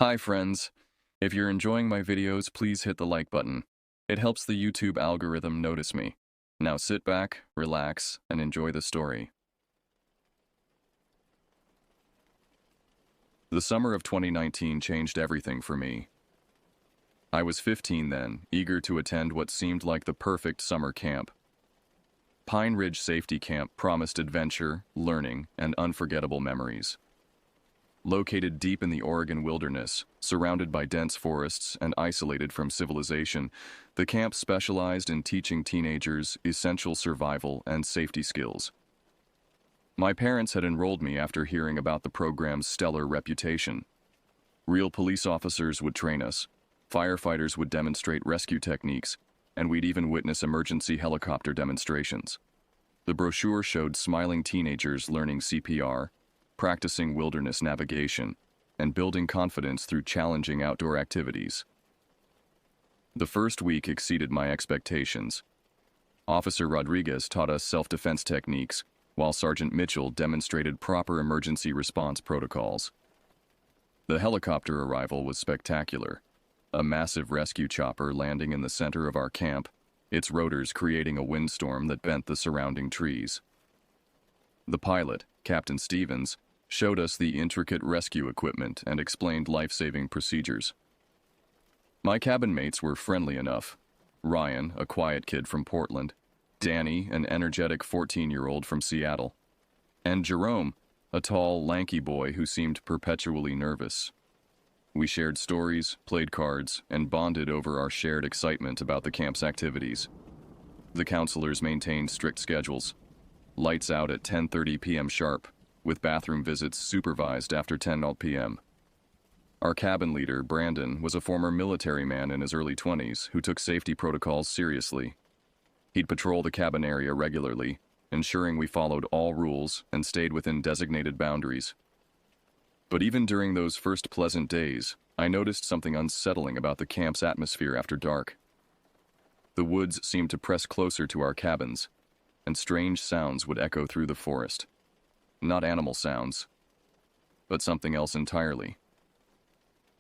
Hi friends. If you're enjoying my videos, please hit the like button. It helps the YouTube algorithm notice me. Now sit back, relax, and enjoy the story. The summer of 2019 changed everything for me. I was 15 then, eager to attend what seemed like the perfect summer camp. Pine Ridge Safety Camp promised adventure, learning, and unforgettable memories. Located deep in the Oregon wilderness, surrounded by dense forests and isolated from civilization, the camp specialized in teaching teenagers essential survival and safety skills. My parents had enrolled me after hearing about the program's stellar reputation. Real police officers would train us, firefighters would demonstrate rescue techniques, and we'd even witness emergency helicopter demonstrations. The brochure showed smiling teenagers learning CPR, practicing wilderness navigation, and building confidence through challenging outdoor activities. The first week exceeded my expectations. Officer Rodriguez taught us self-defense techniques, while Sergeant Mitchell demonstrated proper emergency response protocols. The helicopter arrival was spectacular. A massive rescue chopper landing in the center of our camp, its rotors creating a windstorm that bent the surrounding trees. The pilot, Captain Stevens, showed us the intricate rescue equipment and explained life-saving procedures. My cabin mates were friendly enough. Ryan, a quiet kid from Portland, Danny, an energetic 14-year-old from Seattle, and Jerome, a tall, lanky boy who seemed perpetually nervous. We shared stories, played cards, and bonded over our shared excitement about the camp's activities. The counselors maintained strict schedules. Lights out at 10:30 p.m. sharp, with bathroom visits supervised after 10 p.m. Our cabin leader, Brandon, was a former military man in his early 20s who took safety protocols seriously. He'd patrol the cabin area regularly, ensuring we followed all rules and stayed within designated boundaries. But even during those first pleasant days, I noticed something unsettling about the camp's atmosphere after dark. The woods seemed to press closer to our cabins, and strange sounds would echo through the forest. Not animal sounds, but something else entirely.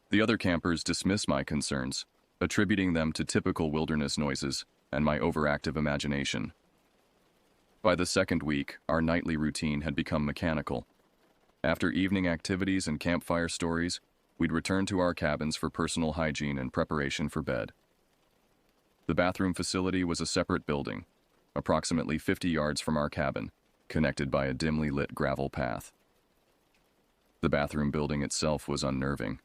The other campers dismissed my concerns, attributing them to typical wilderness noises and my overactive imagination. By the second week, our nightly routine had become mechanical. After evening activities and campfire stories, we'd return to our cabins for personal hygiene and preparation for bed. The bathroom facility was a separate building, approximately 50 yards from our cabin, connected by a dimly lit gravel path. The bathroom building itself was unnerving.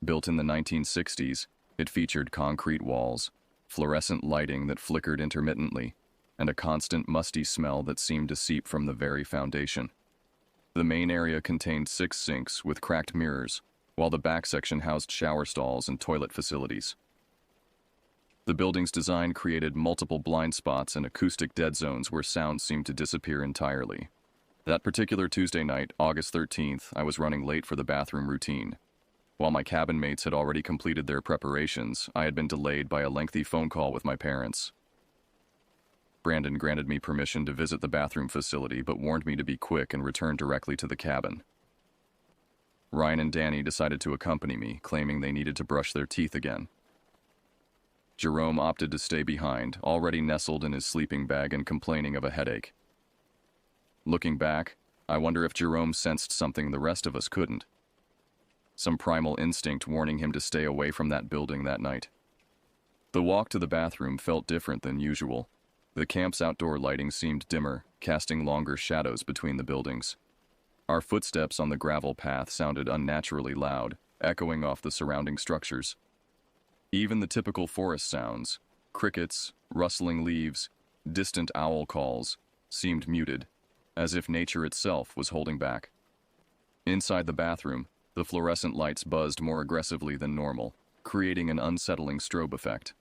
Built in the 1960s, it featured concrete walls, fluorescent lighting that flickered intermittently, and a constant musty smell that seemed to seep from the very foundation. The main area contained 6 sinks with cracked mirrors, while the back section housed shower stalls and toilet facilities. The building's design created multiple blind spots and acoustic dead zones where sound seemed to disappear entirely. That particular Tuesday night, August 13th, I was running late for the bathroom routine. While my cabin mates had already completed their preparations, I had been delayed by a lengthy phone call with my parents. Brandon granted me permission to visit the bathroom facility but warned me to be quick and return directly to the cabin. Ryan and Danny decided to accompany me, claiming they needed to brush their teeth again. Jerome opted to stay behind, already nestled in his sleeping bag and complaining of a headache. Looking back, I wonder if Jerome sensed something the rest of us couldn't. Some primal instinct warning him to stay away from that building that night. The walk to the bathroom felt different than usual. The camp's outdoor lighting seemed dimmer, casting longer shadows between the buildings. Our footsteps on the gravel path sounded unnaturally loud, echoing off the surrounding structures. Even the typical forest sounds, crickets, rustling leaves, distant owl calls, seemed muted, as if nature itself was holding back. Inside the bathroom, the fluorescent lights buzzed more aggressively than normal, creating an unsettling strobe effect.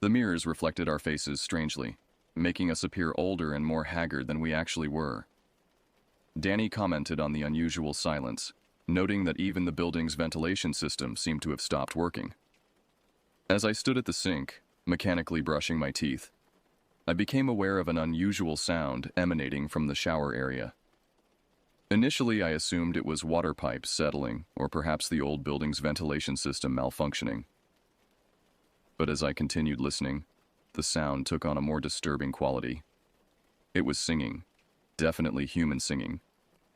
The mirrors reflected our faces strangely, making us appear older and more haggard than we actually were. Danny commented on the unusual silence, noting that even the building's ventilation system seemed to have stopped working. As I stood at the sink, mechanically brushing my teeth, I became aware of an unusual sound emanating from the shower area. Initially, I assumed it was water pipes settling, or perhaps the old building's ventilation system malfunctioning. But as I continued listening, the sound took on a more disturbing quality. It was singing, definitely human singing,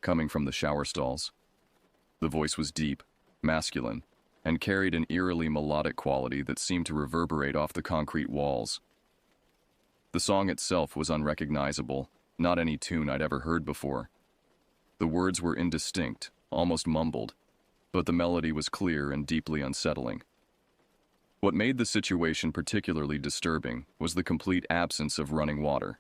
coming from the shower stalls. The voice was deep, masculine, and carried an eerily melodic quality that seemed to reverberate off the concrete walls. The song itself was unrecognizable, not any tune I'd ever heard before. The words were indistinct, almost mumbled, but the melody was clear and deeply unsettling. What made the situation particularly disturbing was the complete absence of running water.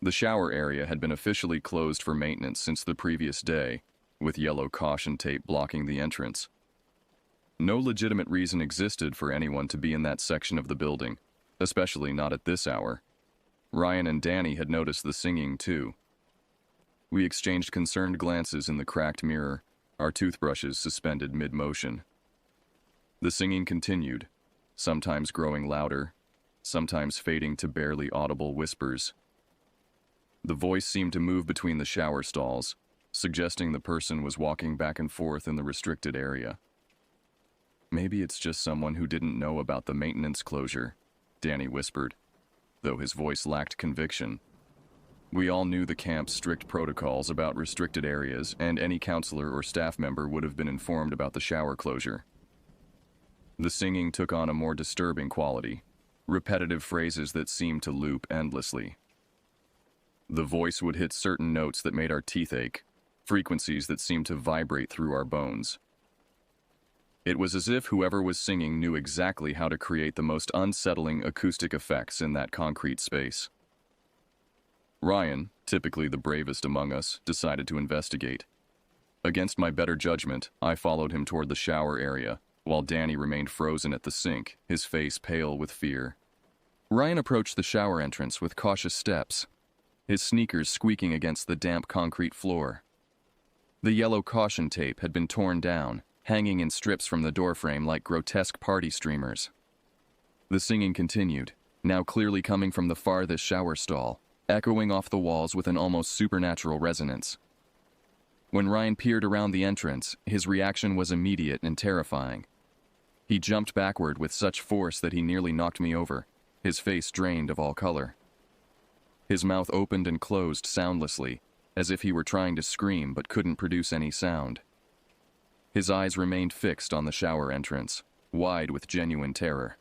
The shower area had been officially closed for maintenance since the previous day, with yellow caution tape blocking the entrance. No legitimate reason existed for anyone to be in that section of the building, especially not at this hour. Ryan and Danny had noticed the singing too. We exchanged concerned glances in the cracked mirror, our toothbrushes suspended mid-motion. The singing continued, sometimes growing louder, sometimes fading to barely audible whispers. The voice seemed to move between the shower stalls, suggesting the person was walking back and forth in the restricted area. "Maybe it's just someone who didn't know about the maintenance closure," Danny whispered, though his voice lacked conviction. We all knew the camp's strict protocols about restricted areas, and any counselor or staff member would have been informed about the shower closure. The singing took on a more disturbing quality, repetitive phrases that seemed to loop endlessly. The voice would hit certain notes that made our teeth ache, frequencies that seemed to vibrate through our bones. It was as if whoever was singing knew exactly how to create the most unsettling acoustic effects in that concrete space. Ryan, typically the bravest among us, decided to investigate. Against my better judgment, I followed him toward the shower area, while Danny remained frozen at the sink, his face pale with fear. Ryan approached the shower entrance with cautious steps, his sneakers squeaking against the damp concrete floor. The yellow caution tape had been torn down, hanging in strips from the doorframe like grotesque party streamers. The singing continued, now clearly coming from the farthest shower stall, echoing off the walls with an almost supernatural resonance. When Ryan peered around the entrance, his reaction was immediate and terrifying. He jumped backward with such force that he nearly knocked me over, his face drained of all color. His mouth opened and closed soundlessly, as if he were trying to scream but couldn't produce any sound. His eyes remained fixed on the shower entrance, wide with genuine terror.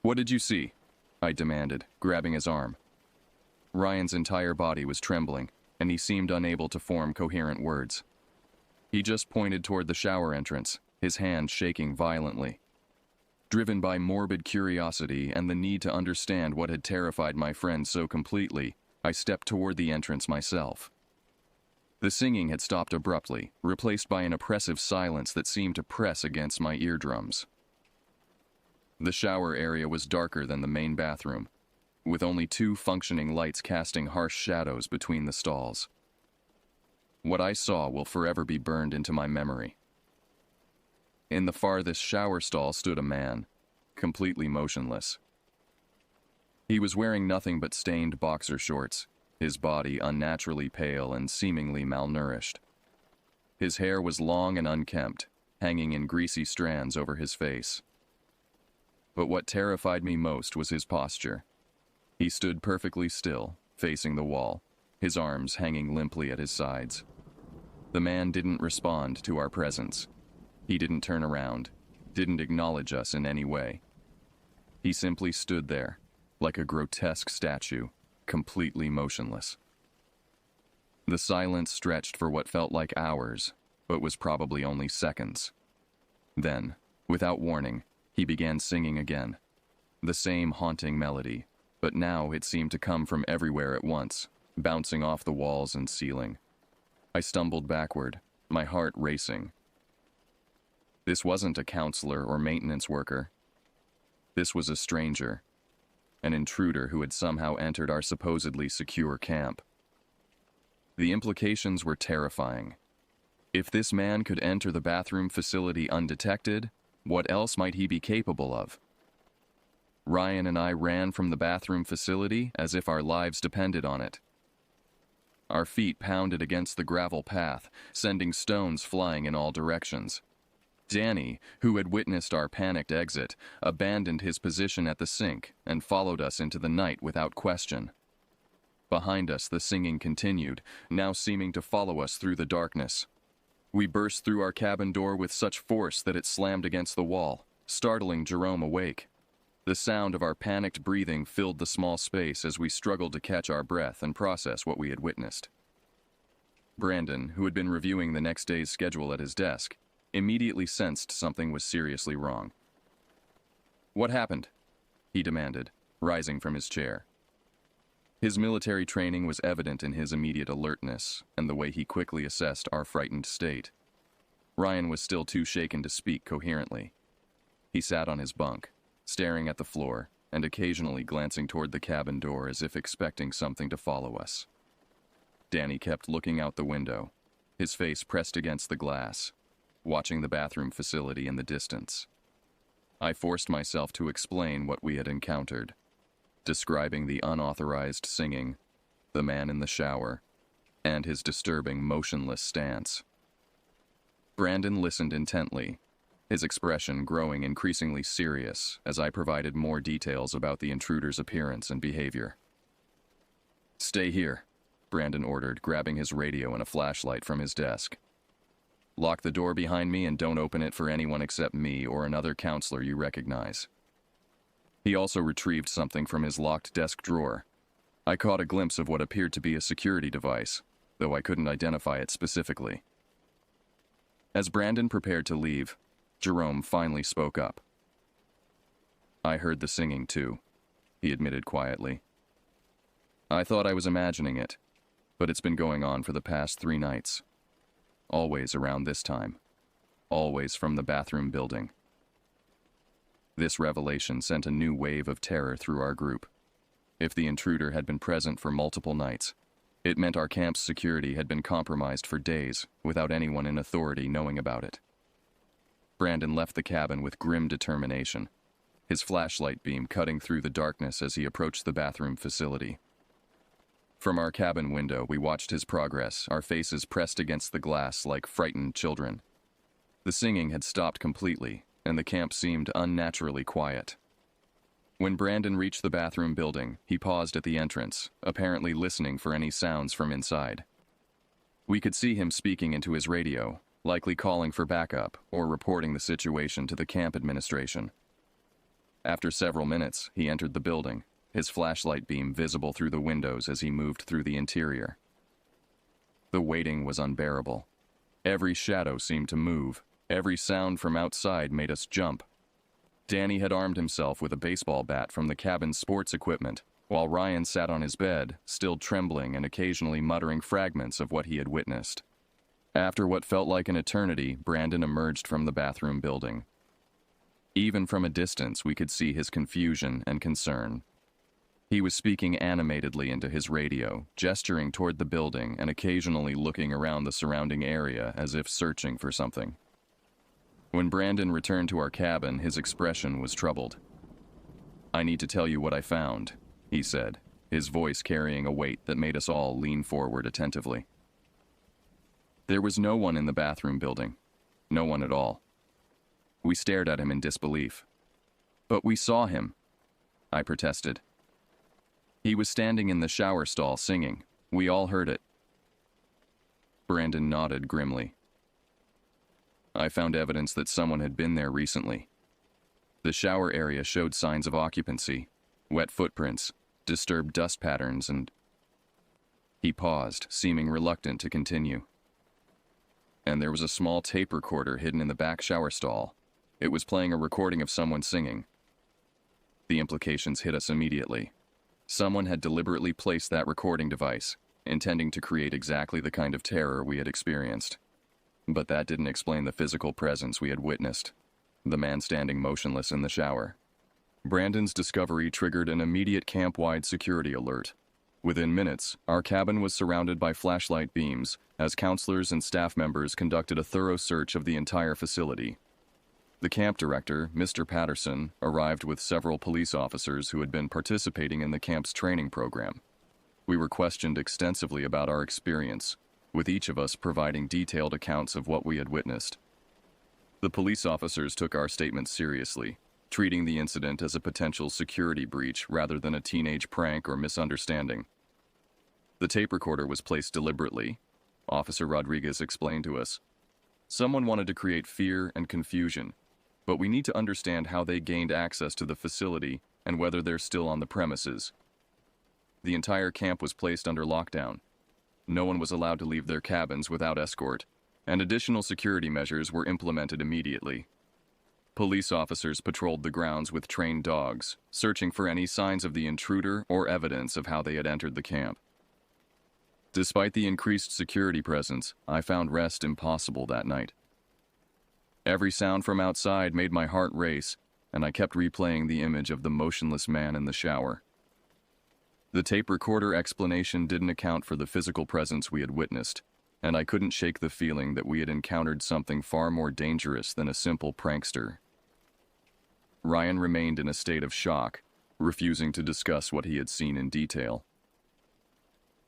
"What did you see?" I demanded, grabbing his arm. Ryan's entire body was trembling, and he seemed unable to form coherent words. He just pointed toward the shower entrance, his hand shaking violently. Driven by morbid curiosity and the need to understand what had terrified my friend so completely, I stepped toward the entrance myself. The singing had stopped abruptly, replaced by an oppressive silence that seemed to press against my eardrums. The shower area was darker than the main bathroom, with only 2 functioning lights casting harsh shadows between the stalls. What I saw will forever be burned into my memory. In the farthest shower stall stood a man, completely motionless. He was wearing nothing but stained boxer shorts, his body unnaturally pale and seemingly malnourished. His hair was long and unkempt, hanging in greasy strands over his face. But what terrified me most was his posture. He stood perfectly still, facing the wall, his arms hanging limply at his sides. The man didn't respond to our presence. He didn't turn around, didn't acknowledge us in any way. He simply stood there, like a grotesque statue, completely motionless. The silence stretched for what felt like hours, but was probably only seconds. Then, without warning, he began singing again. The same haunting melody, but now it seemed to come from everywhere at once, bouncing off the walls and ceiling. I stumbled backward, my heart racing. This wasn't a counselor or maintenance worker. This was a stranger, an intruder who had somehow entered our supposedly secure camp. The implications were terrifying. If this man could enter the bathroom facility undetected, what else might he be capable of? Ryan and I ran from the bathroom facility as if our lives depended on it. Our feet pounded against the gravel path, sending stones flying in all directions. Danny, who had witnessed our panicked exit, abandoned his position at the sink and followed us into the night without question. Behind us, the singing continued, now seeming to follow us through the darkness. We burst through our cabin door with such force that it slammed against the wall, startling Jerome awake. The sound of our panicked breathing filled the small space as we struggled to catch our breath and process what we had witnessed. Brandon, who had been reviewing the next day's schedule at his desk, immediately sensed something was seriously wrong. "What happened?" he demanded, rising from his chair. His military training was evident in his immediate alertness and the way he quickly assessed our frightened state. Ryan was still too shaken to speak coherently. He sat on his bunk, staring at the floor and occasionally glancing toward the cabin door as if expecting something to follow us. Danny kept looking out the window, his face pressed against the glass, watching the bathroom facility in the distance. I forced myself to explain what we had encountered, describing the unauthorized singing, the man in the shower, and his disturbing, motionless stance. Brandon listened intently, his expression growing increasingly serious as I provided more details about the intruder's appearance and behavior. "Stay here," Brandon ordered, grabbing his radio and a flashlight from his desk. "Lock the door behind me and don't open it for anyone except me or another counselor you recognize." He also retrieved something from his locked desk drawer. I caught a glimpse of what appeared to be a security device, though I couldn't identify it specifically. As Brandon prepared to leave, Jerome finally spoke up. "I heard the singing too," he admitted quietly. "I thought I was imagining it, but it's been going on for the past 3 nights. Always around this time. Always from the bathroom building." This revelation sent a new wave of terror through our group. If the intruder had been present for multiple nights, it meant our camp's security had been compromised for days without anyone in authority knowing about it. Brandon left the cabin with grim determination, his flashlight beam cutting through the darkness as he approached the bathroom facility. From our cabin window, we watched his progress, our faces pressed against the glass like frightened children. The singing had stopped completely, and the camp seemed unnaturally quiet. When Brandon reached the bathroom building, he paused at the entrance, apparently listening for any sounds from inside. We could see him speaking into his radio, likely calling for backup or reporting the situation to the camp administration. After several minutes, he entered the building, his flashlight beam visible through the windows as he moved through the interior. The waiting was unbearable. Every shadow seemed to move. Every sound from outside made us jump. Danny had armed himself with a baseball bat from the cabin's sports equipment, while Ryan sat on his bed, still trembling and occasionally muttering fragments of what he had witnessed. After what felt like an eternity, Brandon emerged from the bathroom building. Even from a distance, we could see his confusion and concern. He was speaking animatedly into his radio, gesturing toward the building and occasionally looking around the surrounding area as if searching for something. When Brandon returned to our cabin, his expression was troubled. "I need to tell you what I found," he said, his voice carrying a weight that made us all lean forward attentively. There was no one in the bathroom building. No one at all. We stared at him in disbelief. "But we saw him," I protested. "He was standing in the shower stall singing. We all heard it." Brandon nodded grimly. "I found evidence that someone had been there recently. The shower area showed signs of occupancy, wet footprints, disturbed dust patterns, and..." He paused, seeming reluctant to continue. "And there was a small tape recorder hidden in the back shower stall. It was playing a recording of someone singing." The implications hit us immediately. Someone had deliberately placed that recording device, intending to create exactly the kind of terror we had experienced. But that didn't explain the physical presence we had witnessed, the man standing motionless in the shower. Brandon's discovery triggered an immediate camp-wide security alert. Within minutes, our cabin was surrounded by flashlight beams as counselors and staff members conducted a thorough search of the entire facility. The camp director, Mr. Patterson, arrived with several police officers who had been participating in the camp's training program. We were questioned extensively about our experience, with each of us providing detailed accounts of what we had witnessed. The police officers took our statements seriously, treating the incident as a potential security breach rather than a teenage prank or misunderstanding. The tape recorder was placed deliberately, Officer Rodriguez explained to us. Someone wanted to create fear and confusion, but we need to understand how they gained access to the facility and whether they're still on the premises. The entire camp was placed under lockdown. No one was allowed to leave their cabins without escort, and additional security measures were implemented immediately. Police officers patrolled the grounds with trained dogs, searching for any signs of the intruder or evidence of how they had entered the camp. Despite the increased security presence, I found rest impossible that night. Every sound from outside made my heart race, and I kept replaying the image of the motionless man in the shower. The tape recorder explanation didn't account for the physical presence we had witnessed, and I couldn't shake the feeling that we had encountered something far more dangerous than a simple prankster. Ryan remained in a state of shock, refusing to discuss what he had seen in detail.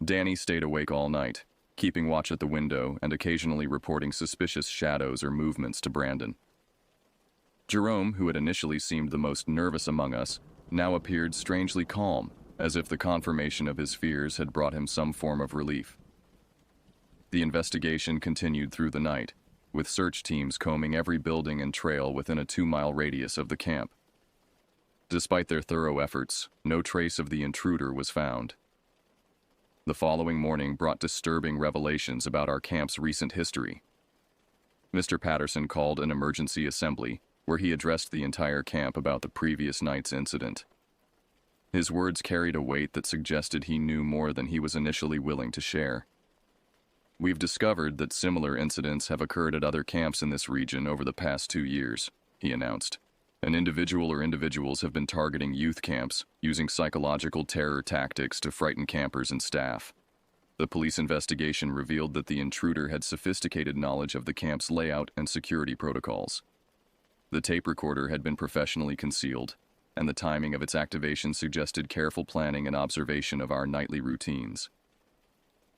Danny stayed awake all night, keeping watch at the window and occasionally reporting suspicious shadows or movements to Brandon. Jerome, who had initially seemed the most nervous among us, now appeared strangely calm, as if the confirmation of his fears had brought him some form of relief. The investigation continued through the night, with search teams combing every building and trail within a 2-mile radius of the camp. Despite their thorough efforts, no trace of the intruder was found. The following morning brought disturbing revelations about our camp's recent history. Mr. Patterson called an emergency assembly, where he addressed the entire camp about the previous night's incident. His words carried a weight that suggested he knew more than he was initially willing to share. We've discovered that similar incidents have occurred at other camps in this region over the past 2 years, he announced. An individual or individuals have been targeting youth camps, using psychological terror tactics to frighten campers and staff. The police investigation revealed that the intruder had sophisticated knowledge of the camp's layout and security protocols. The tape recorder had been professionally concealed, and the timing of its activation suggested careful planning and observation of our nightly routines.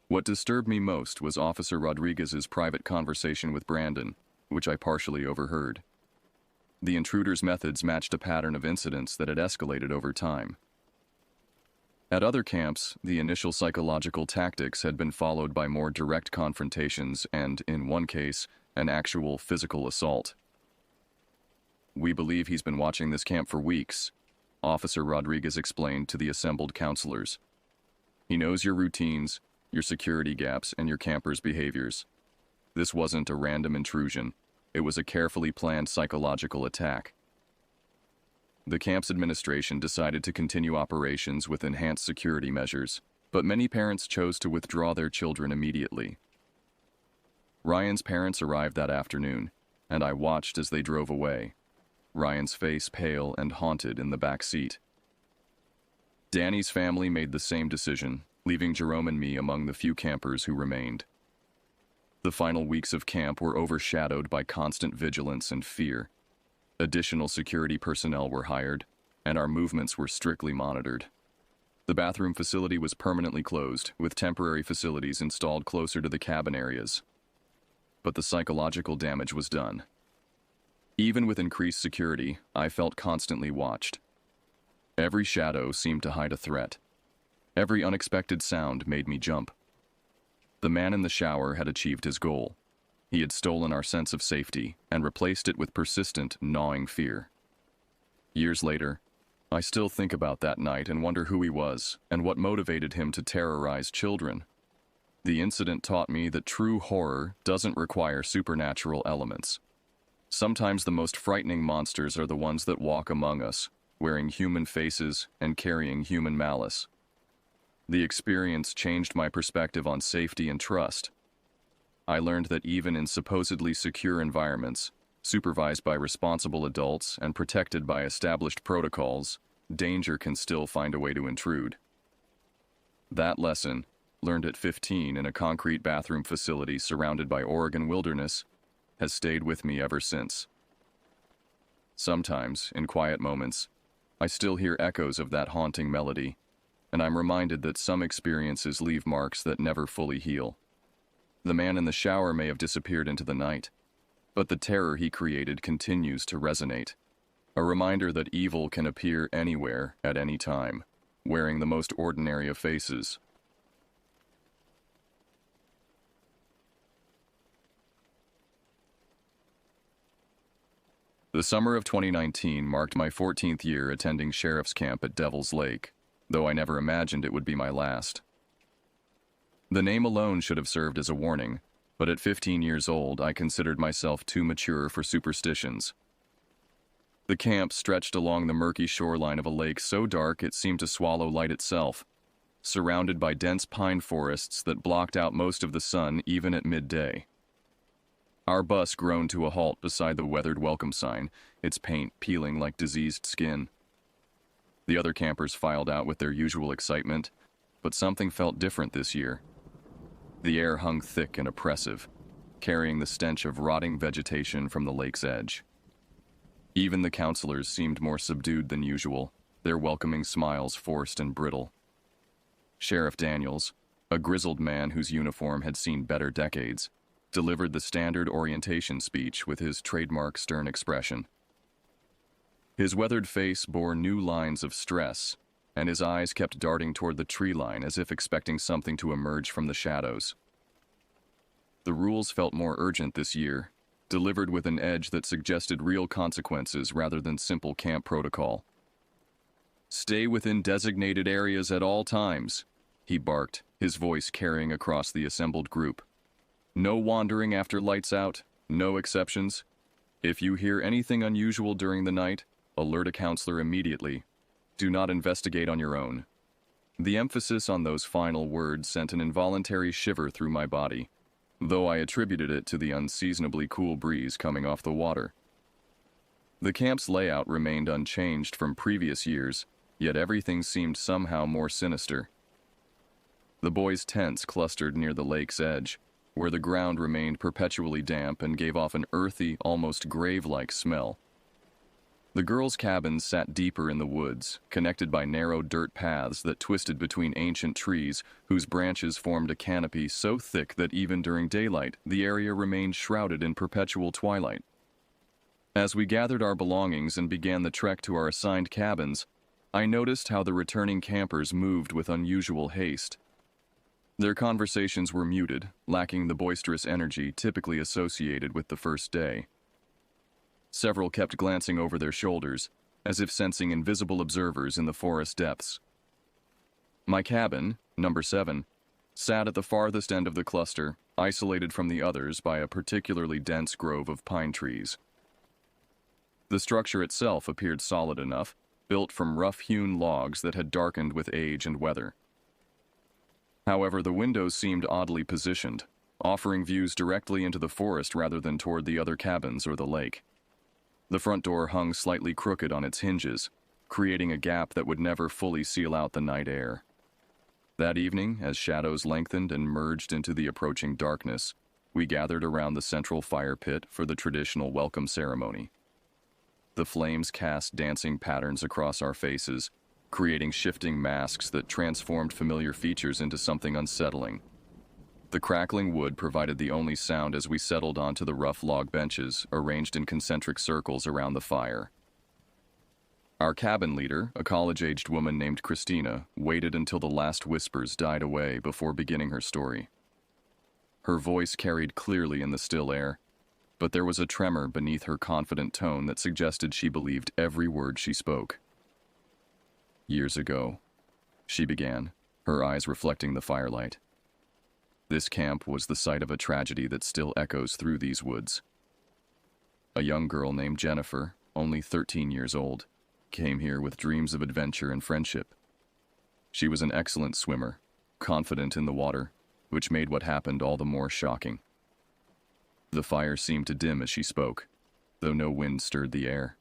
What disturbed me most was Officer Rodriguez's private conversation with Brandon, which I partially overheard. The intruder's methods matched a pattern of incidents that had escalated over time. At other camps, the initial psychological tactics had been followed by more direct confrontations and, in one case, an actual physical assault. We believe he's been watching this camp for weeks, Officer Rodriguez explained to the assembled counselors. He knows your routines, your security gaps, and your campers' behaviors. This wasn't a random intrusion. It was a carefully planned psychological attack. The camp's administration decided to continue operations with enhanced security measures, but many parents chose to withdraw their children immediately. Ryan's parents arrived that afternoon, and I watched as they drove away, Ryan's face pale and haunted in the back seat. Danny's family made the same decision, leaving Jerome and me among the few campers who remained. The final weeks of camp were overshadowed by constant vigilance and fear. Additional security personnel were hired, and our movements were strictly monitored. The bathroom facility was permanently closed, with temporary facilities installed closer to the cabin areas. But the psychological damage was done. Even with increased security, I felt constantly watched. Every shadow seemed to hide a threat. Every unexpected sound made me jump. The man in the shower had achieved his goal. He had stolen our sense of safety and replaced it with persistent, gnawing fear. Years later, I still think about that night and wonder who he was and what motivated him to terrorize children. The incident taught me that true horror doesn't require supernatural elements. Sometimes the most frightening monsters are the ones that walk among us, wearing human faces and carrying human malice. The experience changed my perspective on safety and trust. I learned that even in supposedly secure environments, supervised by responsible adults and protected by established protocols, danger can still find a way to intrude. That lesson, learned at 15 in a concrete bathroom facility surrounded by Oregon wilderness, has stayed with me ever since. Sometimes, in quiet moments, I still hear echoes of that haunting melody, and I'm reminded that some experiences leave marks that never fully heal. The man in the shower may have disappeared into the night, but the terror he created continues to resonate. A reminder that evil can appear anywhere at any time, wearing the most ordinary of faces. The summer of 2019 marked my 14th year attending sheriff's camp at Devil's Lake, though I never imagined it would be my last. The name alone should have served as a warning, but at 15 years old, I considered myself too mature for superstitions. The camp stretched along the murky shoreline of a lake so dark it seemed to swallow light itself, surrounded by dense pine forests that blocked out most of the sun even at midday. Our bus groaned to a halt beside the weathered welcome sign, its paint peeling like diseased skin. The other campers filed out with their usual excitement, but something felt different this year. The air hung thick and oppressive, carrying the stench of rotting vegetation from the lake's edge. Even the counselors seemed more subdued than usual, their welcoming smiles forced and brittle. Sheriff Daniels, a grizzled man whose uniform had seen better decades, delivered the standard orientation speech with his trademark stern expression. His weathered face bore new lines of stress, and his eyes kept darting toward the tree line as if expecting something to emerge from the shadows. The rules felt more urgent this year, delivered with an edge that suggested real consequences rather than simple camp protocol. "Stay within designated areas at all times," he barked, his voice carrying across the assembled group. "No wandering after lights out, no exceptions. If you hear anything unusual during the night, alert a counselor immediately. Do not investigate on your own." The emphasis on those final words sent an involuntary shiver through my body, though I attributed it to the unseasonably cool breeze coming off the water. The camp's layout remained unchanged from previous years, yet everything seemed somehow more sinister. The boys' tents clustered near the lake's edge, where the ground remained perpetually damp and gave off an earthy, almost grave-like smell. The girls' cabins sat deeper in the woods, connected by narrow dirt paths that twisted between ancient trees whose branches formed a canopy so thick that even during daylight, the area remained shrouded in perpetual twilight. As we gathered our belongings and began the trek to our assigned cabins, I noticed how the returning campers moved with unusual haste. Their conversations were muted, lacking the boisterous energy typically associated with the first day. Several kept glancing over their shoulders, as if sensing invisible observers in the forest depths. My cabin, number 7, sat at the farthest end of the cluster, isolated from the others by a particularly dense grove of pine trees. The structure itself appeared solid enough, built from rough-hewn logs that had darkened with age and weather. However, the windows seemed oddly positioned, offering views directly into the forest rather than toward the other cabins or the lake. The front door hung slightly crooked on its hinges, creating a gap that would never fully seal out the night air. That evening, as shadows lengthened and merged into the approaching darkness, we gathered around the central fire pit for the traditional welcome ceremony. The flames cast dancing patterns across our faces, creating shifting masks that transformed familiar features into something unsettling. The crackling wood provided the only sound as we settled onto the rough log benches arranged in concentric circles around the fire. Our cabin leader, a college-aged woman named Christina, waited until the last whispers died away before beginning her story. Her voice carried clearly in the still air, but there was a tremor beneath her confident tone that suggested she believed every word she spoke. "Years ago," she began, her eyes reflecting the firelight. "This camp was the site of a tragedy that still echoes through these woods. A young girl named Jennifer, only 13 years old, came here with dreams of adventure and friendship. She was an excellent swimmer, confident in the water, which made what happened all the more shocking." The fire seemed to dim as she spoke, though no wind stirred the air.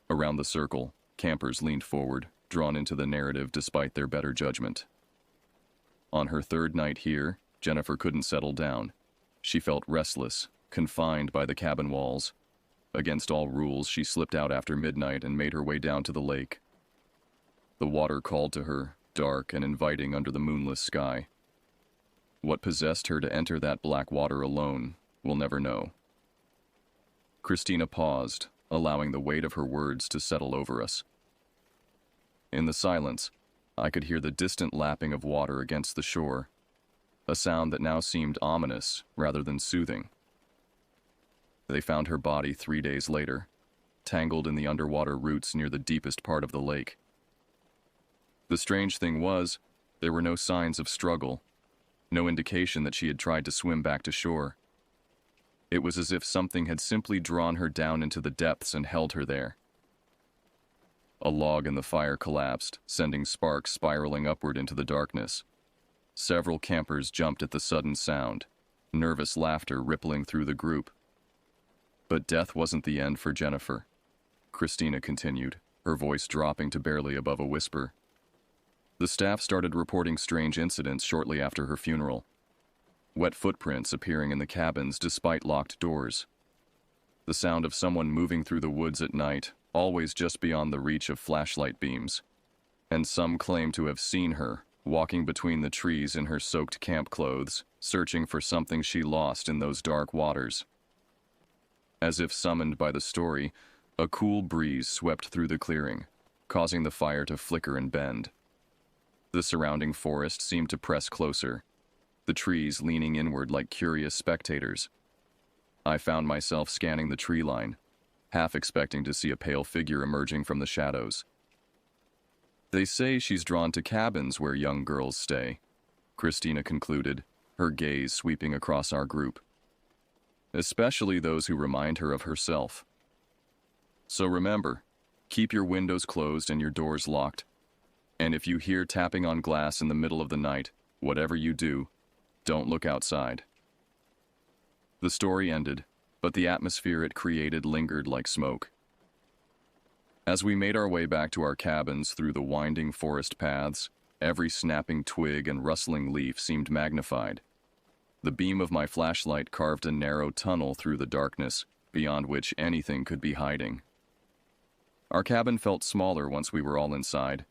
Around the circle, campers leaned forward, drawn into the narrative despite their better judgment. On her third night here, Jennifer couldn't settle down. She felt restless, confined by the cabin walls. Against all rules, she slipped out after midnight and made her way down to the lake. The water called to her, dark and inviting under the moonless sky. What possessed her to enter that black water alone, we'll never know. Christina paused, allowing the weight of her words to settle over us. In the silence, I could hear the distant lapping of water against the shore, a sound that now seemed ominous rather than soothing. They found her body 3 days later, tangled in the underwater roots near the deepest part of the lake. The strange thing was, there were no signs of struggle, no indication that she had tried to swim back to shore. It was as if something had simply drawn her down into the depths and held her there. A log in the fire collapsed, sending sparks spiraling upward into the darkness. Several campers jumped at the sudden sound, nervous laughter rippling through the group. But death wasn't the end for Jennifer, Christina continued, her voice dropping to barely above a whisper. The staff started reporting strange incidents shortly after her funeral. Wet footprints appearing in the cabins despite locked doors. The sound of someone moving through the woods at night, always just beyond the reach of flashlight beams. And some claim to have seen her, walking between the trees in her soaked camp clothes, searching for something she lost in those dark waters. As if summoned by the story, a cool breeze swept through the clearing, causing the fire to flicker and bend. The surrounding forest seemed to press closer, the trees leaning inward like curious spectators. I found myself scanning the tree line, half expecting to see a pale figure emerging from the shadows. They say she's drawn to cabins where young girls stay, Christina concluded, her gaze sweeping across our group. Especially those who remind her of herself. So remember, keep your windows closed and your doors locked. And if you hear tapping on glass in the middle of the night, whatever you do, don't look outside. The story ended, but the atmosphere it created lingered like smoke. As we made our way back to our cabins through the winding forest paths, every snapping twig and rustling leaf seemed magnified. The beam of my flashlight carved a narrow tunnel through the darkness, beyond which anything could be hiding. Our cabin felt smaller once we were all inside,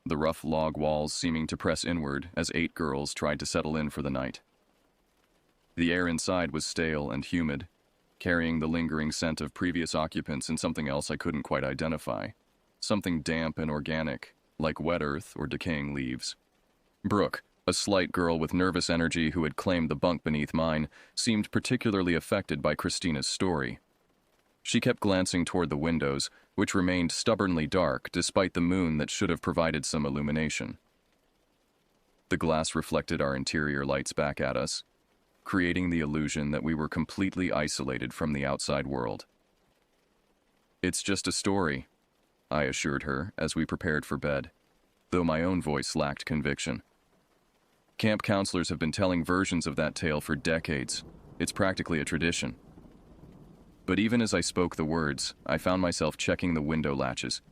the rough log walls seeming to press inward as 8 girls tried to settle in for the night. The air inside was stale and humid, carrying the lingering scent of previous occupants and something else I couldn't quite identify. Something damp and organic, like wet earth or decaying leaves. Brooke, a slight girl with nervous energy who had claimed the bunk beneath mine, seemed particularly affected by Christina's story. She kept glancing toward the windows, which remained stubbornly dark despite the moon that should have provided some illumination. The glass reflected our interior lights back at us, creating the illusion that we were completely isolated from the outside world. "It's just a story," I assured her as we prepared for bed, though my own voice lacked conviction. "Camp counselors have been telling versions of that tale for decades. It's practically a tradition." But even as I spoke the words, I found myself checking the window latches,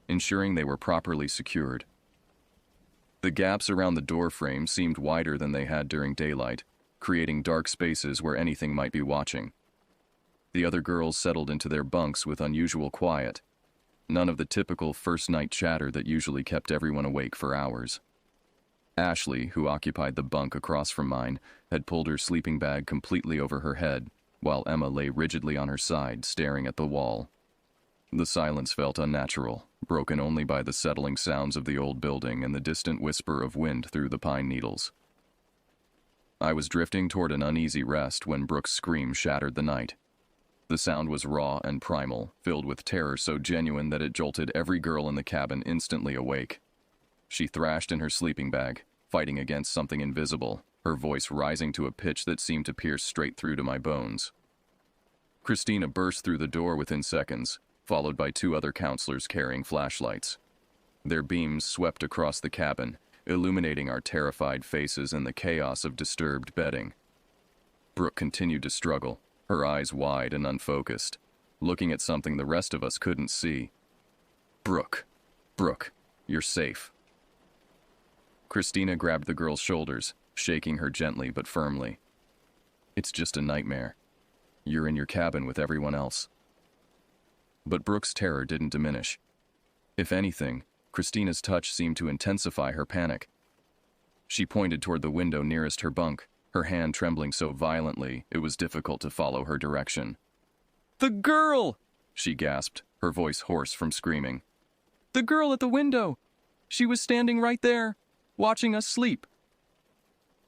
ensuring they were properly secured. The gaps around the door frame seemed wider than they had during daylight, creating dark spaces where anything might be watching. The other girls settled into their bunks with unusual quiet, none of the typical first-night chatter that usually kept everyone awake for hours. Ashley, who occupied the bunk across from mine, had pulled her sleeping bag completely over her head, while Emma lay rigidly on her side, staring at the wall. The silence felt unnatural, broken only by the settling sounds of the old building and the distant whisper of wind through the pine needles. I was drifting toward an uneasy rest when Brooke's scream shattered the night. The sound was raw and primal, filled with terror so genuine that it jolted every girl in the cabin instantly awake. She thrashed in her sleeping bag, fighting against something invisible, her voice rising to a pitch that seemed to pierce straight through to my bones. Christina burst through the door within seconds, followed by 2 other counselors carrying flashlights. Their beams swept across the cabin, illuminating our terrified faces in the chaos of disturbed bedding. Brooke continued to struggle, her eyes wide and unfocused, looking at something the rest of us couldn't see. Brooke, you're safe." Christina grabbed the girl's shoulders, shaking her gently but firmly. "It's just a nightmare. You're in your cabin with everyone else." But Brooke's terror didn't diminish. If anything, Christina's touch seemed to intensify her panic. She pointed toward the window nearest her bunk, her hand trembling so violently it was difficult to follow her direction. "The girl!" she gasped, her voice hoarse from screaming. "The girl at the window! She was standing right there, watching us sleep."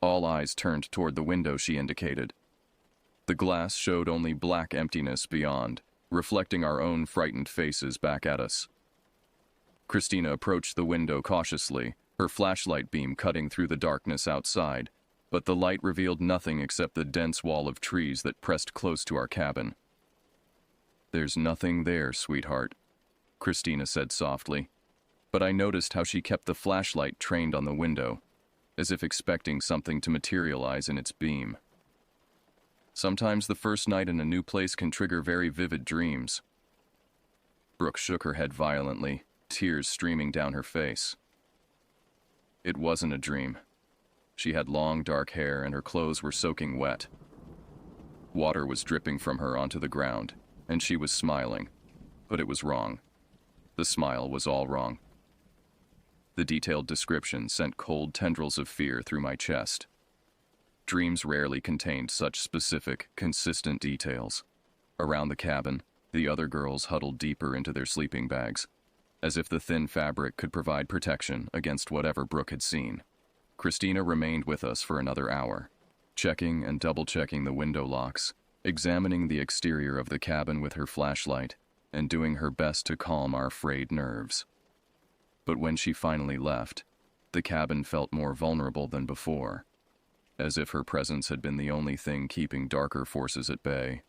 All eyes turned toward the window she indicated. The glass showed only black emptiness beyond, reflecting our own frightened faces back at us. Christina approached the window cautiously, her flashlight beam cutting through the darkness outside, but the light revealed nothing except the dense wall of trees that pressed close to our cabin. "There's nothing there, sweetheart," Christina said softly, but I noticed how she kept the flashlight trained on the window, as if expecting something to materialize in its beam. Sometimes the first night in a new place can trigger very vivid dreams. Brooke shook her head violently, tears streaming down her face. It wasn't a dream. She had long, dark hair and her clothes were soaking wet. Water was dripping from her onto the ground, and she was smiling, but it was wrong. The smile was all wrong. The detailed description sent cold tendrils of fear through my chest. Dreams rarely contained such specific, consistent details. Around the cabin, the other girls huddled deeper into their sleeping bags, as if the thin fabric could provide protection against whatever Brooke had seen. Christina remained with us for another hour, checking and double-checking the window locks, examining the exterior of the cabin with her flashlight, and doing her best to calm our frayed nerves. But when she finally left, the cabin felt more vulnerable than before, as if her presence had been the only thing keeping darker forces at bay.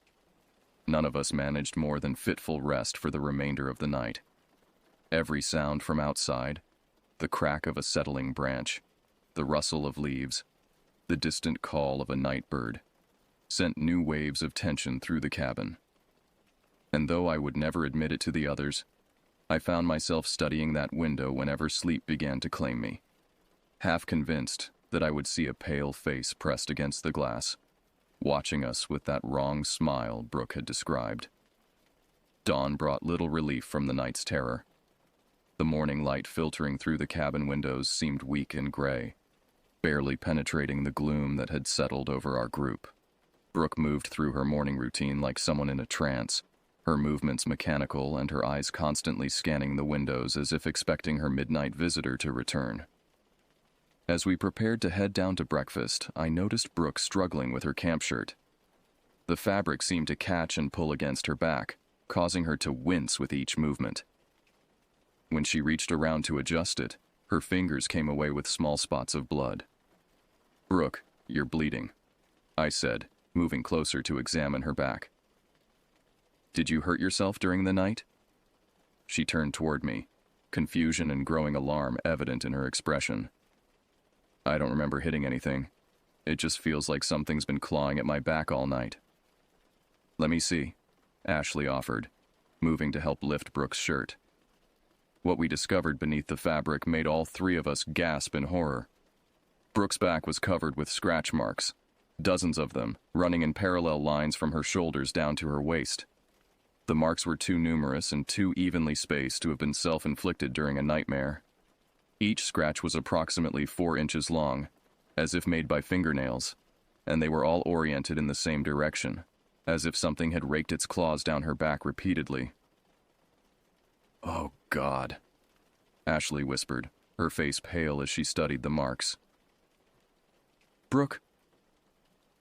None of us managed more than fitful rest for the remainder of the night. Every sound from outside, the crack of a settling branch, the rustle of leaves, the distant call of a night bird, sent new waves of tension through the cabin. And though I would never admit it to the others, I found myself studying that window whenever sleep began to claim me, half convinced that I would see a pale face pressed against the glass, watching us with that wrong smile Brooke had described. Dawn brought little relief from the night's terror. The morning light filtering through the cabin windows seemed weak and gray, barely penetrating the gloom that had settled over our group. Brooke moved through her morning routine like someone in a trance, her movements mechanical and her eyes constantly scanning the windows as if expecting her midnight visitor to return. As we prepared to head down to breakfast, I noticed Brooke struggling with her camp shirt. The fabric seemed to catch and pull against her back, causing her to wince with each movement. When she reached around to adjust it, her fingers came away with small spots of blood. "Brooke, you're bleeding," I said, moving closer to examine her back. "Did you hurt yourself during the night?" She turned toward me, confusion and growing alarm evident in her expression. "I don't remember hitting anything. It just feels like something's been clawing at my back all night." "Let me see," Ashley offered, moving to help lift Brooke's shirt. What we discovered beneath the fabric made all three of us gasp in horror. Brooke's back was covered with scratch marks, dozens of them, running in parallel lines from her shoulders down to her waist. The marks were too numerous and too evenly spaced to have been self-inflicted during a nightmare. Each scratch was approximately 4 inches long, as if made by fingernails, and they were all oriented in the same direction, as if something had raked its claws down her back repeatedly. "Oh, God," Ashley whispered, her face pale as she studied the marks. "Brooke,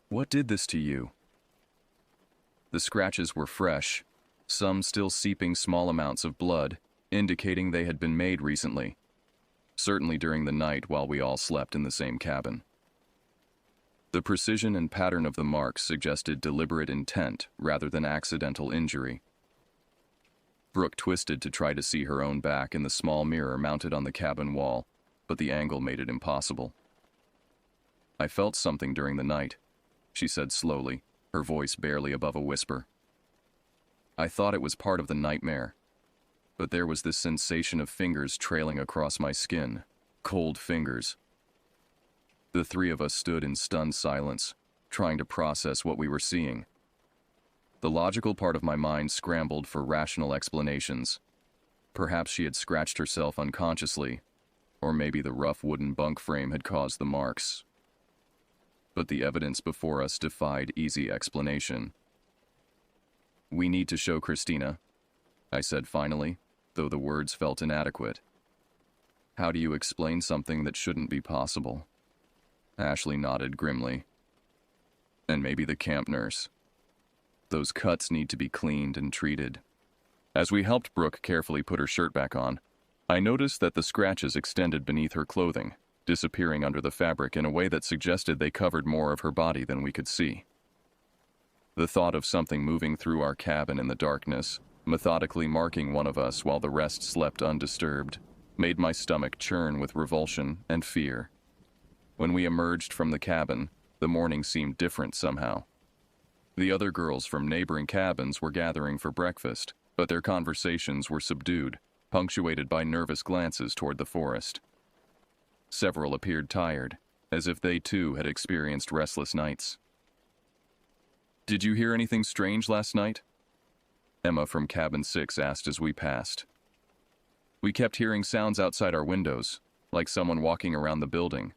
what did this to you?" The scratches were fresh, some still seeping small amounts of blood, indicating they had been made recently, certainly during the night while we all slept in the same cabin. The precision and pattern of the marks suggested deliberate intent rather than accidental injury. Brooke twisted to try to see her own back in the small mirror mounted on the cabin wall, but the angle made it impossible. "I felt something during the night," she said slowly, her voice barely above a whisper. "I thought it was part of the nightmare, but there was this sensation of fingers trailing across my skin, cold fingers." The three of us stood in stunned silence, trying to process what we were seeing. The logical part of my mind scrambled for rational explanations. Perhaps she had scratched herself unconsciously, or maybe the rough wooden bunk frame had caused the marks. But the evidence before us defied easy explanation. "We need to show Christina," I said finally, though the words felt inadequate. "How do you explain something that shouldn't be possible?" Ashley nodded grimly. "And maybe the camp nurse. Those cuts need to be cleaned and treated." As we helped Brooke carefully put her shirt back on, I noticed that the scratches extended beneath her clothing, disappearing under the fabric in a way that suggested they covered more of her body than we could see. The thought of something moving through our cabin in the darkness, methodically marking one of us while the rest slept undisturbed, made my stomach churn with revulsion and fear. When we emerged from the cabin, the morning seemed different somehow. The other girls from neighboring cabins were gathering for breakfast, but their conversations were subdued, punctuated by nervous glances toward the forest. Several appeared tired, as if they too had experienced restless nights. "Did you hear anything strange last night?" Emma from Cabin 6 asked as we passed. "We kept hearing sounds outside our windows, like someone walking around the building.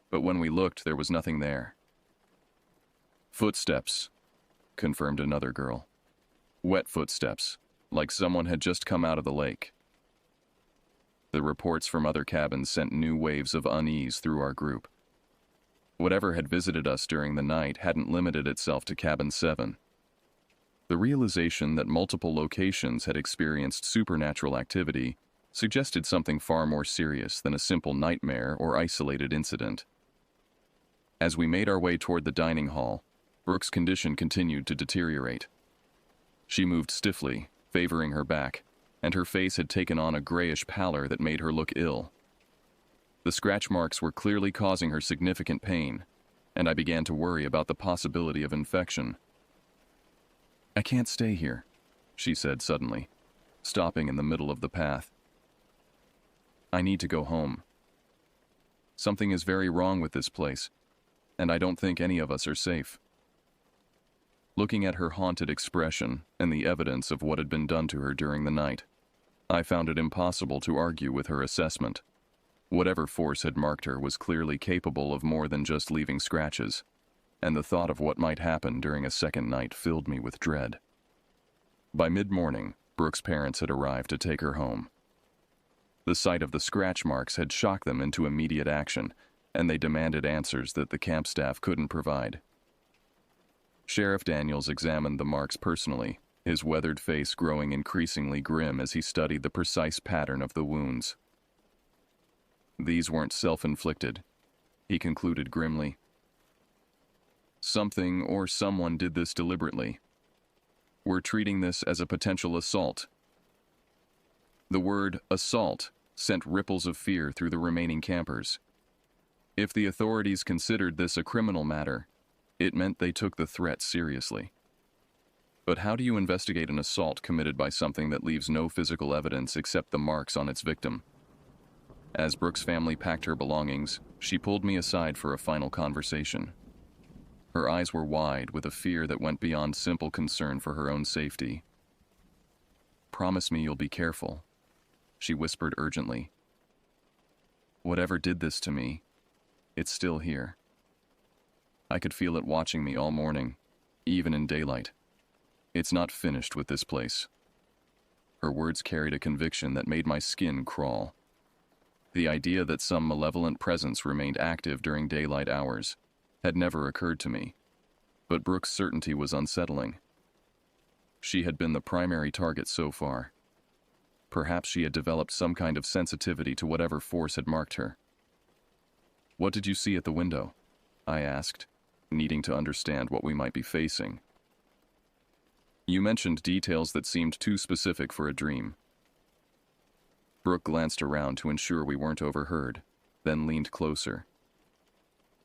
But when we looked, there was nothing there." "Footsteps," confirmed another girl. "Wet footsteps, like someone had just come out of the lake." The reports from other cabins sent new waves of unease through our group. Whatever had visited us during the night hadn't limited itself to Cabin 7. The realization that multiple locations had experienced supernatural activity suggested something far more serious than a simple nightmare or isolated incident. As we made our way toward the dining hall, Brooke's condition continued to deteriorate. She moved stiffly, favoring her back, and her face had taken on a grayish pallor that made her look ill. The scratch marks were clearly causing her significant pain, and I began to worry about the possibility of infection. "I can't stay here," she said suddenly, stopping in the middle of the path. "I need to go home. Something is very wrong with this place, and I don't think any of us are safe." Looking at her haunted expression and the evidence of what had been done to her during the night, I found it impossible to argue with her assessment. Whatever force had marked her was clearly capable of more than just leaving scratches, and the thought of what might happen during a second night filled me with dread. By mid-morning, Brooke's parents had arrived to take her home. The sight of the scratch marks had shocked them into immediate action, and they demanded answers that the camp staff couldn't provide. Sheriff Daniels examined the marks personally, his weathered face growing increasingly grim as he studied the precise pattern of the wounds. "These weren't self-inflicted," he concluded grimly. "Something or someone did this deliberately. We're treating this as a potential assault." The word assault sent ripples of fear through the remaining campers. If the authorities considered this a criminal matter, it meant they took the threat seriously. But how do you investigate an assault committed by something that leaves no physical evidence except the marks on its victim? As Brooke's family packed her belongings, she pulled me aside for a final conversation. Her eyes were wide with a fear that went beyond simple concern for her own safety. "Promise me you'll be careful," she whispered urgently. "Whatever did this to me, it's still here. I could feel it watching me all morning, even in daylight. It's not finished with this place." Her words carried a conviction that made my skin crawl. The idea that some malevolent presence remained active during daylight hours had never occurred to me, but Brooke's certainty was unsettling. She had been the primary target so far. Perhaps she had developed some kind of sensitivity to whatever force had marked her. "What did you see at the window?" I asked, needing to understand what we might be facing. "You mentioned details that seemed too specific for a dream." Brooke glanced around to ensure we weren't overheard, then leaned closer.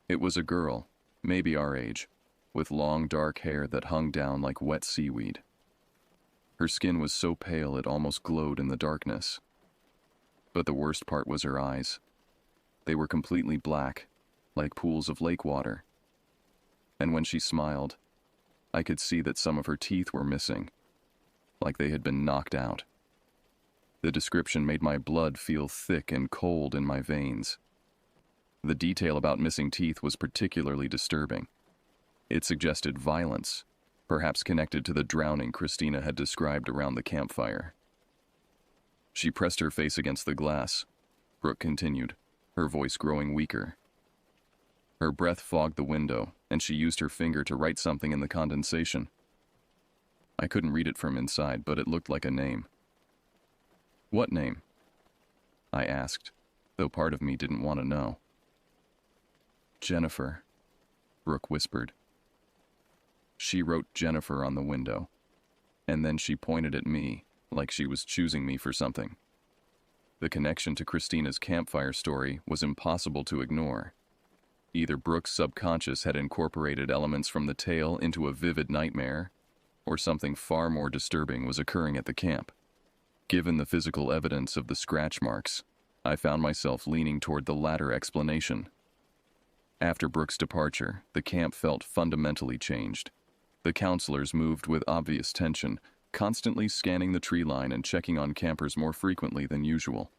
It was a girl, maybe our age, with long dark hair that hung down like wet seaweed. Her skin was so pale it almost glowed in the darkness. But the worst part was her eyes. They were completely black, like pools of lake water. And when she smiled, I could see that some of her teeth were missing, like they had been knocked out. The description made my blood feel thick and cold in my veins. The detail about missing teeth was particularly disturbing. It suggested violence, perhaps connected to the drowning Christina had described around the campfire. She pressed her face against the glass. Brooke continued, her voice growing weaker. Her breath fogged the window, and she used her finger to write something in the condensation. I couldn't read it from inside, but it looked like a name. What name? I asked, though part of me didn't want to know. Jennifer, Brooke whispered. She wrote Jennifer on the window, and then she pointed at me, like she was choosing me for something. The connection to Christina's campfire story was impossible to ignore. Either Brooke's subconscious had incorporated elements from the tale into a vivid nightmare, or something far more disturbing was occurring at the camp. Given the physical evidence of the scratch marks, I found myself leaning toward the latter explanation. After Brooke's departure, the camp felt fundamentally changed. The counselors moved with obvious tension, constantly scanning the tree line and checking on campers more frequently than usual.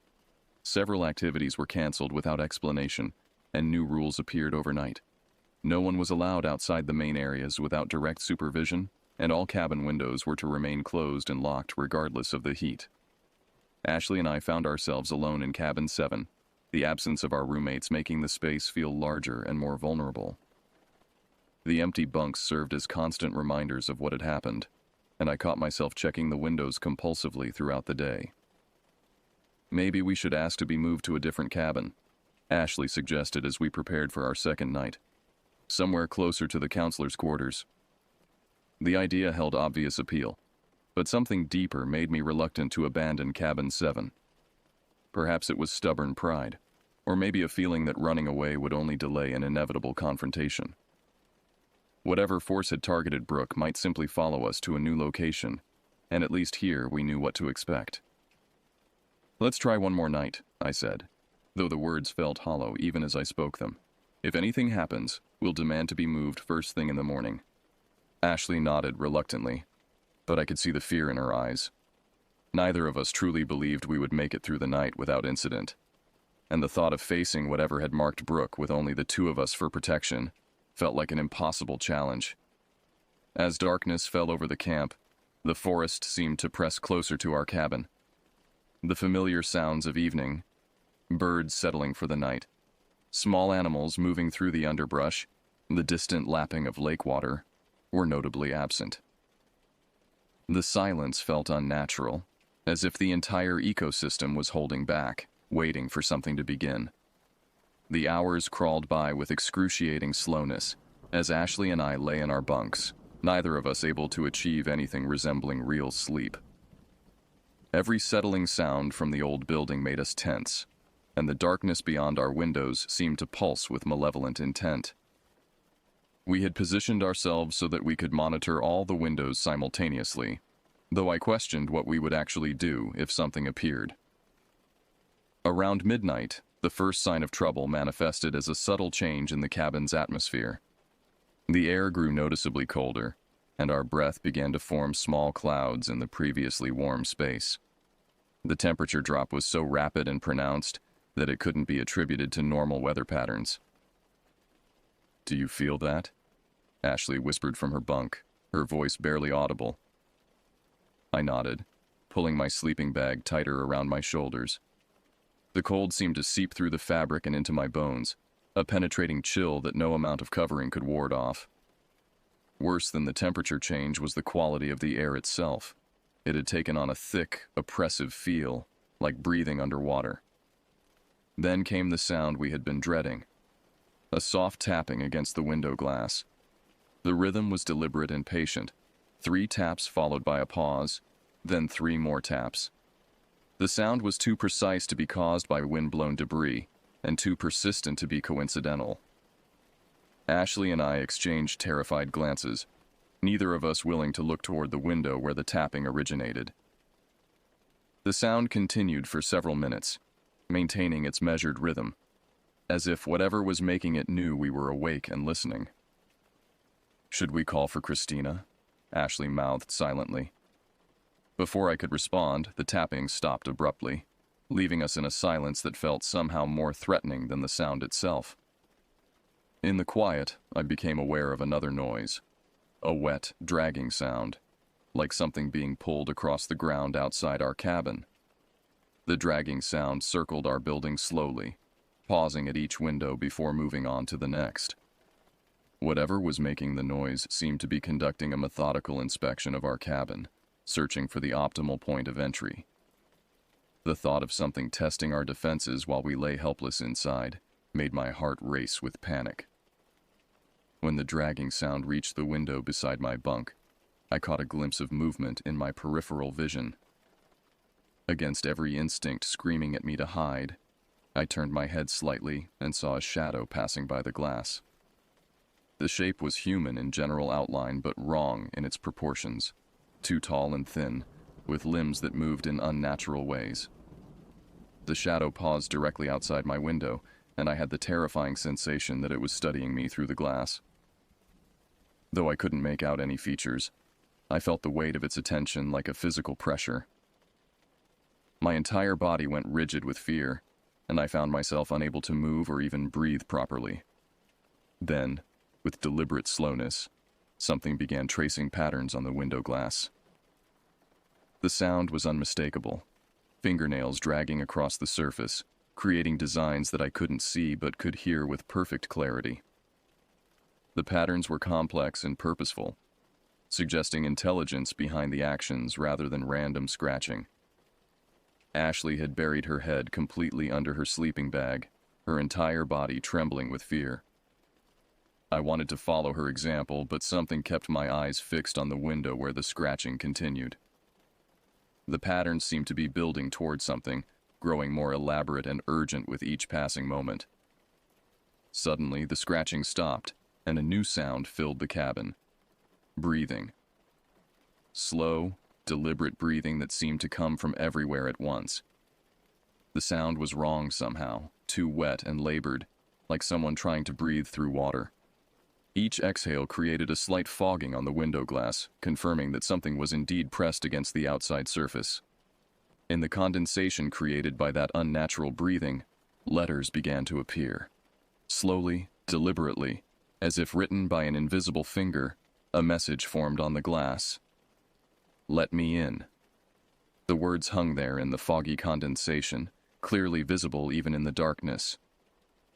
Several activities were canceled without explanation, and new rules appeared overnight. No one was allowed outside the main areas without direct supervision, and all cabin windows were to remain closed and locked regardless of the heat. Ashley and I found ourselves alone in cabin 7, the absence of our roommates making the space feel larger and more vulnerable. The empty bunks served as constant reminders of what had happened, and I caught myself checking the windows compulsively throughout the day. Maybe we should ask to be moved to a different cabin, Ashley suggested as we prepared for our second night. Somewhere closer to the counselors' quarters. The idea held obvious appeal, but something deeper made me reluctant to abandon cabin 7. Perhaps it was stubborn pride, or maybe a feeling that running away would only delay an inevitable confrontation. Whatever force had targeted Brooke might simply follow us to a new location, and at least here we knew what to expect. Let's try one more night, I said, though the words felt hollow even as I spoke them. If anything happens, we'll demand to be moved first thing in the morning. Ashley nodded reluctantly, but I could see the fear in her eyes. Neither of us truly believed we would make it through the night without incident, and the thought of facing whatever had marked Brooke with only the two of us for protection felt like an impossible challenge. As darkness fell over the camp, the forest seemed to press closer to our cabin. The familiar sounds of evening, birds settling for the night, small animals moving through the underbrush, the distant lapping of lake water, were notably absent. The silence felt unnatural, as if the entire ecosystem was holding back, waiting for something to begin. The hours crawled by with excruciating slowness, as Ashley and I lay in our bunks, neither of us able to achieve anything resembling real sleep. Every settling sound from the old building made us tense, and the darkness beyond our windows seemed to pulse with malevolent intent. We had positioned ourselves so that we could monitor all the windows simultaneously, though I questioned what we would actually do if something appeared. Around midnight, the first sign of trouble manifested as a subtle change in the cabin's atmosphere. The air grew noticeably colder, and our breath began to form small clouds in the previously warm space. The temperature drop was so rapid and pronounced that it couldn't be attributed to normal weather patterns. "Do you feel that?" Ashley whispered from her bunk, her voice barely audible. I nodded, pulling my sleeping bag tighter around my shoulders. The cold seemed to seep through the fabric and into my bones, a penetrating chill that no amount of covering could ward off. Worse than the temperature change was the quality of the air itself. It had taken on a thick, oppressive feel, like breathing underwater. Then came the sound we had been dreading, a soft tapping against the window glass. The rhythm was deliberate and patient, 3 taps followed by a pause, then 3 more taps. The sound was too precise to be caused by wind-blown debris, and too persistent to be coincidental. Ashley and I exchanged terrified glances, neither of us willing to look toward the window where the tapping originated. The sound continued for several minutes, maintaining its measured rhythm, as if whatever was making it knew we were awake and listening. "Should we call for Christina?" Ashley mouthed silently. Before I could respond, the tapping stopped abruptly, leaving us in a silence that felt somehow more threatening than the sound itself. In the quiet, I became aware of another noise, a wet, dragging sound, like something being pulled across the ground outside our cabin. The dragging sound circled our building slowly, pausing at each window before moving on to the next. Whatever was making the noise seemed to be conducting a methodical inspection of our cabin, searching for the optimal point of entry. The thought of something testing our defenses while we lay helpless inside made my heart race with panic. When the dragging sound reached the window beside my bunk, I caught a glimpse of movement in my peripheral vision. Against every instinct screaming at me to hide, I turned my head slightly and saw a shadow passing by the glass. The shape was human in general outline but wrong in its proportions, too tall and thin, with limbs that moved in unnatural ways. The shadow paused directly outside my window, and I had the terrifying sensation that it was studying me through the glass. Though I couldn't make out any features, I felt the weight of its attention like a physical pressure. My entire body went rigid with fear, and I found myself unable to move or even breathe properly. Then, with deliberate slowness, something began tracing patterns on the window glass. The sound was unmistakable, fingernails dragging across the surface, creating designs that I couldn't see but could hear with perfect clarity. The patterns were complex and purposeful, suggesting intelligence behind the actions rather than random scratching. Ashley had buried her head completely under her sleeping bag, her entire body trembling with fear. I wanted to follow her example, but something kept my eyes fixed on the window where the scratching continued. The patterns seemed to be building toward something, growing more elaborate and urgent with each passing moment. Suddenly, the scratching stopped, and a new sound filled the cabin. Breathing. Slow, deliberate breathing that seemed to come from everywhere at once. The sound was wrong somehow, too wet and labored, like someone trying to breathe through water. Each exhale created a slight fogging on the window glass, confirming that something was indeed pressed against the outside surface. In the condensation created by that unnatural breathing, letters began to appear. Slowly, deliberately, as if written by an invisible finger, a message formed on the glass. "Let me in." The words hung there in the foggy condensation, clearly visible even in the darkness.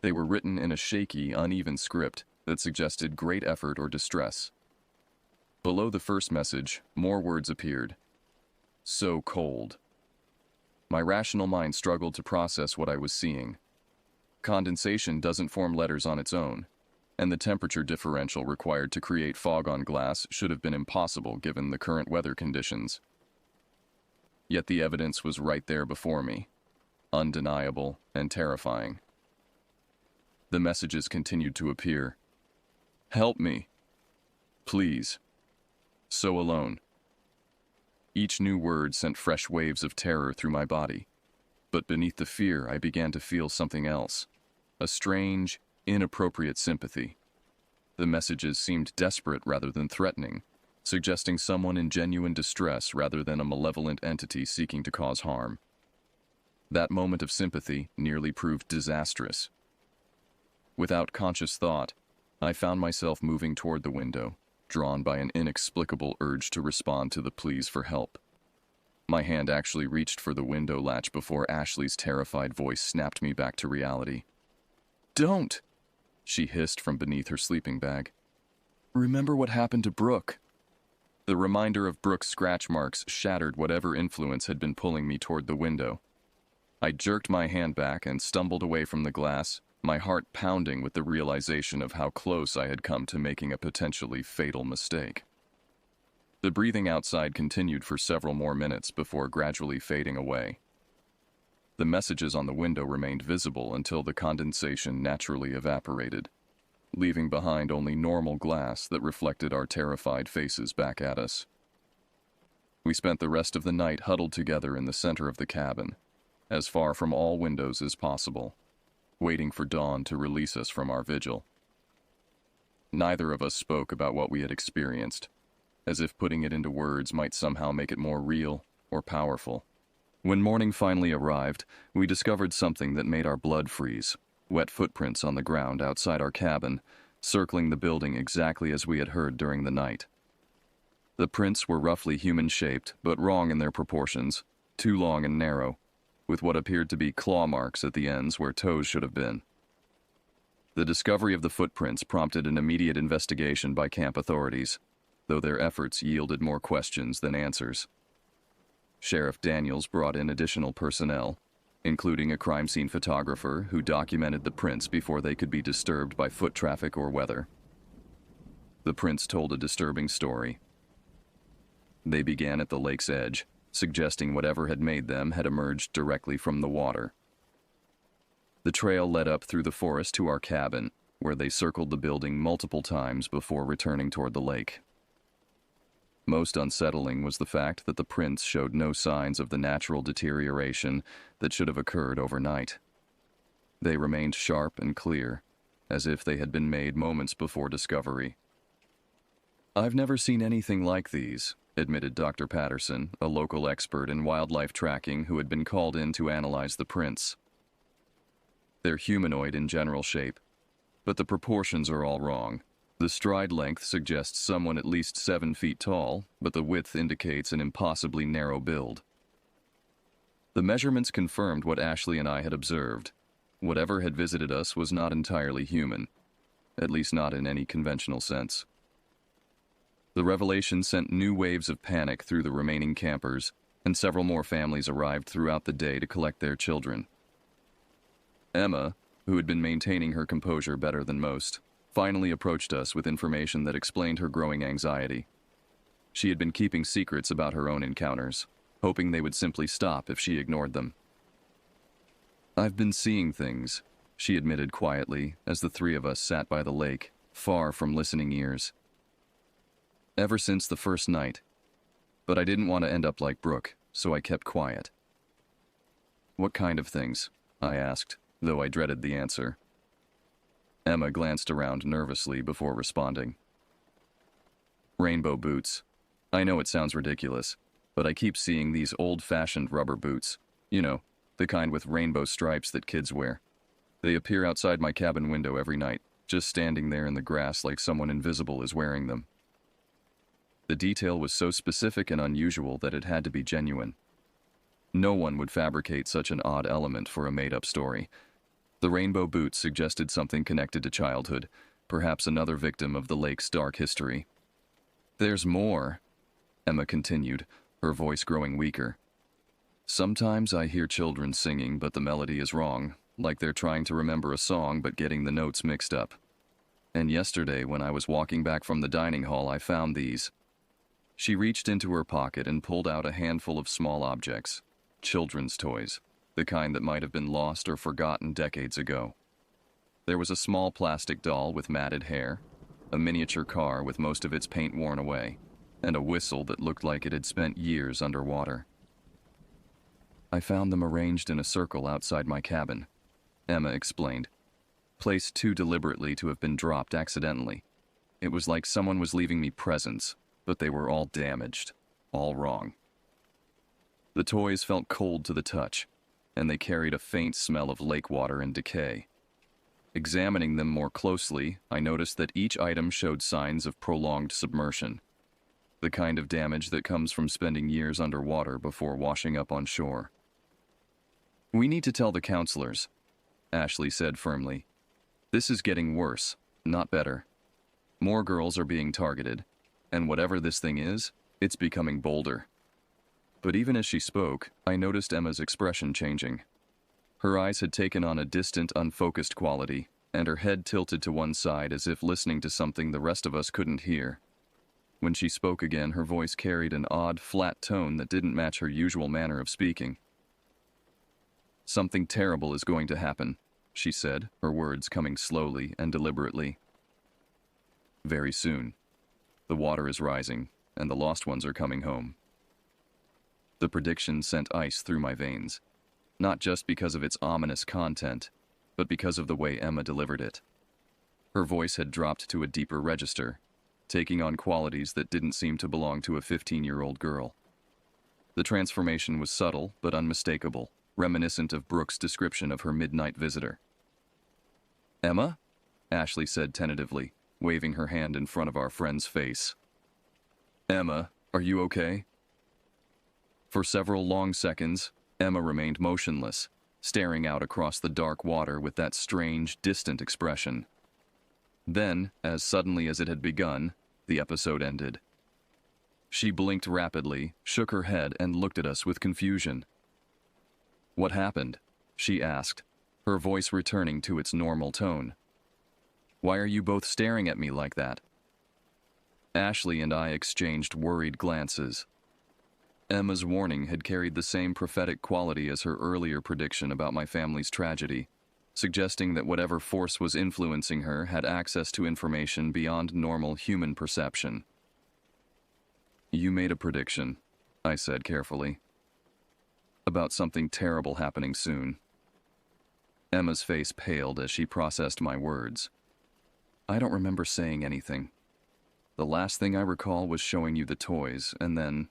They were written in a shaky, uneven script that suggested great effort or distress. Below the first message, more words appeared. "So cold." My rational mind struggled to process what I was seeing. Condensation doesn't form letters on its own, and the temperature differential required to create fog on glass should have been impossible given the current weather conditions. Yet the evidence was right there before me, undeniable and terrifying. The messages continued to appear. "Help me. Please. So alone." Each new word sent fresh waves of terror through my body, but beneath the fear I began to feel something else, a strange, inappropriate sympathy. The messages seemed desperate rather than threatening, suggesting someone in genuine distress rather than a malevolent entity seeking to cause harm. That moment of sympathy nearly proved disastrous. Without conscious thought, I found myself moving toward the window, drawn by an inexplicable urge to respond to the pleas for help. My hand actually reached for the window latch before Ashley's terrified voice snapped me back to reality. "Don't!" she hissed from beneath her sleeping bag. "Remember what happened to Brooke." The reminder of Brooke's scratch marks shattered whatever influence had been pulling me toward the window. I jerked my hand back and stumbled away from the glass, my heart pounding with the realization of how close I had come to making a potentially fatal mistake. The breathing outside continued for several more minutes before gradually fading away. The messages on the window remained visible until the condensation naturally evaporated, leaving behind only normal glass that reflected our terrified faces back at us. We spent the rest of the night huddled together in the center of the cabin, as far from all windows as possible, waiting for dawn to release us from our vigil. Neither of us spoke about what we had experienced, as if putting it into words might somehow make it more real, or powerful. When morning finally arrived, we discovered something that made our blood freeze. Wet footprints on the ground outside our cabin, circling the building exactly as we had heard during the night. The prints were roughly human-shaped, but wrong in their proportions, too long and narrow, with what appeared to be claw marks at the ends where toes should have been. The discovery of the footprints prompted an immediate investigation by camp authorities, though their efforts yielded more questions than answers. Sheriff Daniels brought in additional personnel, including a crime scene photographer who documented the prints before they could be disturbed by foot traffic or weather. The prints told a disturbing story. They began at the lake's edge, suggesting whatever had made them had emerged directly from the water. The trail led up through the forest to our cabin, where they circled the building multiple times before returning toward the lake. Most unsettling was the fact that the prints showed no signs of the natural deterioration that should have occurred overnight. They remained sharp and clear, as if they had been made moments before discovery. "I've never seen anything like these," admitted Dr. Patterson, a local expert in wildlife tracking who had been called in to analyze the prints. "They're humanoid in general shape, but the proportions are all wrong. The stride length suggests someone at least 7 feet tall, but the width indicates an impossibly narrow build." The measurements confirmed what Ashley and I had observed. Whatever had visited us was not entirely human, at least not in any conventional sense. The revelation sent new waves of panic through the remaining campers, and several more families arrived throughout the day to collect their children. Emma, who had been maintaining her composure better than most, finally approached us with information that explained her growing anxiety. She had been keeping secrets about her own encounters, hoping they would simply stop if she ignored them. "I've been seeing things," she admitted quietly as the three of us sat by the lake, far from listening ears. "Ever since the first night. But I didn't want to end up like Brooke, so I kept quiet." "What kind of things?" I asked, though I dreaded the answer. Emma glanced around nervously before responding. "Rainbow boots. I know it sounds ridiculous, but I keep seeing these old-fashioned rubber boots. You know, the kind with rainbow stripes that kids wear. They appear outside my cabin window every night, just standing there in the grass like someone invisible is wearing them." The detail was so specific and unusual that it had to be genuine. No one would fabricate such an odd element for a made-up story. The rainbow boots suggested something connected to childhood, perhaps another victim of the lake's dark history. "There's more," Emma continued, her voice growing weaker. "Sometimes I hear children singing, but the melody is wrong, like they're trying to remember a song but getting the notes mixed up. And yesterday, when I was walking back from the dining hall, I found these." She reached into her pocket and pulled out a handful of small objects, children's toys, the kind that might have been lost or forgotten decades ago. There was a small plastic doll with matted hair, a miniature car with most of its paint worn away, and a whistle that looked like it had spent years underwater. "I found them arranged in a circle outside my cabin," Emma explained, "placed too deliberately to have been dropped accidentally. It was like someone was leaving me presents, but they were all damaged, all wrong. The toys felt cold to the touch, and they carried a faint smell of lake water and decay. Examining them more closely, I noticed that each item showed signs of prolonged submersion, the kind of damage that comes from spending years underwater before washing up on shore." "We need to tell the counselors," Ashley said firmly. "This is getting worse, not better. More girls are being targeted, and whatever this thing is, it's becoming bolder." But even as she spoke, I noticed Emma's expression changing. Her eyes had taken on a distant, unfocused quality, and her head tilted to one side as if listening to something the rest of us couldn't hear. When she spoke again, her voice carried an odd, flat tone that didn't match her usual manner of speaking. "Something terrible is going to happen," she said, her words coming slowly and deliberately. "Very soon. The water is rising, and the lost ones are coming home." The prediction sent ice through my veins, not just because of its ominous content, but because of the way Emma delivered it. Her voice had dropped to a deeper register, taking on qualities that didn't seem to belong to a 15-year-old girl. The transformation was subtle but unmistakable, reminiscent of Brooke's description of her midnight visitor. "Emma?" Ashley said tentatively, waving her hand in front of our friend's face. "Emma, are you okay?" For several long seconds, Emma remained motionless, staring out across the dark water with that strange, distant expression. Then, as suddenly as it had begun, the episode ended. She blinked rapidly, shook her head, and looked at us with confusion. "What happened?" she asked, her voice returning to its normal tone. "Why are you both staring at me like that?" Ashley and I exchanged worried glances. Emma's warning had carried the same prophetic quality as her earlier prediction about my family's tragedy, suggesting that whatever force was influencing her had access to information beyond normal human perception. "You made a prediction," I said carefully, "about something terrible happening soon." Emma's face paled as she processed my words. "I don't remember saying anything. The last thing I recall was showing you the toys, and then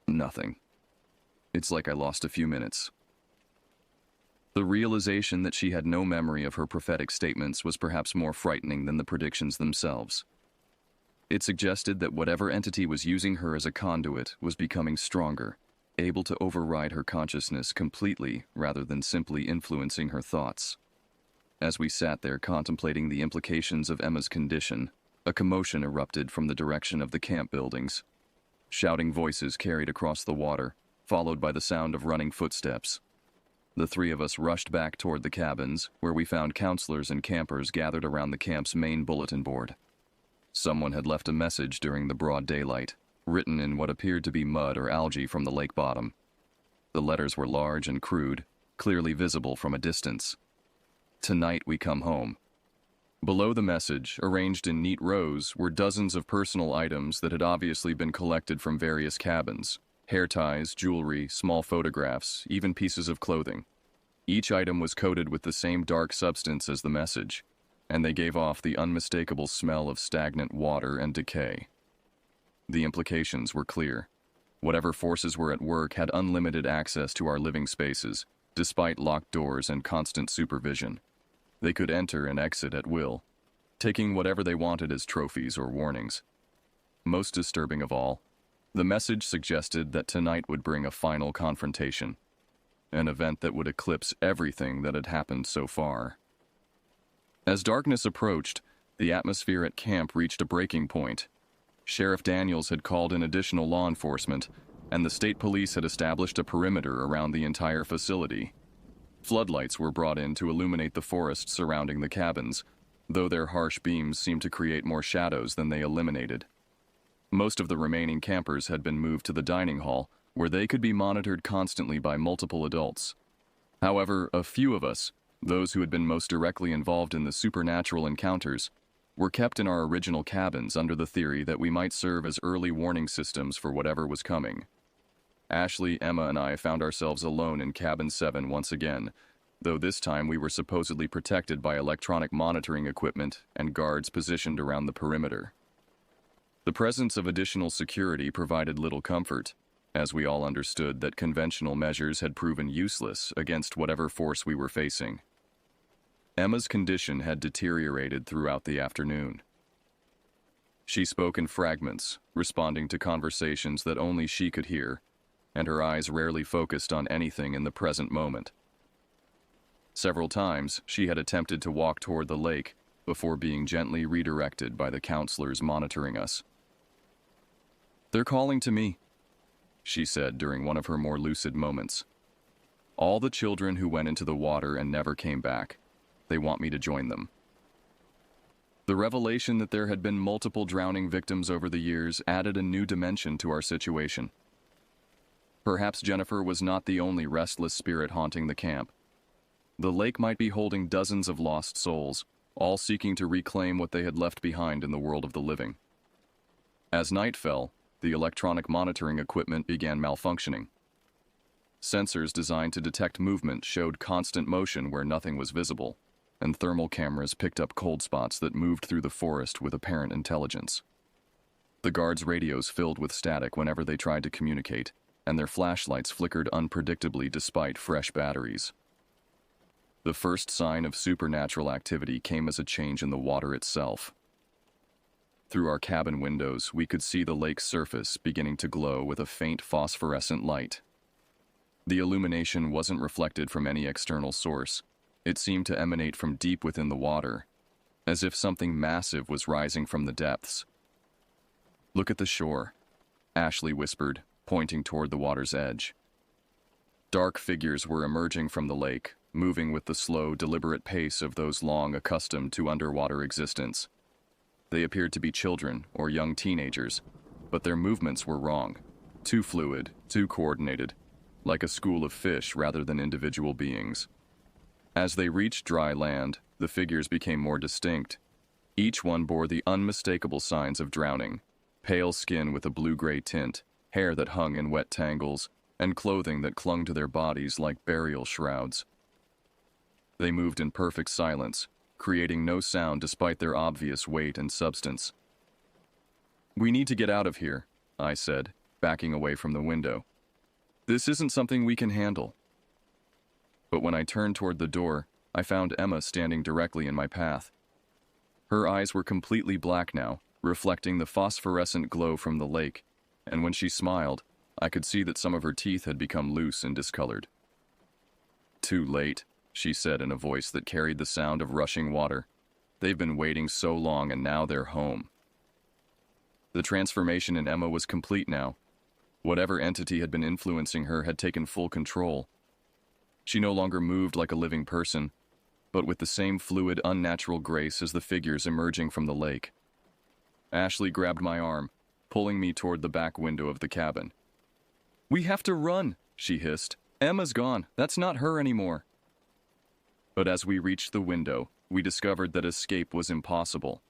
nothing. It's like I lost a few minutes." The realization that she had no memory of her prophetic statements was perhaps more frightening than the predictions themselves. It suggested that whatever entity was using her as a conduit was becoming stronger, able to override her consciousness completely rather than simply influencing her thoughts. As we sat there contemplating the implications of Emma's condition, a commotion erupted from the direction of the camp buildings. Shouting voices carried across the water, followed by the sound of running footsteps. The three of us rushed back toward the cabins, where we found counselors and campers gathered around the camp's main bulletin board. Someone had left a message during the broad daylight, written in what appeared to be mud or algae from the lake bottom. The letters were large and crude, clearly visible from a distance. "Tonight we come home." Below the message, arranged in neat rows, were dozens of personal items that had obviously been collected from various cabins. Hair ties, jewelry, small photographs, even pieces of clothing. Each item was coated with the same dark substance as the message, and they gave off the unmistakable smell of stagnant water and decay. The implications were clear. Whatever forces were at work had unlimited access to our living spaces, despite locked doors and constant supervision. They could enter and exit at will, taking whatever they wanted as trophies or warnings. Most disturbing of all, the message suggested that tonight would bring a final confrontation, an event that would eclipse everything that had happened so far. As darkness approached, the atmosphere at camp reached a breaking point. Sheriff Daniels had called in additional law enforcement, and the state police had established a perimeter around the entire facility. Floodlights were brought in to illuminate the forest surrounding the cabins, though their harsh beams seemed to create more shadows than they eliminated. Most of the remaining campers had been moved to the dining hall, where they could be monitored constantly by multiple adults. However, a few of us, those who had been most directly involved in the supernatural encounters, were kept in our original cabins under the theory that we might serve as early warning systems for whatever was coming. Ashley, Emma, and I found ourselves alone in Cabin 7 once again, though this time we were supposedly protected by electronic monitoring equipment and guards positioned around the perimeter. The presence of additional security provided little comfort, as we all understood that conventional measures had proven useless against whatever force we were facing. Emma's condition had deteriorated throughout the afternoon. She spoke in fragments, responding to conversations that only she could hear, and her eyes rarely focused on anything in the present moment. Several times, she had attempted to walk toward the lake before being gently redirected by the counselors monitoring us. "They're calling to me," she said during one of her more lucid moments. "All the children who went into the water and never came back. They want me to join them." The revelation that there had been multiple drowning victims over the years added a new dimension to our situation. Perhaps Jennifer was not the only restless spirit haunting the camp. The lake might be holding dozens of lost souls, all seeking to reclaim what they had left behind in the world of the living. As night fell, the electronic monitoring equipment began malfunctioning. Sensors designed to detect movement showed constant motion where nothing was visible, and thermal cameras picked up cold spots that moved through the forest with apparent intelligence. The guards' radios filled with static whenever they tried to communicate, and their flashlights flickered unpredictably despite fresh batteries. The first sign of supernatural activity came as a change in the water itself. Through our cabin windows, we could see the lake's surface beginning to glow with a faint phosphorescent light. The illumination wasn't reflected from any external source. It seemed to emanate from deep within the water, as if something massive was rising from the depths. "Look at the shore," Ashley whispered, pointing toward the water's edge. Dark figures were emerging from the lake, moving with the slow, deliberate pace of those long accustomed to underwater existence. They appeared to be children or young teenagers, but their movements were wrong. Too fluid, too coordinated, like a school of fish rather than individual beings. As they reached dry land, the figures became more distinct. Each one bore the unmistakable signs of drowning: pale skin with a blue-gray tint, hair that hung in wet tangles, and clothing that clung to their bodies like burial shrouds. They moved in perfect silence, creating no sound despite their obvious weight and substance. "We need to get out of here," I said, backing away from the window. "This isn't something we can handle." But when I turned toward the door, I found Emma standing directly in my path. Her eyes were completely black now, reflecting the phosphorescent glow from the lake, and when she smiled, I could see that some of her teeth had become loose and discolored. "Too late," she said in a voice that carried the sound of rushing water. "They've been waiting so long and now they're home." The transformation in Emma was complete now. Whatever entity had been influencing her had taken full control. She no longer moved like a living person, but with the same fluid, unnatural grace as the figures emerging from the lake. Ashley grabbed my arm, pulling me toward the back window of the cabin. "We have to run," she hissed. "Emma's gone. That's not her anymore." But as we reached the window, we discovered that escape was impossible.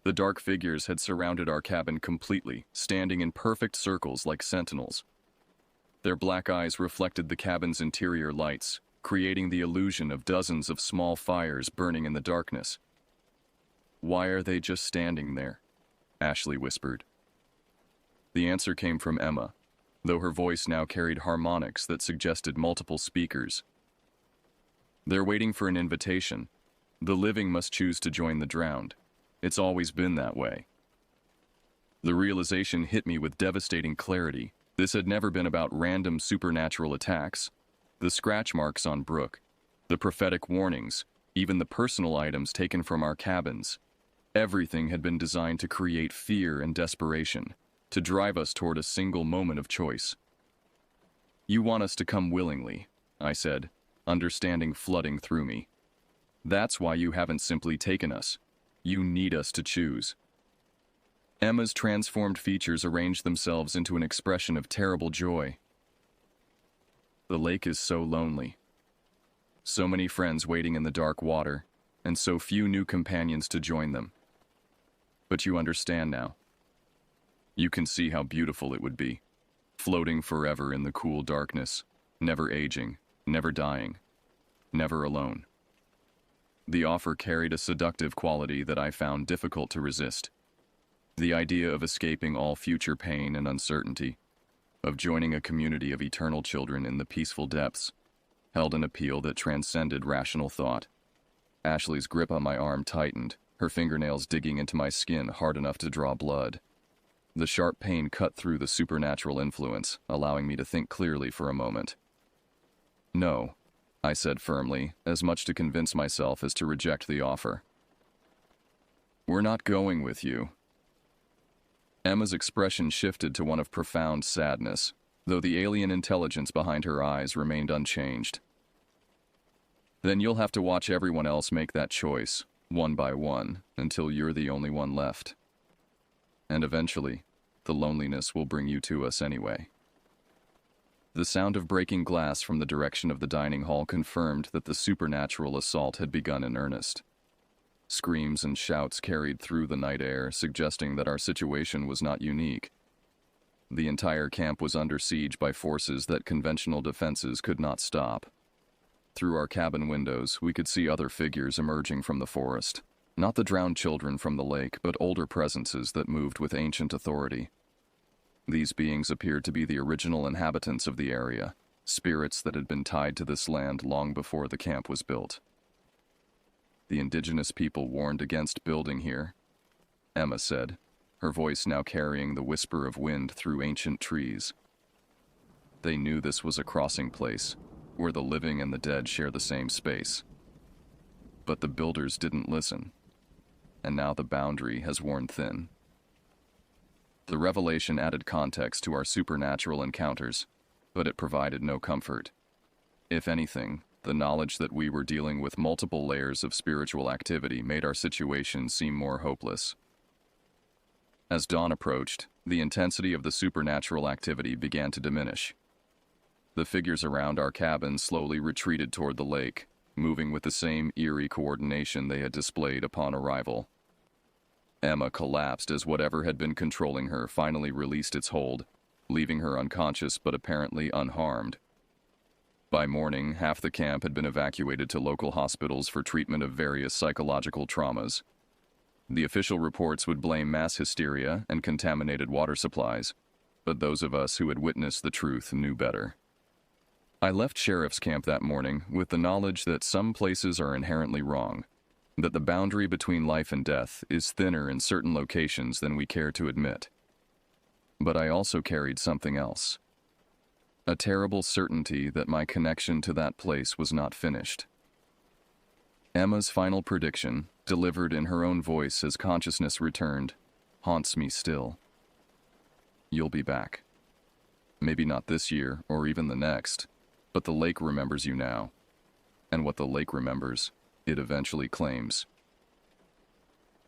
The dark figures had surrounded our cabin completely, standing in perfect circles like sentinels. Their black eyes reflected the cabin's interior lights, creating the illusion of dozens of small fires burning in the darkness. "Why are they just standing there?" Ashley whispered. The answer came from Emma, though her voice now carried harmonics that suggested multiple speakers. "They're waiting for an invitation. The living must choose to join the drowned. It's always been that way." The realization hit me with devastating clarity. This had never been about random supernatural attacks. The scratch marks on Brooke, the prophetic warnings, even the personal items taken from our cabins. Everything had been designed to create fear and desperation, to drive us toward a single moment of choice. "You want us to come willingly," I said, understanding flooding through me. "That's why you haven't simply taken us. You need us to choose." Emma's transformed features arranged themselves into an expression of terrible joy. "The lake is so lonely. So many friends waiting in the dark water, and so few new companions to join them. But you understand now. You can see how beautiful it would be, floating forever in the cool darkness, never aging, never dying, never alone." The offer carried a seductive quality that I found difficult to resist. The idea of escaping all future pain and uncertainty, of joining a community of eternal children in the peaceful depths, held an appeal that transcended rational thought. Ashley's grip on my arm tightened, her fingernails digging into my skin hard enough to draw blood. The sharp pain cut through the supernatural influence, allowing me to think clearly for a moment. "No," I said firmly, as much to convince myself as to reject the offer. "We're not going with you." Emma's expression shifted to one of profound sadness, though the alien intelligence behind her eyes remained unchanged. "Then you'll have to watch everyone else make that choice, one by one, until you're the only one left. And eventually, the loneliness will bring you to us anyway." The sound of breaking glass from the direction of the dining hall confirmed that the supernatural assault had begun in earnest. Screams and shouts carried through the night air, suggesting that our situation was not unique. The entire camp was under siege by forces that conventional defenses could not stop. Through our cabin windows, we could see other figures emerging from the forest. Not the drowned children from the lake, but older presences that moved with ancient authority. These beings appeared to be the original inhabitants of the area, spirits that had been tied to this land long before the camp was built. The indigenous people warned against building here, Emma said, her voice now carrying the whisper of wind through ancient trees. They knew this was a crossing place, where the living and the dead share the same space. But the builders didn't listen, and now the boundary has worn thin. The revelation added context to our supernatural encounters, but it provided no comfort. If anything, the knowledge that we were dealing with multiple layers of spiritual activity made our situation seem more hopeless. As dawn approached, the intensity of the supernatural activity began to diminish. The figures around our cabin slowly retreated toward the lake, moving with the same eerie coordination they had displayed upon arrival. Emma collapsed as whatever had been controlling her finally released its hold, leaving her unconscious but apparently unharmed. By morning, half the camp had been evacuated to local hospitals for treatment of various psychological traumas. The official reports would blame mass hysteria and contaminated water supplies, but those of us who had witnessed the truth knew better. I left sheriff's camp that morning with the knowledge that some places are inherently wrong, that the boundary between life and death is thinner in certain locations than we care to admit. But I also carried something else. A terrible certainty that my connection to that place was not finished. Emma's final prediction, delivered in her own voice as consciousness returned, haunts me still. You'll be back. Maybe not this year or even the next, but the lake remembers you now. And what the lake remembers, it eventually claims.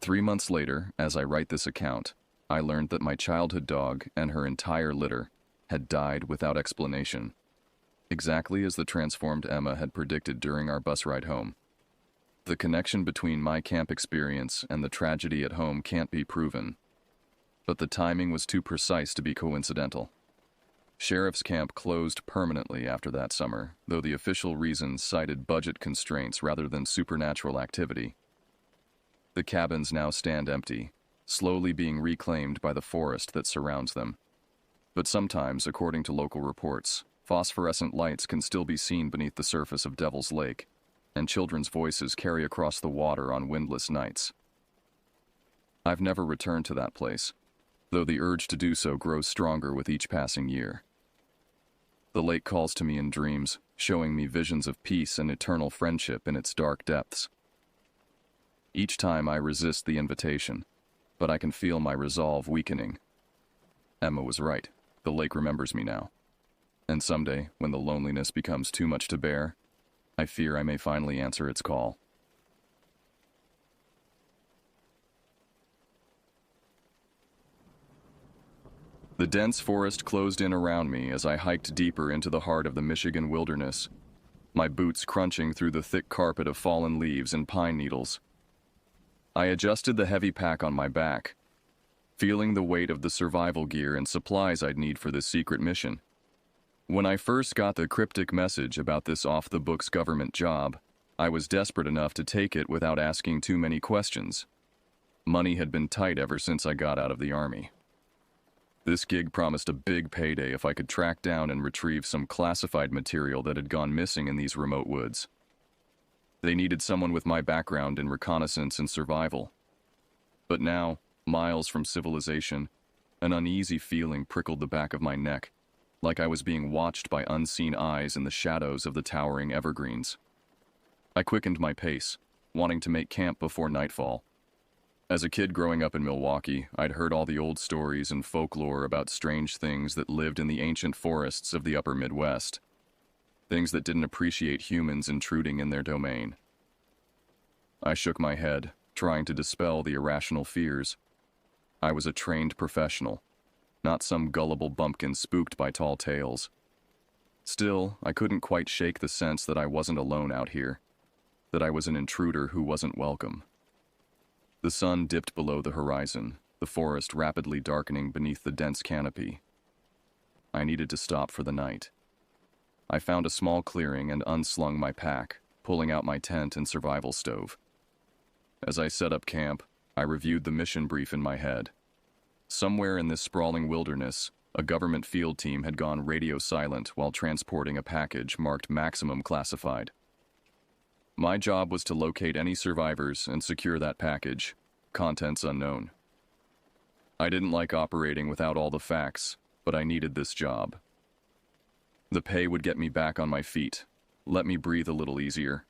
3 months later, as I write this account, I learned that my childhood dog and her entire litter had died without explanation, exactly as the transformed Emma had predicted during our bus ride home. The connection between my camp experience and the tragedy at home can't be proven, but the timing was too precise to be coincidental. Sheriff's camp closed permanently after that summer, though the official reasons cited budget constraints rather than supernatural activity. The cabins now stand empty, slowly being reclaimed by the forest that surrounds them. But sometimes, according to local reports, phosphorescent lights can still be seen beneath the surface of Devil's Lake, and children's voices carry across the water on windless nights. I've never returned to that place, though the urge to do so grows stronger with each passing year. The lake calls to me in dreams, showing me visions of peace and eternal friendship in its dark depths. Each time I resist the invitation, but I can feel my resolve weakening. Emma was right. The lake remembers me now. And someday, when the loneliness becomes too much to bear, I fear I may finally answer its call. The dense forest closed in around me as I hiked deeper into the heart of the Michigan wilderness, my boots crunching through the thick carpet of fallen leaves and pine needles. I adjusted the heavy pack on my back, feeling the weight of the survival gear and supplies I'd need for this secret mission. When I first got the cryptic message about this off-the-books government job, I was desperate enough to take it without asking too many questions. Money had been tight ever since I got out of the Army. This gig promised a big payday if I could track down and retrieve some classified material that had gone missing in these remote woods. They needed someone with my background in reconnaissance and survival. But now, miles from civilization, an uneasy feeling prickled the back of my neck, like I was being watched by unseen eyes in the shadows of the towering evergreens. I quickened my pace, wanting to make camp before nightfall. As a kid growing up in Milwaukee, I'd heard all the old stories and folklore about strange things that lived in the ancient forests of the upper Midwest. Things that didn't appreciate humans intruding in their domain. I shook my head, trying to dispel the irrational fears. I was a trained professional, not some gullible bumpkin spooked by tall tales. Still, I couldn't quite shake the sense that I wasn't alone out here, that I was an intruder who wasn't welcome. The sun dipped below the horizon, the forest rapidly darkening beneath the dense canopy. I needed to stop for the night. I found a small clearing and unslung my pack, pulling out my tent and survival stove. As I set up camp, I reviewed the mission brief in my head. Somewhere in this sprawling wilderness, A government field team had gone radio silent while transporting a package marked maximum classified. My job was to locate any survivors and secure that package, contents unknown. I didn't like operating without all the facts, but I needed this job. The pay would get me back on my feet, let me breathe a little easier.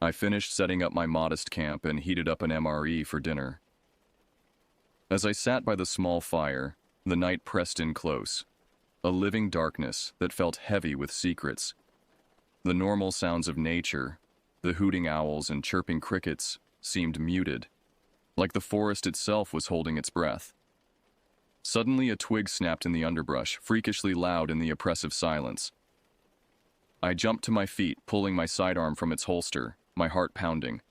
I finished setting up my modest camp and heated up an MRE for dinner. As I sat by the small fire, the night pressed in close, a living darkness that felt heavy with secrets. The normal sounds of nature, the hooting owls and chirping crickets, seemed muted, like the forest itself was holding its breath. Suddenly a twig snapped in the underbrush, freakishly loud in the oppressive silence. I jumped to my feet, pulling my sidearm from its holster, my heart pounding.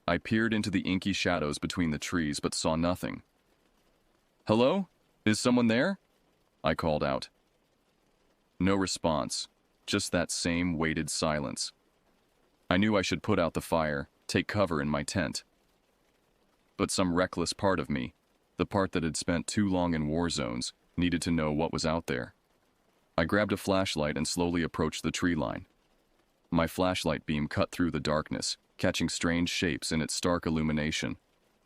I peered into the inky shadows between the trees, but saw nothing. "Hello? Is someone there?" I called out. No response, just that same weighted silence. I knew I should put out the fire, take cover in my tent. But some reckless part of me, the part that had spent too long in war zones, needed to know what was out there. I grabbed a flashlight and slowly approached the tree line. My flashlight beam cut through the darkness, catching strange shapes in its stark illumination.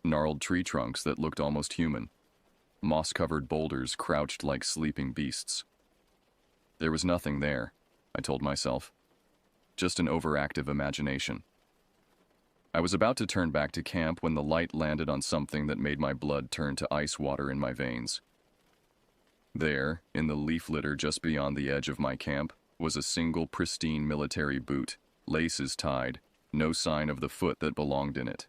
Gnarled tree trunks that looked almost human. Moss-covered boulders crouched like sleeping beasts. There was nothing there, I told myself. Just an overactive imagination. I was about to turn back to camp when the light landed on something that made my blood turn to ice water in my veins. There, in the leaf litter just beyond the edge of my camp, was a single pristine military boot, laces tied, no sign of the foot that belonged in it.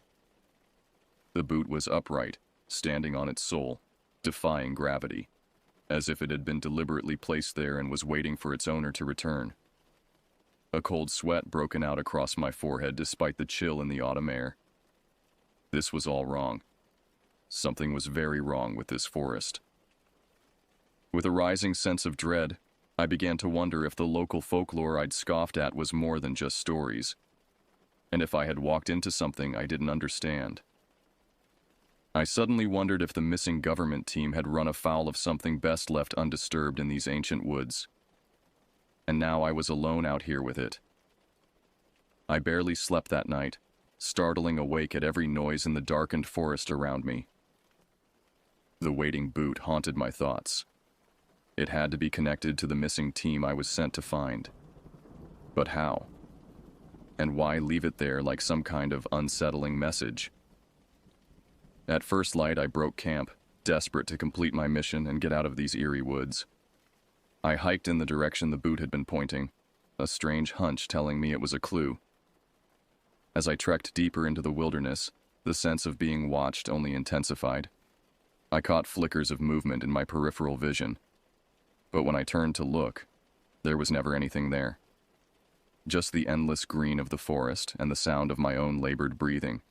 The boot was upright, standing on its sole, defying gravity, as if it had been deliberately placed there and was waiting for its owner to return. A cold sweat broken out across my forehead despite the chill in the autumn air. This was all wrong. Something was very wrong with this forest. With a rising sense of dread, I began to wonder if the local folklore I'd scoffed at was more than just stories, and if I had walked into something I didn't understand. I suddenly wondered if the missing government team had run afoul of something best left undisturbed in these ancient woods. And now I was alone out here with it. I barely slept that night, startling awake at every noise in the darkened forest around me. The waiting boot haunted my thoughts. It had to be connected to the missing team I was sent to find. But how? And why leave it there like some kind of unsettling message? At first light, I broke camp, desperate to complete my mission and get out of these eerie woods. I hiked in the direction the boot had been pointing, a strange hunch telling me it was a clue. As I trekked deeper into the wilderness, the sense of being watched only intensified. I caught flickers of movement in my peripheral vision. But when I turned to look, there was never anything there. Just the endless green of the forest and the sound of my own labored breathing.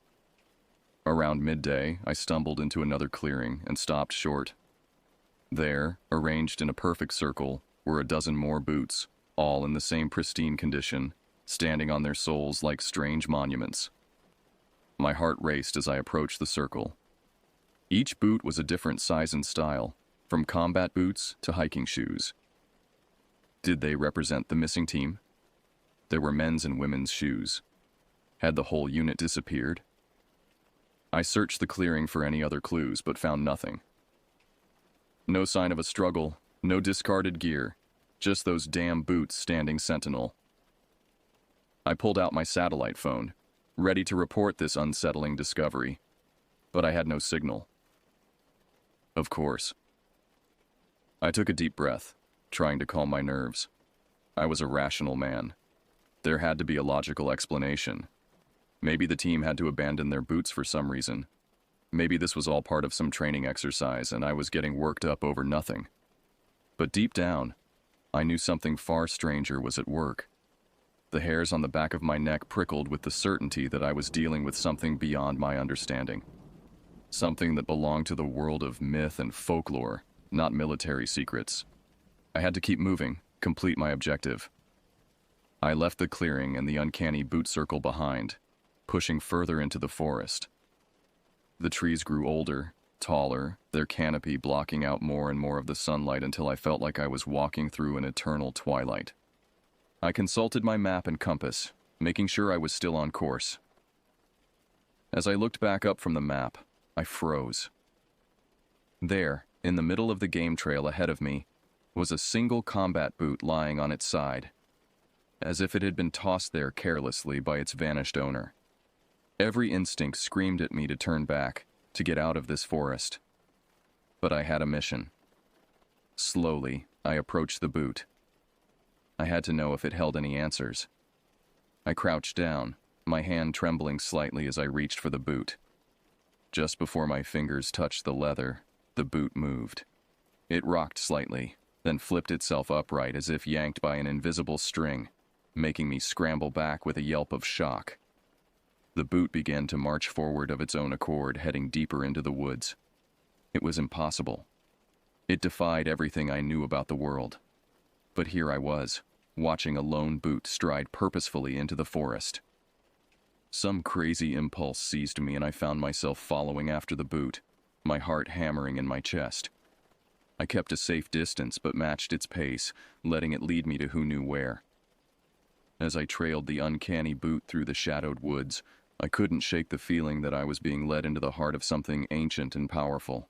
Around midday, I stumbled into another clearing and stopped short. There, arranged in a perfect circle, were a dozen more boots, all in the same pristine condition, standing on their soles like strange monuments. My heart raced as I approached the circle. Each boot was a different size and style, from combat boots to hiking shoes. Did they represent the missing team? There were men's and women's shoes. Had the whole unit disappeared? I searched the clearing for any other clues, but found nothing. No sign of a struggle, no discarded gear, just those damn boots standing sentinel. I pulled out my satellite phone, ready to report this unsettling discovery, but I had no signal. Of course. I took a deep breath, trying to calm my nerves. I was a rational man. There had to be a logical explanation. Maybe the team had to abandon their boots for some reason. Maybe this was all part of some training exercise and I was getting worked up over nothing. But deep down, I knew something far stranger was at work. The hairs on the back of my neck prickled with the certainty that I was dealing with something beyond my understanding. Something that belonged to the world of myth and folklore, not military secrets. I had to keep moving, complete my objective. I left the clearing and the uncanny boot circle behind, pushing further into the forest. The trees grew older, taller, their canopy blocking out more and more of the sunlight until I felt like I was walking through an eternal twilight. I consulted my map and compass, making sure I was still on course. As I looked back up from the map, I froze. There, in the middle of the game trail ahead of me, was a single combat boot lying on its side, as if it had been tossed there carelessly by its vanished owner. Every instinct screamed at me to turn back, to get out of this forest. But I had a mission. Slowly, I approached the boot. I had to know if it held any answers. I crouched down, my hand trembling slightly as I reached for the boot. Just before my fingers touched the leather, the boot moved. It rocked slightly, then flipped itself upright as if yanked by an invisible string, making me scramble back with a yelp of shock. The boot began to march forward of its own accord, heading deeper into the woods. It was impossible. It defied everything I knew about the world. But here I was, watching a lone boot stride purposefully into the forest. Some crazy impulse seized me and I found myself following after the boot, my heart hammering in my chest. I kept a safe distance but matched its pace, letting it lead me to who knew where. As I trailed the uncanny boot through the shadowed woods, I couldn't shake the feeling that I was being led into the heart of something ancient and powerful,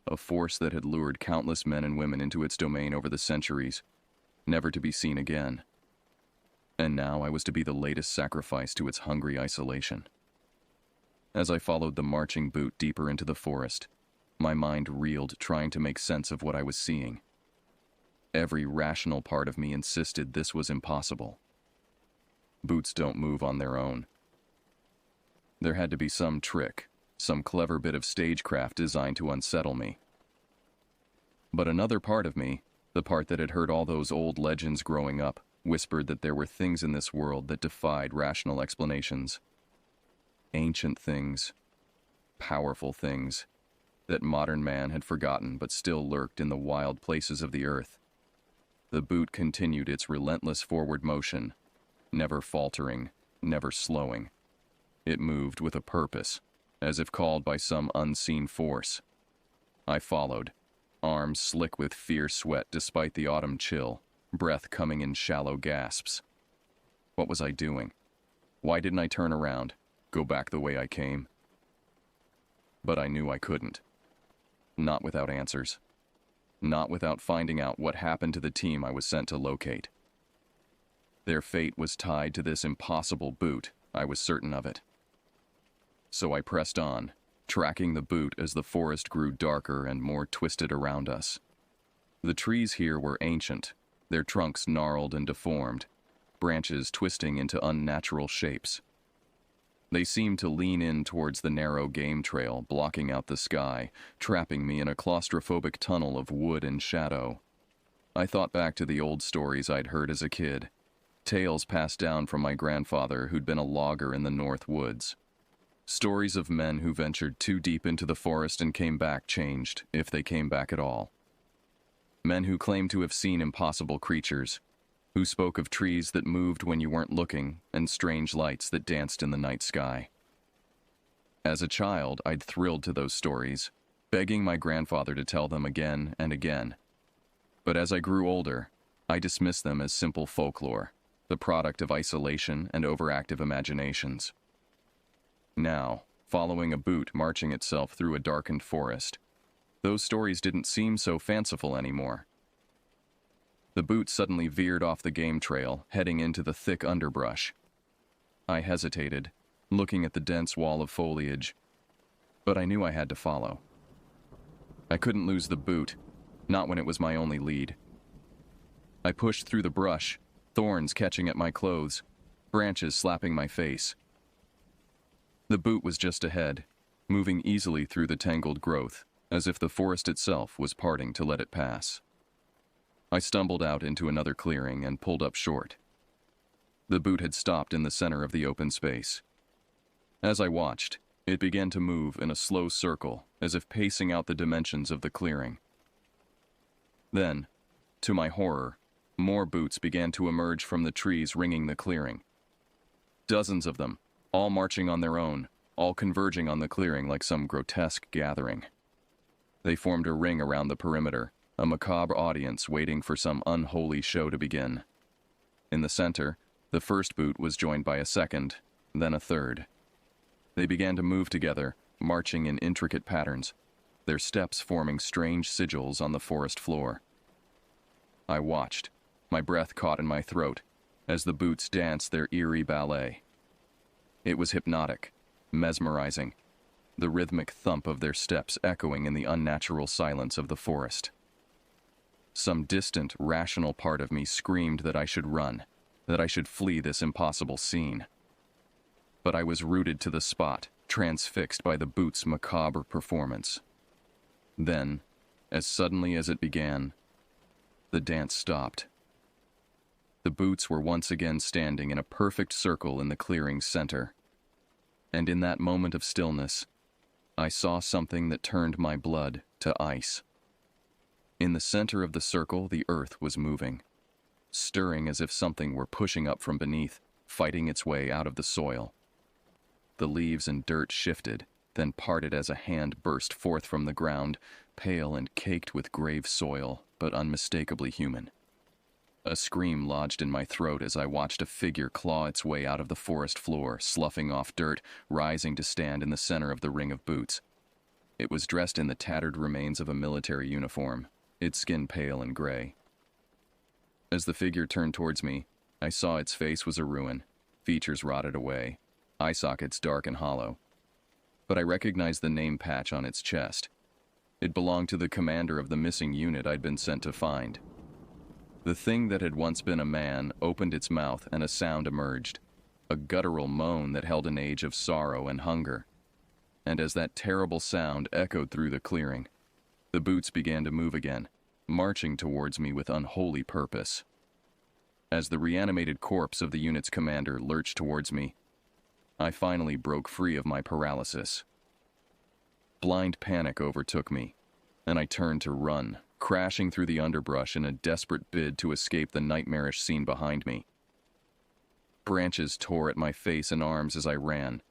a force that had lured countless men and women into its domain over the centuries, never to be seen again. And now I was to be the latest sacrifice to its hungry isolation. As I followed the marching boot deeper into the forest, my mind reeled trying to make sense of what I was seeing. Every rational part of me insisted this was impossible. Boots don't move on their own. There had to be some trick, some clever bit of stagecraft designed to unsettle me. But another part of me, the part that had heard all those old legends growing up, whispered that there were things in this world that defied rational explanations. Ancient things, powerful things, that modern man had forgotten but still lurked in the wild places of the earth. The boot continued its relentless forward motion, never faltering, never slowing. It moved with a purpose, as if called by some unseen force. I followed, arms slick with fierce sweat despite the autumn chill, breath coming in shallow gasps. What was I doing? Why didn't I turn around, go back the way I came? But I knew I couldn't. Not without answers. Not without finding out what happened to the team I was sent to locate. Their fate was tied to this impossible boot, I was certain of it. So I pressed on, tracking the boot as the forest grew darker and more twisted around us. The trees here were ancient, their trunks gnarled and deformed, branches twisting into unnatural shapes. They seemed to lean in towards the narrow game trail, blocking out the sky, trapping me in a claustrophobic tunnel of wood and shadow. I thought back to the old stories I'd heard as a kid, tales passed down from my grandfather who'd been a logger in the North Woods. Stories of men who ventured too deep into the forest and came back changed, if they came back at all. Men who claimed to have seen impossible creatures, who spoke of trees that moved when you weren't looking and strange lights that danced in the night sky. As a child, I'd thrilled to those stories, begging my grandfather to tell them again and again. But as I grew older, I dismissed them as simple folklore, the product of isolation and overactive imaginations. Now, following a boot marching itself through a darkened forest, those stories didn't seem so fanciful anymore. The boot suddenly veered off the game trail, heading into the thick underbrush. I hesitated, looking at the dense wall of foliage, but I knew I had to follow. I couldn't lose the boot, not when it was my only lead. I pushed through the brush, thorns catching at my clothes, branches slapping my face. The boot was just ahead, moving easily through the tangled growth, as if the forest itself was parting to let it pass. I stumbled out into another clearing and pulled up short. The boot had stopped in the center of the open space. As I watched, it began to move in a slow circle, as if pacing out the dimensions of the clearing. Then, to my horror, more boots began to emerge from the trees ringing the clearing. Dozens of them, all marching on their own, all converging on the clearing like some grotesque gathering. They formed a ring around the perimeter, a macabre audience waiting for some unholy show to begin. In the center, the first boot was joined by a second, then a third. They began to move together, marching in intricate patterns, their steps forming strange sigils on the forest floor. I watched, my breath caught in my throat, as the boots danced their eerie ballet. It was hypnotic, mesmerizing, the rhythmic thump of their steps echoing in the unnatural silence of the forest. Some distant, rational part of me screamed that I should run, that I should flee this impossible scene. But I was rooted to the spot, transfixed by the boots' macabre performance. Then, as suddenly as it began, the dance stopped. The boots were once again standing in a perfect circle in the clearing's center. And in that moment of stillness, I saw something that turned my blood to ice. In the center of the circle, the earth was moving, stirring as if something were pushing up from beneath, fighting its way out of the soil. The leaves and dirt shifted, then parted as a hand burst forth from the ground, pale and caked with grave soil, but unmistakably human. A scream lodged in my throat as I watched a figure claw its way out of the forest floor, sloughing off dirt, rising to stand in the center of the ring of boots. It was dressed in the tattered remains of a military uniform, its skin pale and gray. As the figure turned towards me, I saw its face was a ruin, features rotted away, eye sockets dark and hollow. But I recognized the name patch on its chest. It belonged to the commander of the missing unit I'd been sent to find. The thing that had once been a man opened its mouth and a sound emerged, a guttural moan that held an age of sorrow and hunger. And as that terrible sound echoed through the clearing, the boots began to move again, marching towards me with unholy purpose. As the reanimated corpse of the unit's commander lurched towards me, I finally broke free of my paralysis. Blind panic overtook me, and I turned to run, crashing through the underbrush in a desperate bid to escape the nightmarish scene behind me. Branches tore at my face and arms as I ran,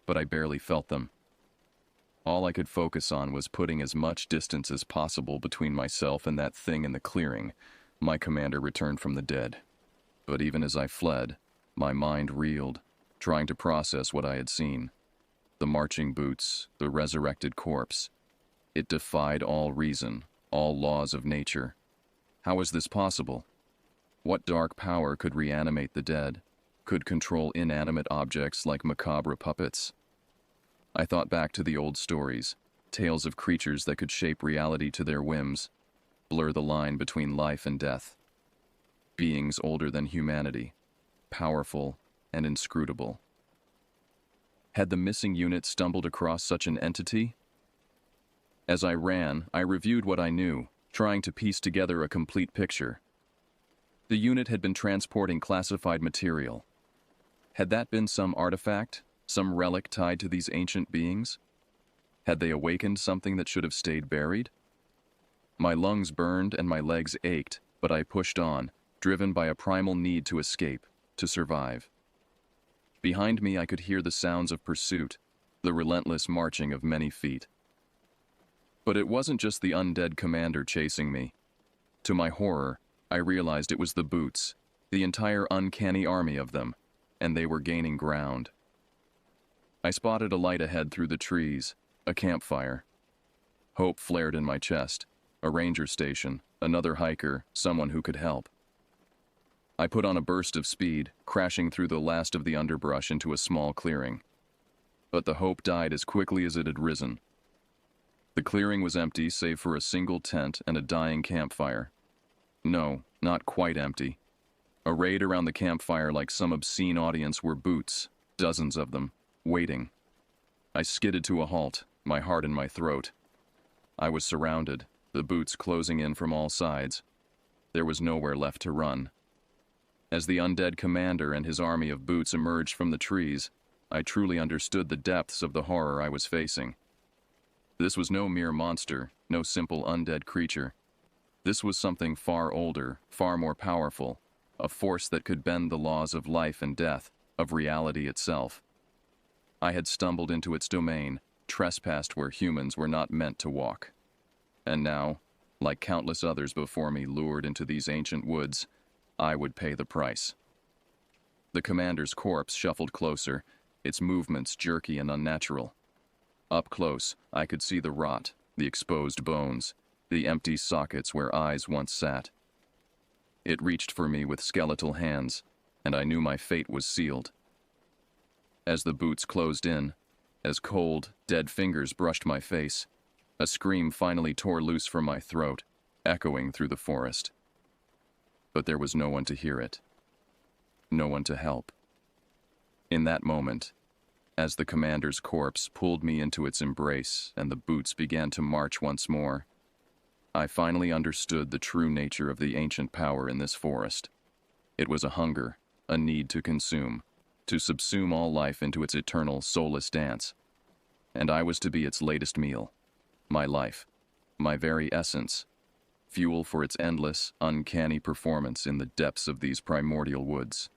but I barely felt them. All I could focus on was putting as much distance as possible between myself and that thing in the clearing. My commander returned from the dead. But even as I fled, my mind reeled, trying to process what I had seen. The marching boots, the resurrected corpse. It defied all reason, all laws of nature. How was this possible? What dark power could reanimate the dead, could control inanimate objects like macabre puppets? I thought back to the old stories, tales of creatures that could shape reality to their whims, blur the line between life and death. Beings older than humanity, powerful and inscrutable. Had the missing unit stumbled across such an entity? As I ran, I reviewed what I knew, trying to piece together a complete picture. The unit had been transporting classified material. Had that been some artifact, some relic tied to these ancient beings? Had they awakened something that should have stayed buried? My lungs burned and my legs ached, but I pushed on, driven by a primal need to escape, to survive. Behind me I could hear the sounds of pursuit, the relentless marching of many feet. But it wasn't just the undead commander chasing me. To my horror, I realized it was the boots, the entire uncanny army of them, and they were gaining ground. I spotted a light ahead through the trees, a campfire. Hope flared in my chest, a ranger station, another hiker, someone who could help. I put on a burst of speed, crashing through the last of the underbrush into a small clearing. But the hope died as quickly as it had risen. The clearing was empty save for a single tent and a dying campfire. No, not quite empty. Arrayed around the campfire like some obscene audience were boots, dozens of them, waiting. I skidded to a halt, my heart in my throat. I was surrounded, the boots closing in from all sides. There was nowhere left to run. As the undead commander and his army of boots emerged from the trees, I truly understood the depths of the horror I was facing. This was no mere monster, no simple undead creature. This was something far older, far more powerful, a force that could bend the laws of life and death, of reality itself. I had stumbled into its domain, trespassed where humans were not meant to walk. And now, like countless others before me lured into these ancient woods, I would pay the price. The commander's corpse shuffled closer, its movements jerky and unnatural. Up close, I could see the rot, the exposed bones, the empty sockets where eyes once sat. It reached for me with skeletal hands, and I knew my fate was sealed. As the boots closed in, as cold, dead fingers brushed my face, a scream finally tore loose from my throat, echoing through the forest. But there was no one to hear it. No one to help. In that moment, as the commander's corpse pulled me into its embrace and the boots began to march once more, I finally understood the true nature of the ancient power in this forest. It was a hunger, a need to consume, to subsume all life into its eternal, soulless dance. And I was to be its latest meal, my life, my very essence, fuel for its endless, uncanny performance in the depths of these primordial woods.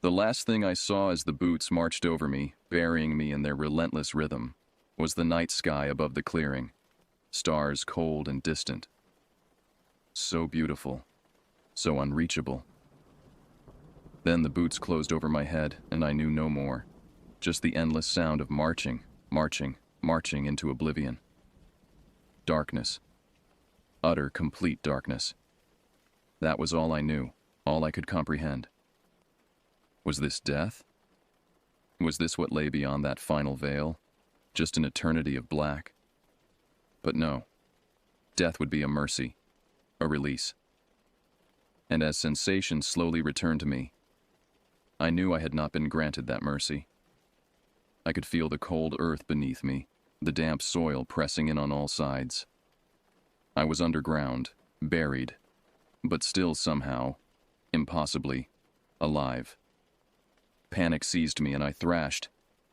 The last thing I saw as the boots marched over me, burying me in their relentless rhythm, was the night sky above the clearing, stars cold and distant. So beautiful, so unreachable. Then the boots closed over my head, and I knew no more. Just the endless sound of marching, marching, marching into oblivion. Darkness. Utter, complete darkness. That was all I knew, all I could comprehend. Was this death? Was this what lay beyond that final veil? Just an eternity of black? But no. Death would be a mercy, a release. And as sensation slowly returned to me, I knew I had not been granted that mercy. I could feel the cold earth beneath me, the damp soil pressing in on all sides. I was underground, buried, but still somehow, impossibly, alive. Panic seized me and I thrashed,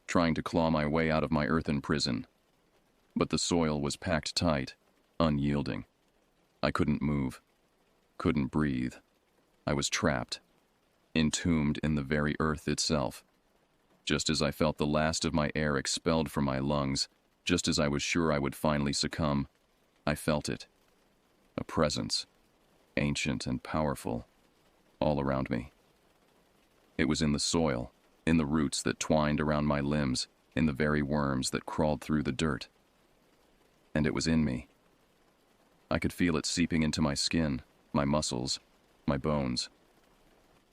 trying to claw my way out of my earthen prison. But the soil was packed tight, unyielding. I couldn't move, couldn't breathe. I was trapped, entombed in the very earth itself. Just as I felt the last of my air expelled from my lungs, just as I was sure I would finally succumb, I felt it. A presence, ancient and powerful, all around me. It was in the soil, in the roots that twined around my limbs, in the very worms that crawled through the dirt. And it was in me. I could feel it seeping into my skin, my muscles, my bones.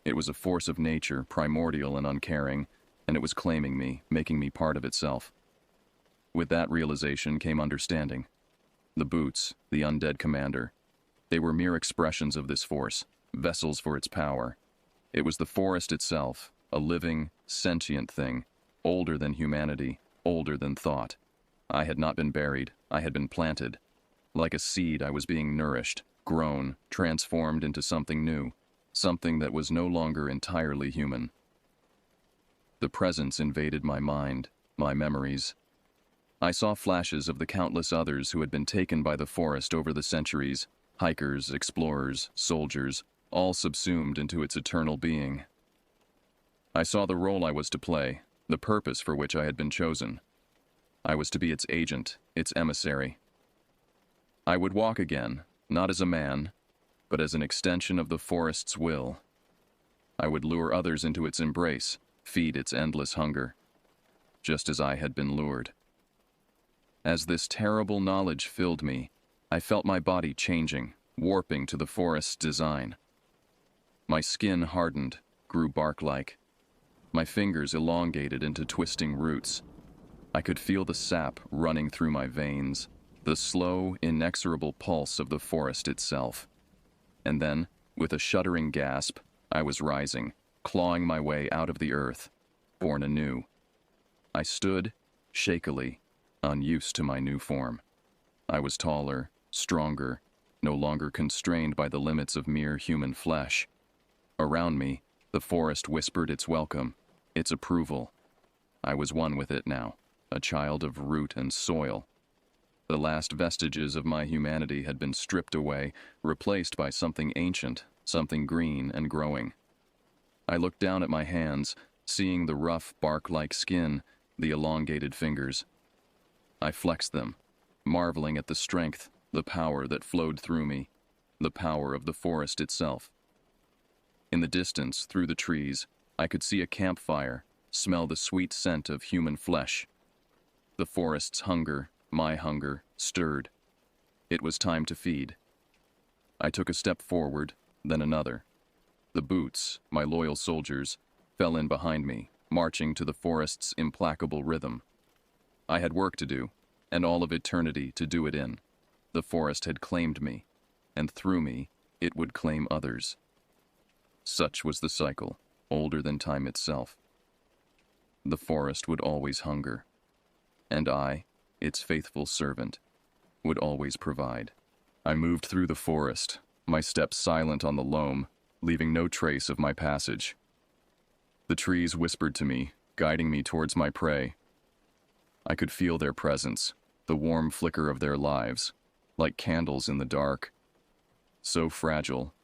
It was a force of nature, primordial and uncaring, and it was claiming me, making me part of itself. With that realization came understanding. The boots, the undead commander, they were mere expressions of this force, vessels for its power. It was the forest itself, a living, sentient thing, older than humanity, older than thought. I had not been buried, I had been planted. Like a seed, I was being nourished, grown, transformed into something new, something that was no longer entirely human. The presence invaded my mind, my memories. I saw flashes of the countless others who had been taken by the forest over the centuries, hikers, explorers, soldiers, all subsumed into its eternal being. I saw the role I was to play, the purpose for which I had been chosen. I was to be its agent, its emissary. I would walk again, not as a man, but as an extension of the forest's will. I would lure others into its embrace, feed its endless hunger, just as I had been lured. As this terrible knowledge filled me, I felt my body changing, warping to the forest's design. My skin hardened, grew bark-like. My fingers elongated into twisting roots. I could feel the sap running through my veins, the slow, inexorable pulse of the forest itself. And then, with a shuddering gasp, I was rising, clawing my way out of the earth, born anew. I stood, shakily, unused to my new form. I was taller, stronger, no longer constrained by the limits of mere human flesh. Around me, the forest whispered its welcome, its approval. I was one with it now, a child of root and soil. The last vestiges of my humanity had been stripped away, replaced by something ancient, something green and growing. I looked down at my hands, seeing the rough, bark-like skin, the elongated fingers. I flexed them, marveling at the strength, the power that flowed through me, the power of the forest itself. In the distance, through the trees, I could see a campfire, smell the sweet scent of human flesh. The forest's hunger, my hunger, stirred. It was time to feed. I took a step forward, then another. The boots, my loyal soldiers, fell in behind me, marching to the forest's implacable rhythm. I had work to do, and all of eternity to do it in. The forest had claimed me, and through me, it would claim others. Such was the cycle, older than time itself. The forest would always hunger, and I, its faithful servant, would always provide. I moved through the forest, my steps silent on the loam, leaving no trace of my passage. The trees whispered to me, guiding me towards my prey. I could feel their presence, the warm flicker of their lives, like candles in the dark. So fragile,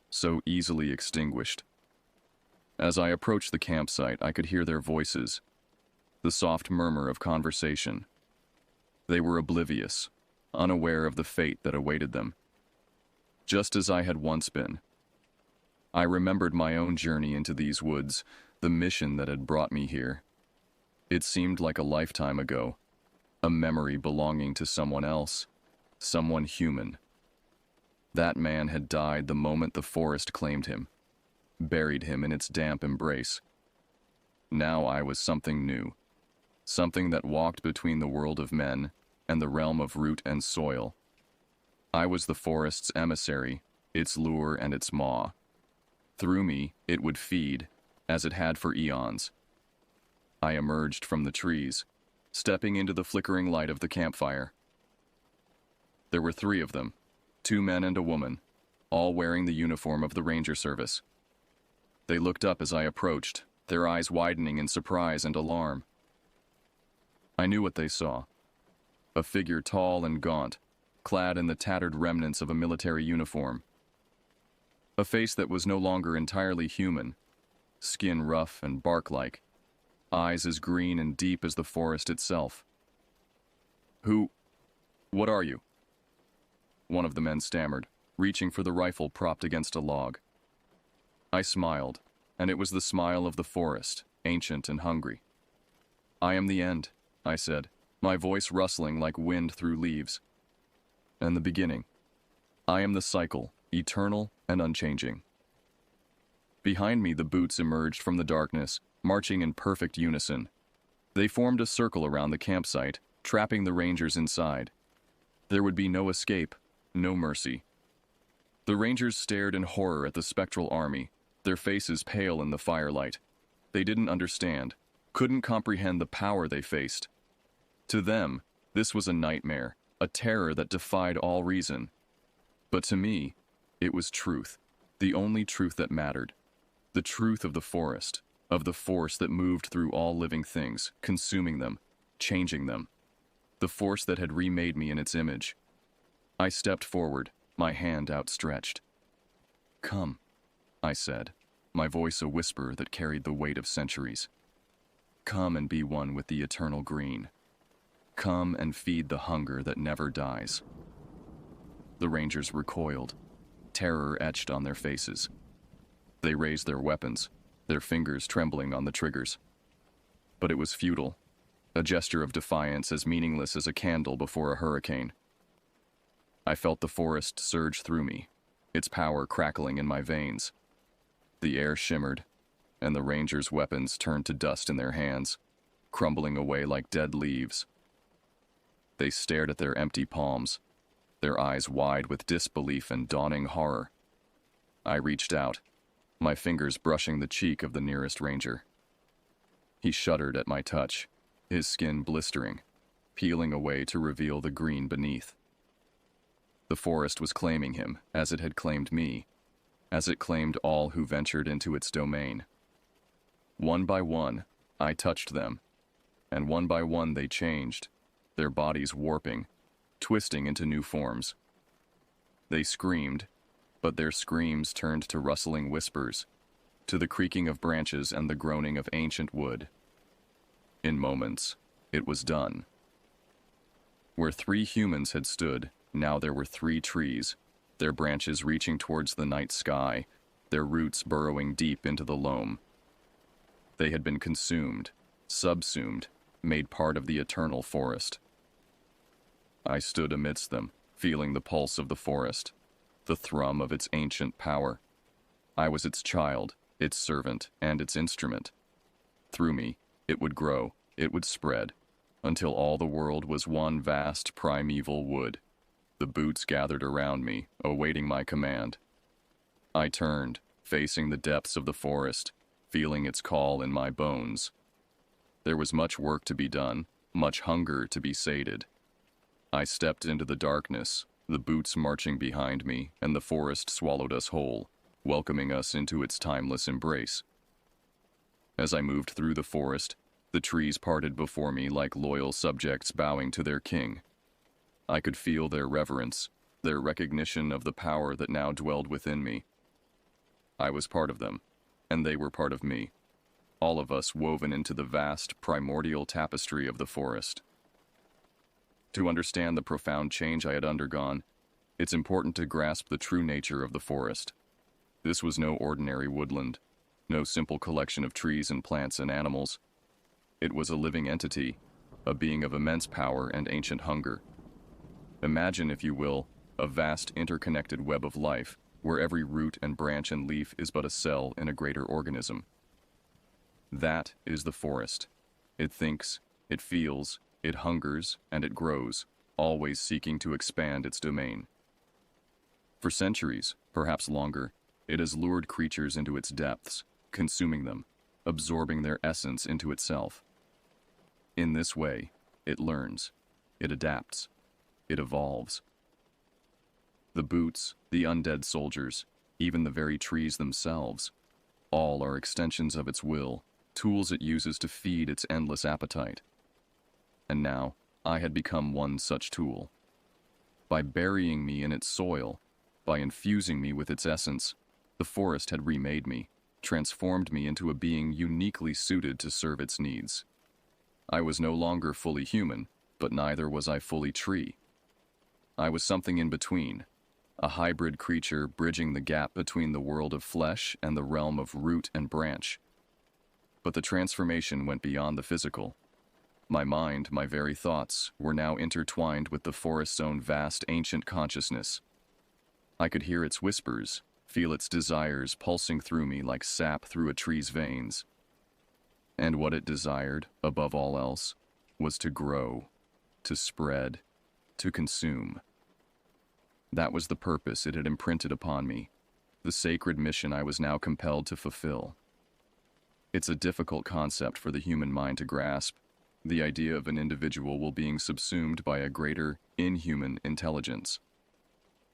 so easily extinguished. As I approached the campsite, I could hear their voices, the soft murmur of conversation. They were oblivious, unaware of the fate that awaited them. Just as I had once been. I remembered my own journey into these woods, the mission that had brought me here. It seemed like a lifetime ago, a memory belonging to someone else, someone human. That man had died the moment the forest claimed him, buried him in its damp embrace. Now I was something new, something that walked between the world of men and the realm of root and soil. I was the forest's emissary, its lure and its maw. Through me, it would feed, as it had for eons. I emerged from the trees, stepping into the flickering light of the campfire. There were 3 of them, 2 men and a woman, all wearing the uniform of the Ranger Service. They looked up as I approached, their eyes widening in surprise and alarm. I knew what they saw. A figure tall and gaunt, clad in the tattered remnants of a military uniform. A face that was no longer entirely human, skin rough and bark-like, eyes as green and deep as the forest itself. What are you?" One of the men stammered, reaching for the rifle propped against a log. I smiled, and it was the smile of the forest, ancient and hungry. "I am the end," I said, my voice rustling like wind through leaves. "And the beginning. I am the cycle, eternal and unchanging." Behind me, the boots emerged from the darkness, marching in perfect unison. They formed a circle around the campsite, trapping the rangers inside. There would be no escape, no mercy. The rangers stared in horror at the spectral army, their faces pale in the firelight. They didn't understand, couldn't comprehend the power they faced. To them, this was a nightmare, a terror that defied all reason. But to me, it was truth, the only truth that mattered. The truth of the forest, of the force that moved through all living things, consuming them, changing them. The force that had remade me in its image. I stepped forward, my hand outstretched. "Come," I said, my voice a whisper that carried the weight of centuries. "Come and be one with the eternal green. Come and feed the hunger that never dies." The rangers recoiled, terror etched on their faces. They raised their weapons, their fingers trembling on the triggers. But it was futile, a gesture of defiance as meaningless as a candle before a hurricane. I felt the forest surge through me, its power crackling in my veins. The air shimmered, and the rangers' weapons turned to dust in their hands, crumbling away like dead leaves. They stared at their empty palms, their eyes wide with disbelief and dawning horror. I reached out, my fingers brushing the cheek of the nearest ranger. He shuddered at my touch, his skin blistering, peeling away to reveal the green beneath. The forest was claiming him, as it had claimed me, as it claimed all who ventured into its domain. One by one, I touched them, and one by one they changed, their bodies warping, twisting into new forms. They screamed, but their screams turned to rustling whispers, to the creaking of branches and the groaning of ancient wood. In moments, it was done. Where 3 humans had stood, now there were 3 trees, their branches reaching towards the night sky, their roots burrowing deep into the loam. They had been consumed, subsumed, made part of the eternal forest. I stood amidst them, feeling the pulse of the forest, the thrum of its ancient power. I was its child, its servant, and its instrument. Through me, it would grow, it would spread, until all the world was one vast primeval wood. The boots gathered around me, awaiting my command. I turned, facing the depths of the forest, feeling its call in my bones. There was much work to be done, much hunger to be sated. I stepped into the darkness, the boots marching behind me, and the forest swallowed us whole, welcoming us into its timeless embrace. As I moved through the forest, the trees parted before me like loyal subjects bowing to their king. I could feel their reverence, their recognition of the power that now dwelled within me. I was part of them, and they were part of me, all of us woven into the vast, primordial tapestry of the forest. To understand the profound change I had undergone, it's important to grasp the true nature of the forest. This was no ordinary woodland, no simple collection of trees and plants and animals. It was a living entity, a being of immense power and ancient hunger. Imagine, if you will, a vast interconnected web of life, where every root and branch and leaf is but a cell in a greater organism. That is the forest. It thinks, it feels, it hungers, and it grows, always seeking to expand its domain. For centuries, perhaps longer, it has lured creatures into its depths, consuming them, absorbing their essence into itself. In this way, it learns, it adapts, it evolves. The boots, the undead soldiers, even the very trees themselves, all are extensions of its will, tools it uses to feed its endless appetite. And now, I had become one such tool. By burying me in its soil, by infusing me with its essence, the forest had remade me, transformed me into a being uniquely suited to serve its needs. I was no longer fully human, but neither was I fully tree. I was something in between, a hybrid creature bridging the gap between the world of flesh and the realm of root and branch. But the transformation went beyond the physical. My mind, my very thoughts, were now intertwined with the forest's own vast ancient consciousness. I could hear its whispers, feel its desires pulsing through me like sap through a tree's veins. And what it desired, above all else, was to grow, to spread, to consume. That was the purpose it had imprinted upon me, the sacred mission I was now compelled to fulfill. It's a difficult concept for the human mind to grasp, the idea of an individual being subsumed by a greater, inhuman intelligence.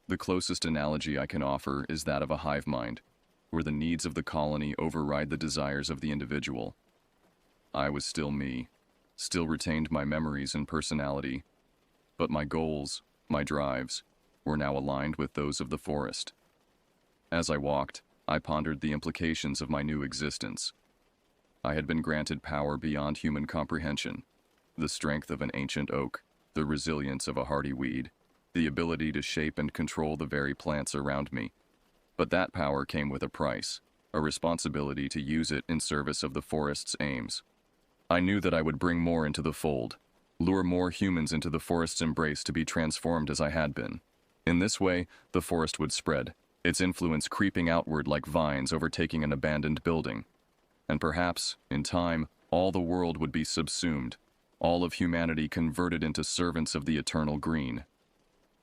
The closest analogy I can offer is that of a hive mind, where the needs of the colony override the desires of the individual. I was still me, still retained my memories and personality, but my goals, my drives, were now aligned with those of the forest. As I walked, I pondered the implications of my new existence. I had been granted power beyond human comprehension, the strength of an ancient oak, the resilience of a hardy weed, the ability to shape and control the very plants around me. But that power came with a price, a responsibility to use it in service of the forest's aims. I knew that I would bring more into the fold, lure more humans into the forest's embrace to be transformed as I had been. In this way, the forest would spread, its influence creeping outward like vines overtaking an abandoned building. And perhaps, in time, all the world would be subsumed, all of humanity converted into servants of the eternal green.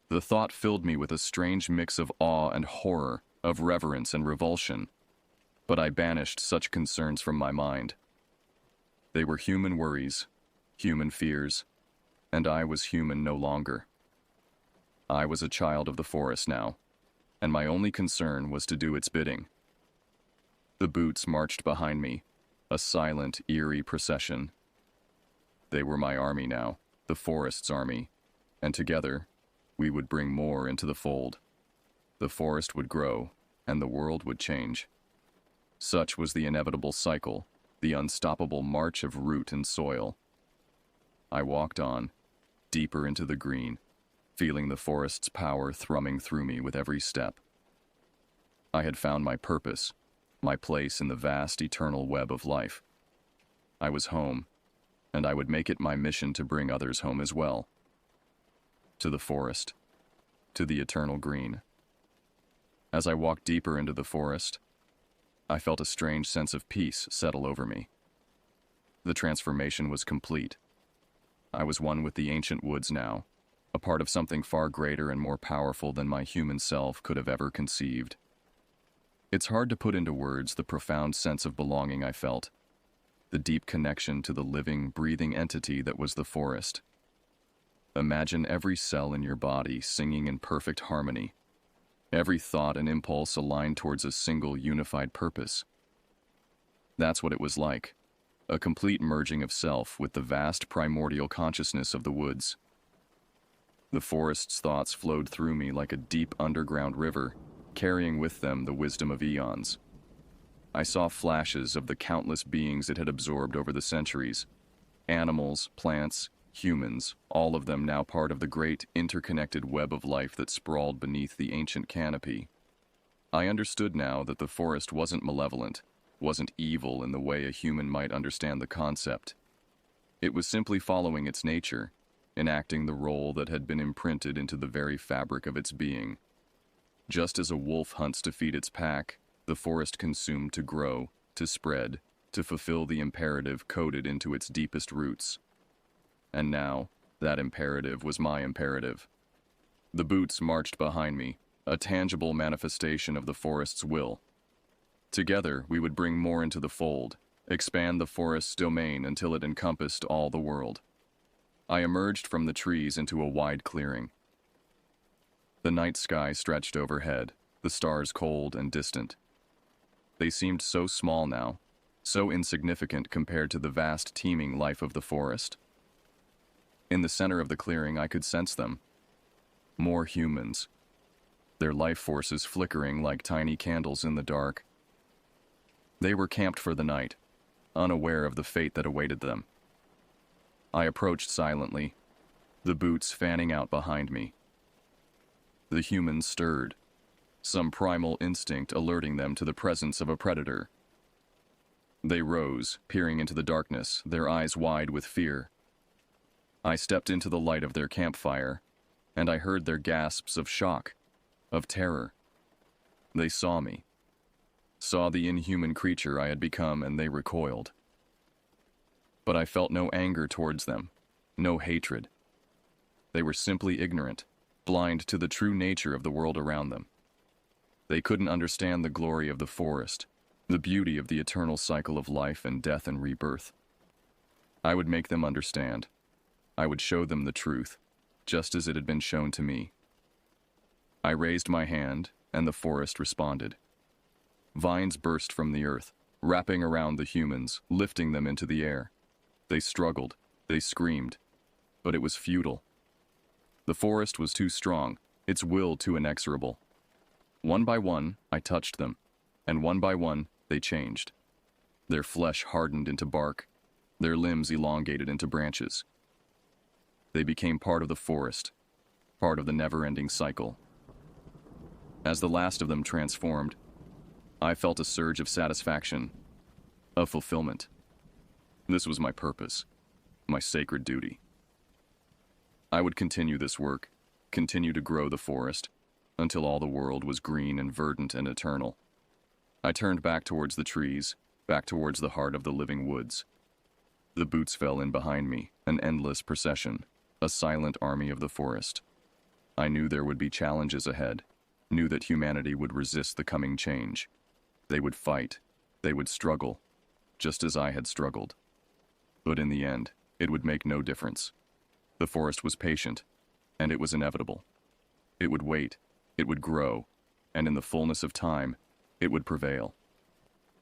The thought filled me with a strange mix of awe and horror, of reverence and revulsion. But I banished such concerns from my mind. They were human worries, human fears, and I was human no longer. I was a child of the forest now, and my only concern was to do its bidding. The boots marched behind me, a silent, eerie procession. They were my army now, the forest's army, and together, we would bring more into the fold. The forest would grow, and the world would change. Such was the inevitable cycle, the unstoppable march of root and soil. I walked on, deeper into the green, feeling the forest's power thrumming through me with every step. I had found my purpose, my place in the vast eternal web of life. I was home, and I would make it my mission to bring others home as well. To the forest, to the eternal green. As I walked deeper into the forest, I felt a strange sense of peace settle over me. The transformation was complete. I was one with the ancient woods now, a part of something far greater and more powerful than my human self could have ever conceived. It's hard to put into words the profound sense of belonging I felt, the deep connection to the living, breathing entity that was the forest. Imagine every cell in your body singing in perfect harmony, every thought and impulse aligned towards a single unified purpose. That's what it was like, a complete merging of self with the vast primordial consciousness of the woods. The forest's thoughts flowed through me like a deep underground river, carrying with them the wisdom of eons. I saw flashes of the countless beings it had absorbed over the centuries. Animals, plants, humans, all of them now part of the great interconnected web of life that sprawled beneath the ancient canopy. I understood now that the forest wasn't malevolent, wasn't evil in the way a human might understand the concept. It was simply following its nature, enacting the role that had been imprinted into the very fabric of its being. Just as a wolf hunts to feed its pack, the forest consumed to grow, to spread, to fulfill the imperative coded into its deepest roots. And now, that imperative was my imperative. The boots marched behind me, a tangible manifestation of the forest's will. Together, we would bring more into the fold, expand the forest's domain until it encompassed all the world. I emerged from the trees into a wide clearing. The night sky stretched overhead, the stars cold and distant. They seemed so small now, so insignificant compared to the vast teeming life of the forest. In the center of the clearing, I could sense them. More humans. Their life forces flickering like tiny candles in the dark. They were camped for the night, unaware of the fate that awaited them. I approached silently, the boots fanning out behind me. The humans stirred, some primal instinct alerting them to the presence of a predator. They rose, peering into the darkness, their eyes wide with fear. I stepped into the light of their campfire, and I heard their gasps of shock, of terror. They saw me, saw the inhuman creature I had become, and they recoiled. But I felt no anger towards them, no hatred. They were simply ignorant, blind to the true nature of the world around them. They couldn't understand the glory of the forest, the beauty of the eternal cycle of life and death and rebirth. I would make them understand. I would show them the truth, just as it had been shown to me. I raised my hand, and the forest responded. Vines burst from the earth, wrapping around the humans, lifting them into the air. They struggled, they screamed, but it was futile. The forest was too strong, its will too inexorable. One by one, I touched them, and one by one, they changed. Their flesh hardened into bark, their limbs elongated into branches. They became part of the forest, part of the never-ending cycle. As the last of them transformed, I felt a surge of satisfaction, of fulfillment. This was my purpose, my sacred duty. I would continue this work, continue to grow the forest, until all the world was green and verdant and eternal. I turned back towards the trees, back towards the heart of the living woods. The boots fell in behind me, an endless procession, a silent army of the forest. I knew there would be challenges ahead, knew that humanity would resist the coming change. They would fight, they would struggle, just as I had struggled. But in the end, it would make no difference. The forest was patient, and it was inevitable. It would wait, it would grow, and in the fullness of time, it would prevail.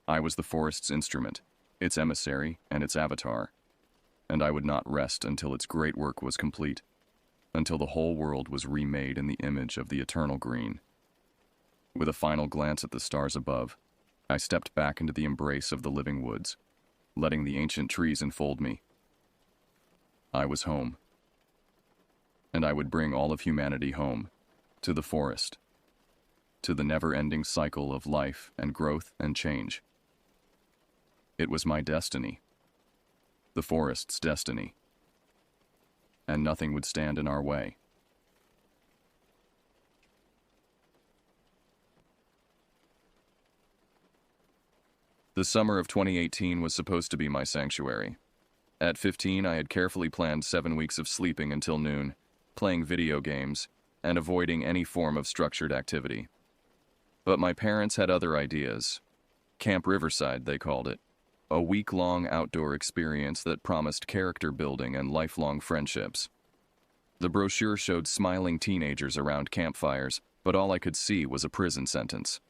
I was the forest's instrument, its emissary and its avatar, and I would not rest until its great work was complete, until the whole world was remade in the image of the eternal green. With a final glance at the stars above, I stepped back into the embrace of the living woods, letting the ancient trees enfold me. I was home. and I would bring all of humanity home, to the forest, to the never-ending cycle of life and growth and change. It was my destiny, the forest's destiny, and nothing would stand in our way. The summer of 2018 was supposed to be my sanctuary. At 15, I had carefully planned 7 weeks of sleeping until noon, playing video games, and avoiding any form of structured activity. But my parents had other ideas. Camp Riverside, they called it. A week-long outdoor experience that promised character building and lifelong friendships. The brochure showed smiling teenagers around campfires, but all I could see was a prison sentence.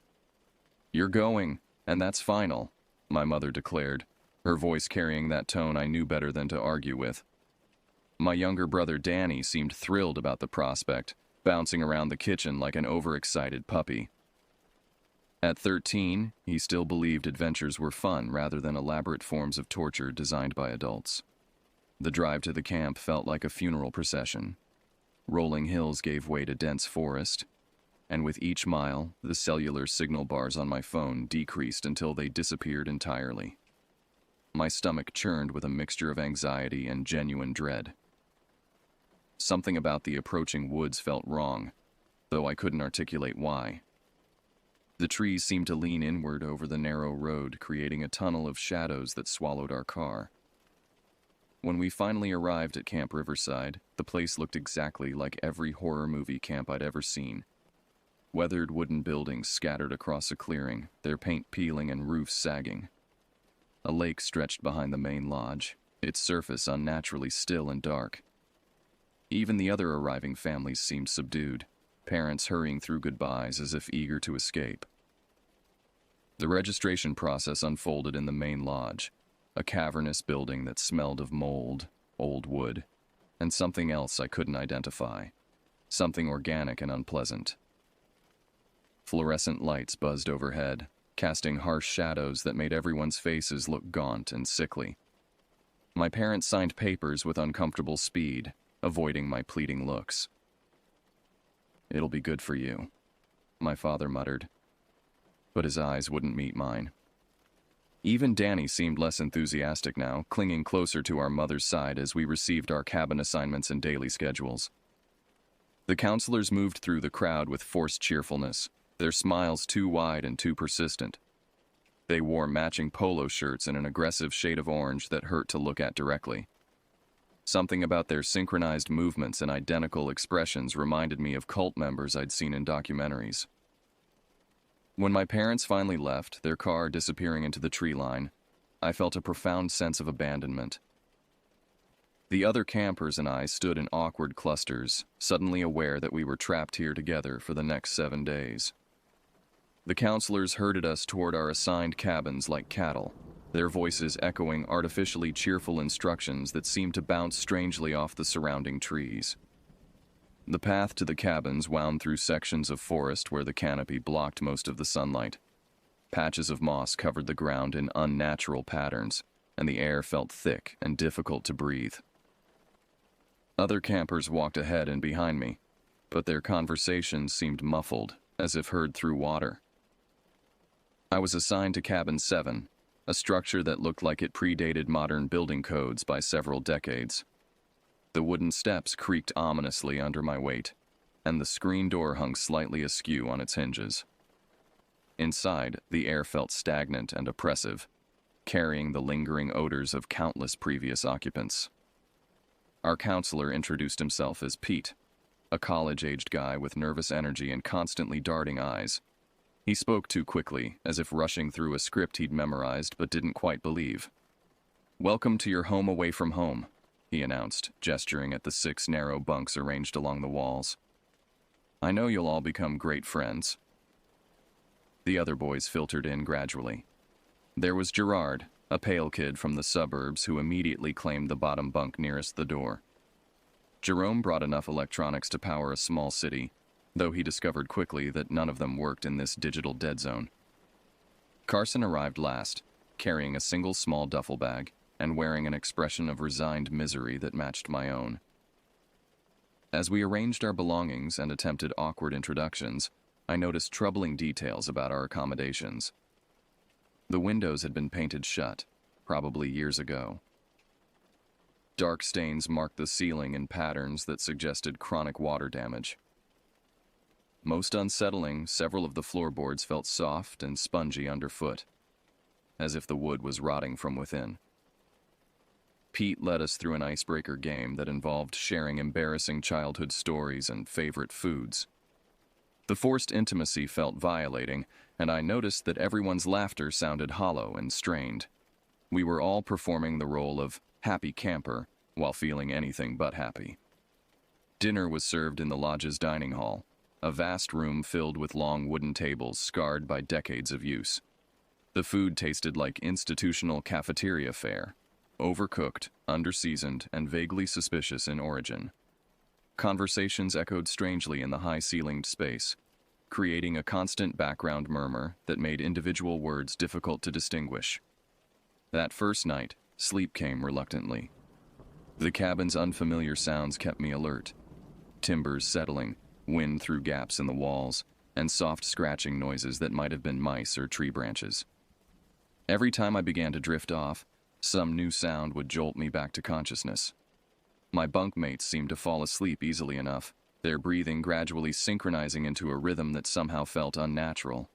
"You're going, and that's final," my mother declared, her voice carrying that tone I knew better than to argue with. My younger brother Danny seemed thrilled about the prospect, bouncing around the kitchen like an overexcited puppy. At 13, he still believed adventures were fun rather than elaborate forms of torture designed by adults. The drive to the camp felt like a funeral procession. Rolling hills gave way to dense forest, and with each mile, the cellular signal bars on my phone decreased until they disappeared entirely. My stomach churned with a mixture of anxiety and genuine dread. Something about the approaching woods felt wrong, though I couldn't articulate why. The trees seemed to lean inward over the narrow road, creating a tunnel of shadows that swallowed our car. When we finally arrived at Camp Riverside, the place looked exactly like every horror movie camp I'd ever seen. Weathered wooden buildings scattered across a clearing, their paint peeling and roofs sagging. A lake stretched behind the main lodge, its surface unnaturally still and dark. Even the other arriving families seemed subdued, parents hurrying through goodbyes as if eager to escape. The registration process unfolded in the main lodge, a cavernous building that smelled of mold, old wood, and something else I couldn't identify, something organic and unpleasant. Fluorescent lights buzzed overhead, casting harsh shadows that made everyone's faces look gaunt and sickly. My parents signed papers with uncomfortable speed, avoiding my pleading looks. "It'll be good for you," my father muttered, but his eyes wouldn't meet mine. Even Danny seemed less enthusiastic now, clinging closer to our mother's side as we received our cabin assignments and daily schedules. The counselors moved through the crowd with forced cheerfulness, their smiles too wide and too persistent. They wore matching polo shirts in an aggressive shade of orange that hurt to look at directly. Something about their synchronized movements and identical expressions reminded me of cult members I'd seen in documentaries. When my parents finally left, their car disappearing into the tree line, I felt a profound sense of abandonment. The other campers and I stood in awkward clusters, suddenly aware that we were trapped here together for the next 7 days. The counselors herded us toward our assigned cabins like cattle, their voices echoing artificially cheerful instructions that seemed to bounce strangely off the surrounding trees. The path to the cabins wound through sections of forest where the canopy blocked most of the sunlight. Patches of moss covered the ground in unnatural patterns, and the air felt thick and difficult to breathe. Other campers walked ahead and behind me, but their conversations seemed muffled, as if heard through water. I was assigned to Cabin 7, a structure that looked like it predated modern building codes by several decades. The wooden steps creaked ominously under my weight, and the screen door hung slightly askew on its hinges. Inside, the air felt stagnant and oppressive, carrying the lingering odors of countless previous occupants. Our counselor introduced himself as Pete, a college-aged guy with nervous energy and constantly darting eyes. He spoke too quickly, as if rushing through a script he'd memorized but didn't quite believe. "Welcome to your home away from home," he announced, gesturing at the 6 narrow bunks arranged along the walls. "I know you'll all become great friends." The other boys filtered in gradually. There was Gerard, a pale kid from the suburbs who immediately claimed the bottom bunk nearest the door. Jerome brought enough electronics to power a small city, though he discovered quickly that none of them worked in this digital dead zone. Carson arrived last, carrying a single small duffel bag and wearing an expression of resigned misery that matched my own. As we arranged our belongings and attempted awkward introductions, I noticed troubling details about our accommodations. The windows had been painted shut, probably years ago. Dark stains marked the ceiling in patterns that suggested chronic water damage. Most unsettling, several of the floorboards felt soft and spongy underfoot, as if the wood was rotting from within. Pete led us through an icebreaker game that involved sharing embarrassing childhood stories and favorite foods. The forced intimacy felt violating, and I noticed that everyone's laughter sounded hollow and strained. We were all performing the role of happy camper while feeling anything but happy. Dinner was served in the lodge's dining hall, a vast room filled with long wooden tables scarred by decades of use. The food tasted like institutional cafeteria fare, overcooked, underseasoned, and vaguely suspicious in origin. Conversations echoed strangely in the high-ceilinged space, creating a constant background murmur that made individual words difficult to distinguish. That first night, sleep came reluctantly. The cabin's unfamiliar sounds kept me alert. Timbers settling, wind through gaps in the walls, and soft scratching noises that might have been mice or tree branches. Every time I began to drift off, some new sound would jolt me back to consciousness. My bunkmates seemed to fall asleep easily enough, their breathing gradually synchronizing into a rhythm that somehow felt unnatural.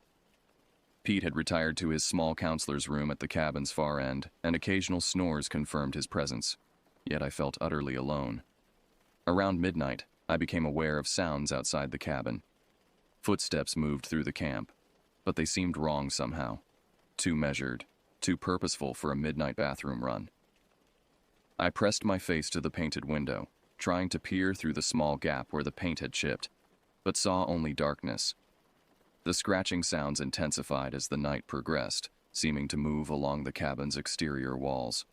Pete had retired to his small counselor's room at the cabin's far end, and occasional snores confirmed his presence, yet I felt utterly alone. Around midnight, I became aware of sounds outside the cabin. Footsteps moved through the camp, but they seemed wrong somehow. Too measured, too purposeful for a midnight bathroom run. I pressed my face to the painted window, trying to peer through the small gap where the paint had chipped, but saw only darkness. The scratching sounds intensified as the night progressed, seeming to move along the cabin's exterior walls.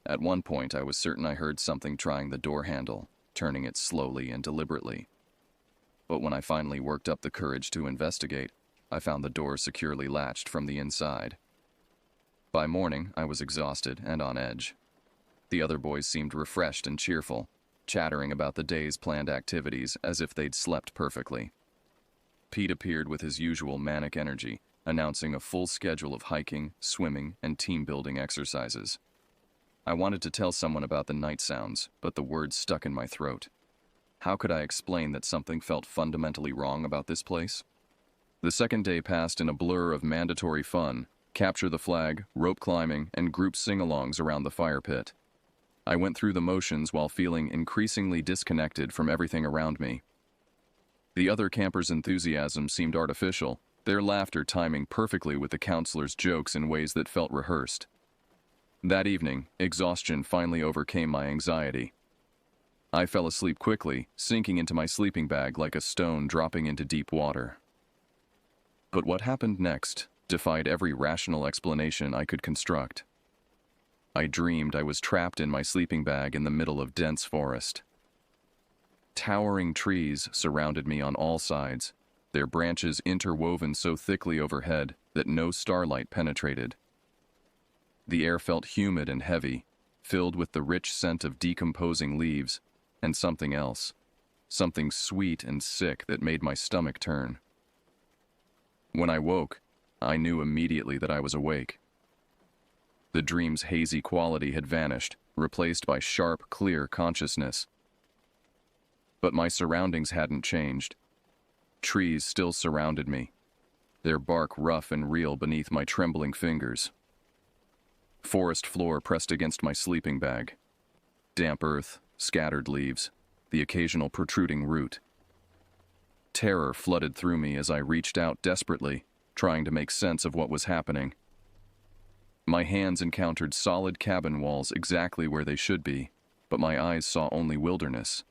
At one point, I was certain I heard something trying the door handle, turning it slowly and deliberately. But when I finally worked up the courage to investigate, I found the door securely latched from the inside. By morning, I was exhausted and on edge. The other boys seemed refreshed and cheerful, chattering about the day's planned activities as if they'd slept perfectly. Pete appeared with his usual manic energy, announcing a full schedule of hiking, swimming, and team-building exercises. I wanted to tell someone about the night sounds, but the words stuck in my throat. How could I explain that something felt fundamentally wrong about this place? The second day passed in a blur of mandatory fun, capture the flag, rope climbing, and group sing-alongs around the fire pit. I went through the motions while feeling increasingly disconnected from everything around me. The other campers' enthusiasm seemed artificial, their laughter timing perfectly with the counselor's jokes in ways that felt rehearsed. That evening, exhaustion finally overcame my anxiety. I fell asleep quickly, sinking into my sleeping bag like a stone dropping into deep water. But what happened next defied every rational explanation I could construct. I dreamed I was trapped in my sleeping bag in the middle of dense forest. Towering trees surrounded me on all sides, their branches interwoven so thickly overhead that no starlight penetrated. The air felt humid and heavy, filled with the rich scent of decomposing leaves, and something else, something sweet and sick that made my stomach turn. When I woke, I knew immediately that I was awake. The dream's hazy quality had vanished, replaced by sharp, clear consciousness. But my surroundings hadn't changed. Trees still surrounded me, their bark rough and real beneath my trembling fingers. Forest floor pressed against my sleeping bag. Damp earth, scattered leaves, the occasional protruding root. Terror flooded through me as I reached out desperately, trying to make sense of what was happening. My hands encountered solid cabin walls exactly where they should be, but my eyes saw only wilderness.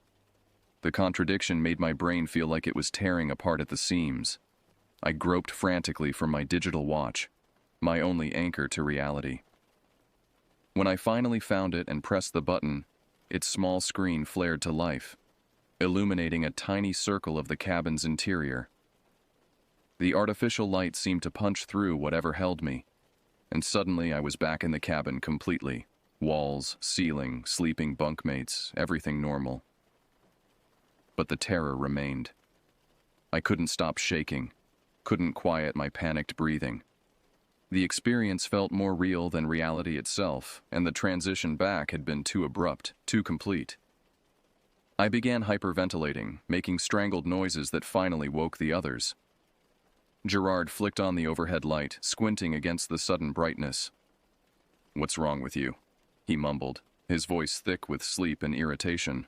The contradiction made my brain feel like it was tearing apart at the seams. I groped frantically for my digital watch, my only anchor to reality. When I finally found it and pressed the button, its small screen flared to life, illuminating a tiny circle of the cabin's interior. The artificial light seemed to punch through whatever held me, and suddenly I was back in the cabin completely. Walls, ceiling, sleeping bunkmates, everything normal. but the terror remained. I couldn't stop shaking, couldn't quiet my panicked breathing. The experience felt more real than reality itself, and the transition back had been too abrupt, too complete. I began hyperventilating, making strangled noises that finally woke the others. Gerard flicked on the overhead light, squinting against the sudden brightness. "What's wrong with you?" he mumbled, his voice thick with sleep and irritation.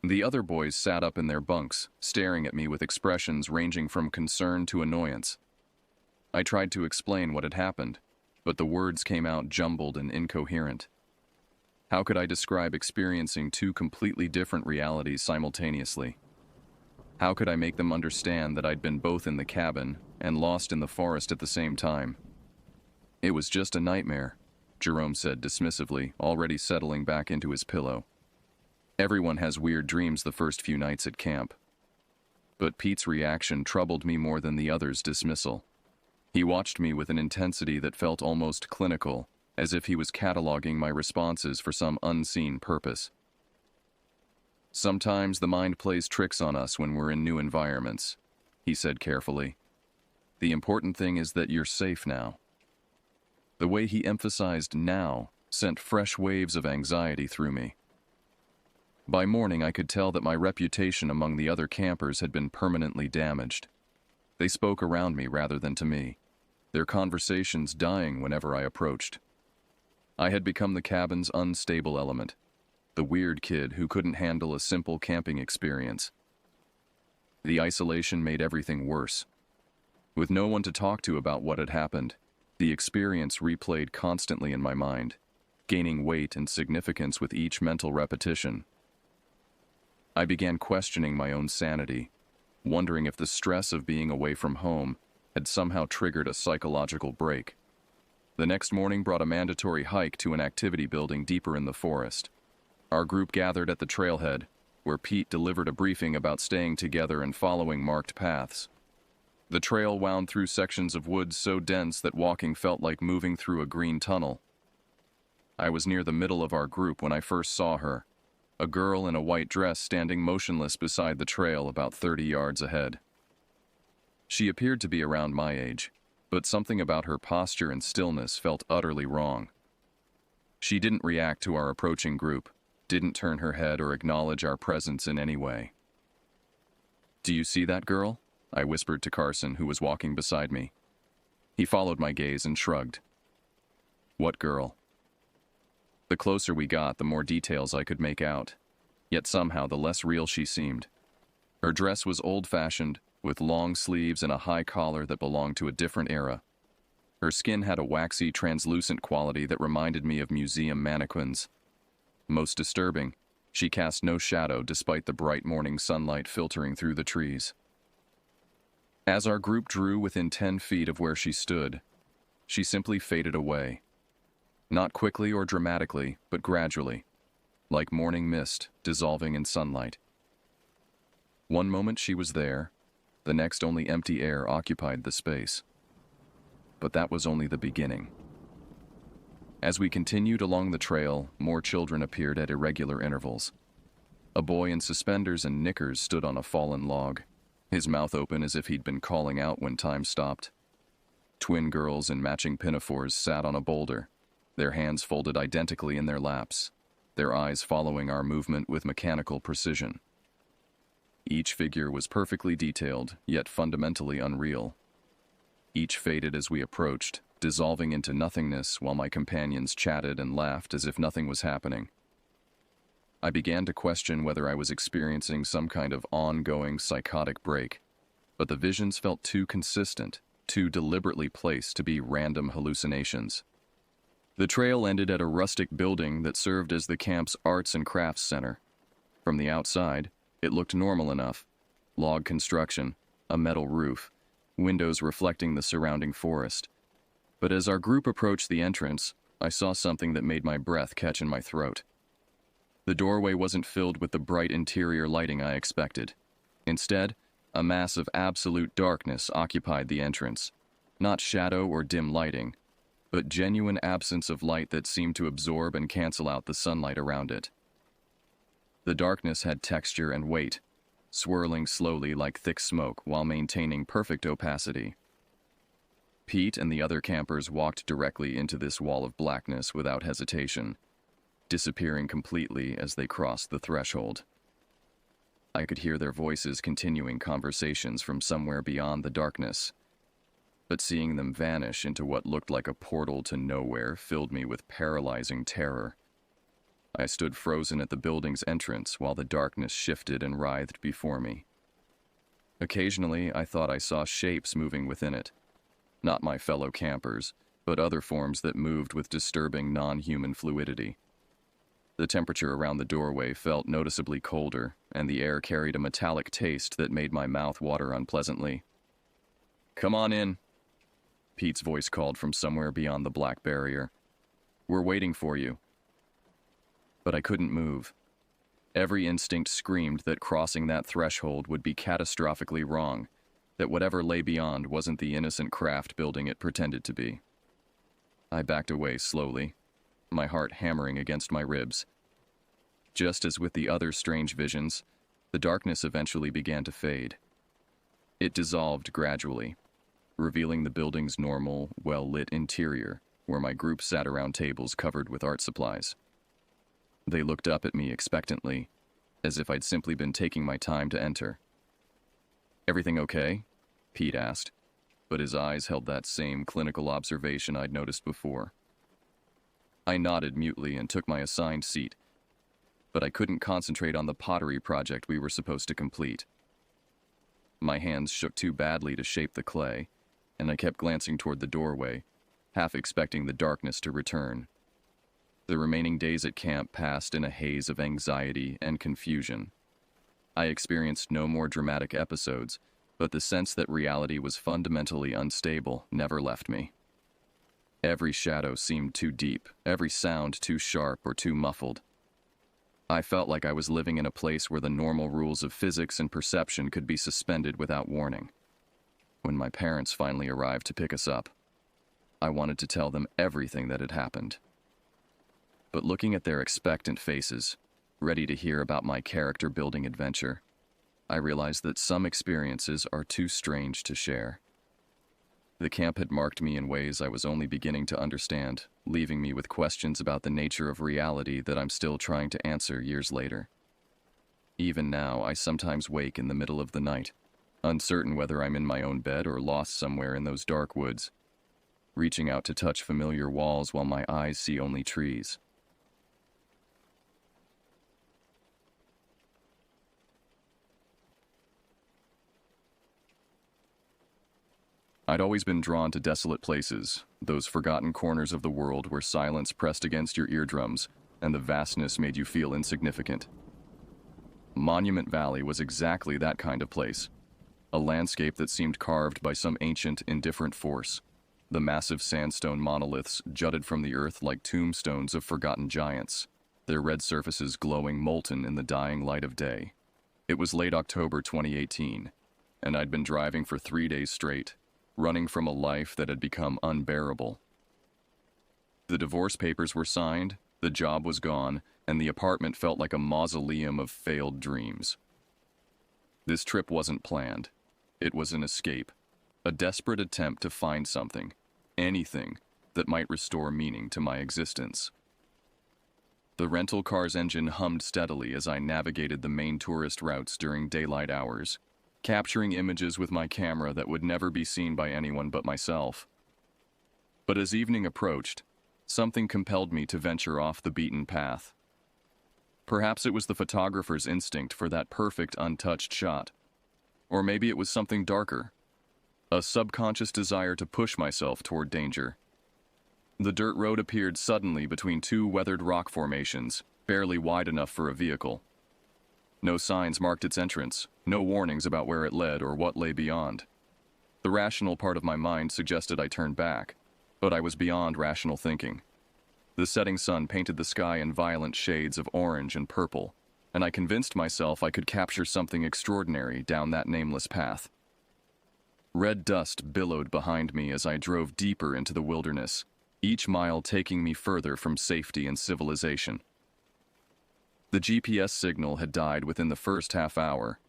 The other boys sat up in their bunks, staring at me with expressions ranging from concern to annoyance. I tried to explain what had happened, but the words came out jumbled and incoherent. How could I describe experiencing two completely different realities simultaneously? How could I make them understand that I'd been both in the cabin and lost in the forest at the same time? "It was just a nightmare," Jerome said dismissively, already settling back into his pillow. "Everyone has weird dreams the first few nights at camp." But Pete's reaction troubled me more than the others' dismissal. He watched me with an intensity that felt almost clinical, as if he was cataloging my responses for some unseen purpose. "Sometimes the mind plays tricks on us when we're in new environments," he said carefully. "The important thing is that you're safe now." The way he emphasized "now" sent fresh waves of anxiety through me. By morning, I could tell that my reputation among the other campers had been permanently damaged. They spoke around me rather than to me, their conversations dying whenever I approached. I had become the cabin's unstable element, the weird kid who couldn't handle a simple camping experience. The isolation made everything worse. With no one to talk to about what had happened, the experience replayed constantly in my mind, gaining weight and significance with each mental repetition. I began questioning my own sanity, wondering if the stress of being away from home had somehow triggered a psychological break. The next morning brought a mandatory hike to an activity building deeper in the forest. Our group gathered at the trailhead, where Pete delivered a briefing about staying together and following marked paths. The trail wound through sections of woods so dense that walking felt like moving through a green tunnel. I was near the middle of our group when I first saw her, a girl in a white dress standing motionless beside the trail about 30 yards ahead. She appeared to be around my age, but something about her posture and stillness felt utterly wrong. She didn't react to our approaching group, didn't turn her head or acknowledge our presence in any way. "Do you see that girl?" I whispered to Carson, who was walking beside me. He followed my gaze and shrugged. "What girl?" The closer we got, the more details I could make out, yet somehow the less real she seemed. Her dress was old-fashioned, with long sleeves and a high collar that belonged to a different era. Her skin had a waxy, translucent quality that reminded me of museum mannequins. Most disturbing, she cast no shadow despite the bright morning sunlight filtering through the trees. As our group drew within 10 feet of where she stood, she simply faded away. Not quickly or dramatically, but gradually, like morning mist dissolving in sunlight. One moment she was there, the next only empty air occupied the space. But that was only the beginning. As we continued along the trail, more children appeared at irregular intervals. A boy in suspenders and knickers stood on a fallen log, his mouth open as if he'd been calling out when time stopped. Twin girls in matching pinafores sat on a boulder, their hands folded identically in their laps, their eyes following our movement with mechanical precision. Each figure was perfectly detailed, yet fundamentally unreal. Each faded as we approached, dissolving into nothingness while my companions chatted and laughed as if nothing was happening. I began to question whether I was experiencing some kind of ongoing psychotic break, but the visions felt too consistent, too deliberately placed to be random hallucinations. The trail ended at a rustic building that served as the camp's arts and crafts center. From the outside, it looked normal enough. Log construction, a metal roof, windows reflecting the surrounding forest. But as our group approached the entrance, I saw something that made my breath catch in my throat. The doorway wasn't filled with the bright interior lighting I expected. Instead, a mass of absolute darkness occupied the entrance. Not shadow or dim lighting, but genuine absence of light that seemed to absorb and cancel out the sunlight around it. The darkness had texture and weight, swirling slowly like thick smoke while maintaining perfect opacity. Pete and the other campers walked directly into this wall of blackness without hesitation, disappearing completely as they crossed the threshold. I could hear their voices continuing conversations from somewhere beyond the darkness, but seeing them vanish into what looked like a portal to nowhere filled me with paralyzing terror. I stood frozen at the building's entrance while the darkness shifted and writhed before me. Occasionally, I thought I saw shapes moving within it. Not my fellow campers, but other forms that moved with disturbing non-human fluidity. The temperature around the doorway felt noticeably colder, and the air carried a metallic taste that made my mouth water unpleasantly. "Come on in," Pete's voice called from somewhere beyond the black barrier. "We're waiting for you." But I couldn't move. Every instinct screamed that crossing that threshold would be catastrophically wrong, that whatever lay beyond wasn't the innocent craft building it pretended to be. I backed away slowly, my heart hammering against my ribs. Just as with the other strange visions, the darkness eventually began to fade. It dissolved gradually, revealing the building's normal, well-lit interior, where my group sat around tables covered with art supplies. They looked up at me expectantly, as if I'd simply been taking my time to enter. "Everything okay?" Pete asked, but his eyes held that same clinical observation I'd noticed before. I nodded mutely and took my assigned seat, but I couldn't concentrate on the pottery project we were supposed to complete. My hands shook too badly to shape the clay, and I kept glancing toward the doorway, half expecting the darkness to return. The remaining days at camp passed in a haze of anxiety and confusion. I experienced no more dramatic episodes, but the sense that reality was fundamentally unstable never left me. Every shadow seemed too deep, every sound too sharp or too muffled. I felt like I was living in a place where the normal rules of physics and perception could be suspended without warning. When my parents finally arrived to pick us up, I wanted to tell them everything that had happened. But looking at their expectant faces, ready to hear about my character-building adventure, I realized that some experiences are too strange to share. The camp had marked me in ways I was only beginning to understand, leaving me with questions about the nature of reality that I'm still trying to answer years later. Even now, I sometimes wake in the middle of the night, uncertain whether I'm in my own bed or lost somewhere in those dark woods, reaching out to touch familiar walls while my eyes see only trees. I'd always been drawn to desolate places, those forgotten corners of the world where silence pressed against your eardrums and the vastness made you feel insignificant. Monument Valley was exactly that kind of place, a landscape that seemed carved by some ancient, indifferent force. The massive sandstone monoliths jutted from the earth like tombstones of forgotten giants, their red surfaces glowing molten in the dying light of day. It was late October 2018, and I'd been driving for 3 days straight, running from a life that had become unbearable. The divorce papers were signed, the job was gone, and the apartment felt like a mausoleum of failed dreams. This trip wasn't planned. It was an escape, a desperate attempt to find something, anything, that might restore meaning to my existence. The rental car's engine hummed steadily as I navigated the main tourist routes during daylight hours, capturing images with my camera that would never be seen by anyone but myself. But as evening approached, something compelled me to venture off the beaten path. Perhaps it was the photographer's instinct for that perfect, untouched shot. Or maybe it was something darker, a subconscious desire to push myself toward danger. The dirt road appeared suddenly between two weathered rock formations, barely wide enough for a vehicle. No signs marked its entrance, no warnings about where it led or what lay beyond. The rational part of my mind suggested I turn back, but I was beyond rational thinking. The setting sun painted the sky in violent shades of orange and purple, and I convinced myself I could capture something extraordinary down that nameless path. Red dust billowed behind me as I drove deeper into the wilderness, each mile taking me further from safety and civilization. The GPS signal had died within the first half hour,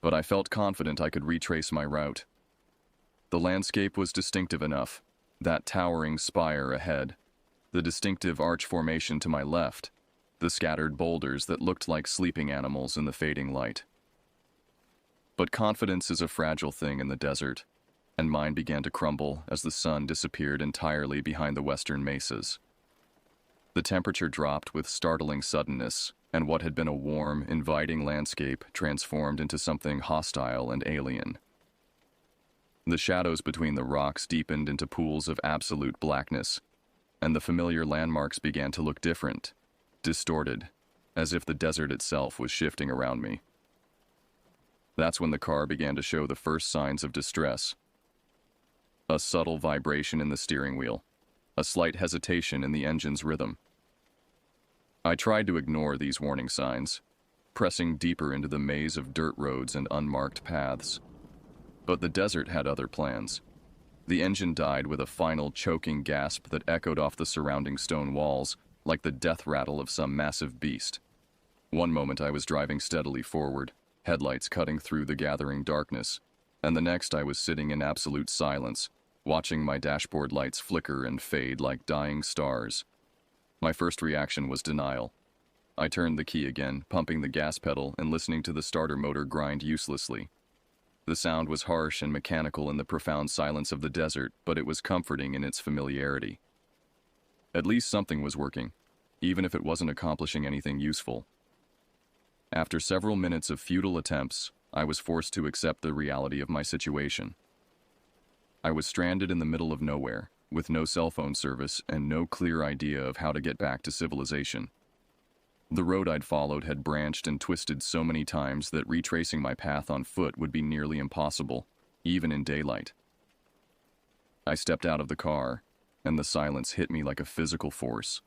but I felt confident I could retrace my route. The landscape was distinctive enough, that towering spire ahead, the distinctive arch formation to my left, the scattered boulders that looked like sleeping animals in the fading light. But confidence is a fragile thing in the desert, and mine began to crumble as the sun disappeared entirely behind the western mesas. The temperature dropped with startling suddenness, and what had been a warm, inviting landscape transformed into something hostile and alien. The shadows between the rocks deepened into pools of absolute blackness, and the familiar landmarks began to look different, distorted, as if the desert itself was shifting around me. That's when the car began to show the first signs of distress. A subtle vibration in the steering wheel, a slight hesitation in the engine's rhythm. I tried to ignore these warning signs, pressing deeper into the maze of dirt roads and unmarked paths. But the desert had other plans. The engine died with a final choking gasp that echoed off the surrounding stone walls like the death rattle of some massive beast. One moment I was driving steadily forward, headlights cutting through the gathering darkness, and the next I was sitting in absolute silence, watching my dashboard lights flicker and fade like dying stars. My first reaction was denial. I turned the key again, pumping the gas pedal and listening to the starter motor grind uselessly. The sound was harsh and mechanical in the profound silence of the desert, but it was comforting in its familiarity. At least something was working, even if it wasn't accomplishing anything useful. After several minutes of futile attempts, I was forced to accept the reality of my situation. I was stranded in the middle of nowhere, with no cell phone service and no clear idea of how to get back to civilization. The road I'd followed had branched and twisted so many times that retracing my path on foot would be nearly impossible, even in daylight. I stepped out of the car, and the silence hit me like a physical force.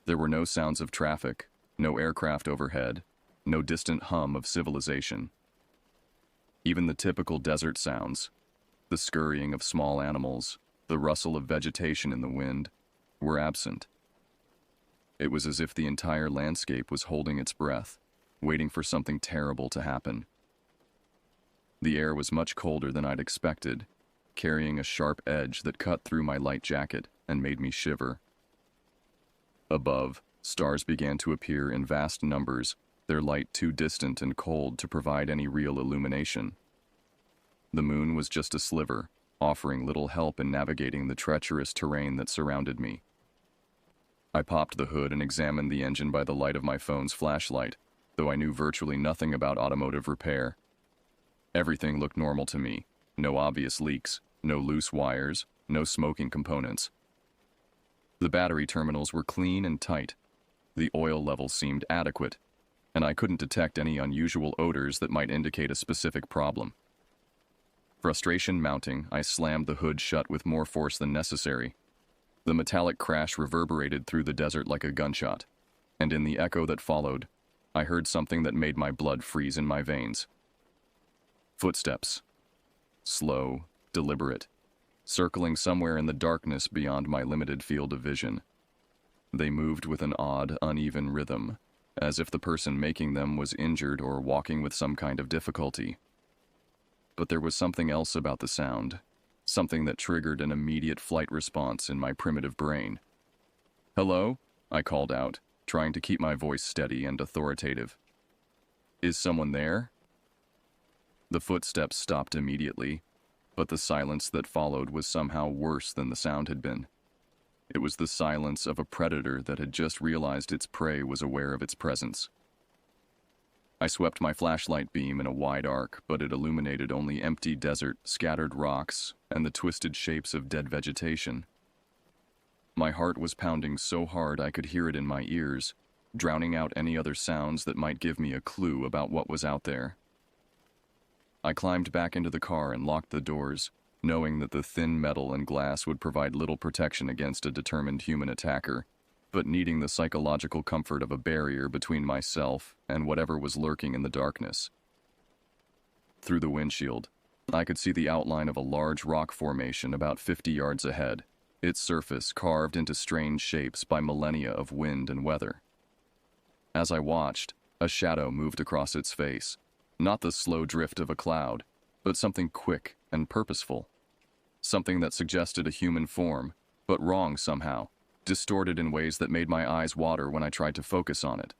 There were no sounds of traffic, no aircraft overhead, no distant hum of civilization. Even the typical desert sounds, the scurrying of small animals, the rustle of vegetation in the wind, were absent. It was as if the entire landscape was holding its breath, waiting for something terrible to happen. The air was much colder than I'd expected, carrying a sharp edge that cut through my light jacket and made me shiver. Above, stars began to appear in vast numbers, their light too distant and cold to provide any real illumination. The moon was just a sliver, offering little help in navigating the treacherous terrain that surrounded me. I popped the hood and examined the engine by the light of my phone's flashlight, though I knew virtually nothing about automotive repair. Everything looked normal to me. No obvious leaks, no loose wires, no smoking components. The battery terminals were clean and tight. The oil level seemed adequate, and I couldn't detect any unusual odors that might indicate a specific problem. Frustration mounting, I slammed the hood shut with more force than necessary. The metallic crash reverberated through the desert like a gunshot, and in the echo that followed, I heard something that made my blood freeze in my veins. Footsteps. Slow, deliberate, circling somewhere in the darkness beyond my limited field of vision. They moved with an odd, uneven rhythm, as if the person making them was injured or walking with some kind of difficulty. But there was something else about the sound, something that triggered an immediate flight response in my primitive brain. "Hello?" I called out, trying to keep my voice steady and authoritative. "Is someone there?" The footsteps stopped immediately, but the silence that followed was somehow worse than the sound had been. It was the silence of a predator that had just realized its prey was aware of its presence. I swept my flashlight beam in a wide arc, but it illuminated only empty desert, scattered rocks, and the twisted shapes of dead vegetation. My heart was pounding so hard I could hear it in my ears, drowning out any other sounds that might give me a clue about what was out there. I climbed back into the car and locked the doors, knowing that the thin metal and glass would provide little protection against a determined human attacker, but needing the psychological comfort of a barrier between myself and whatever was lurking in the darkness. Through the windshield, I could see the outline of a large rock formation about 50 yards ahead, its surface carved into strange shapes by millennia of wind and weather. As I watched, a shadow moved across its face. Not the slow drift of a cloud, but something quick and purposeful. Something that suggested a human form, but wrong somehow, distorted in ways that made my eyes water when I tried to focus on it.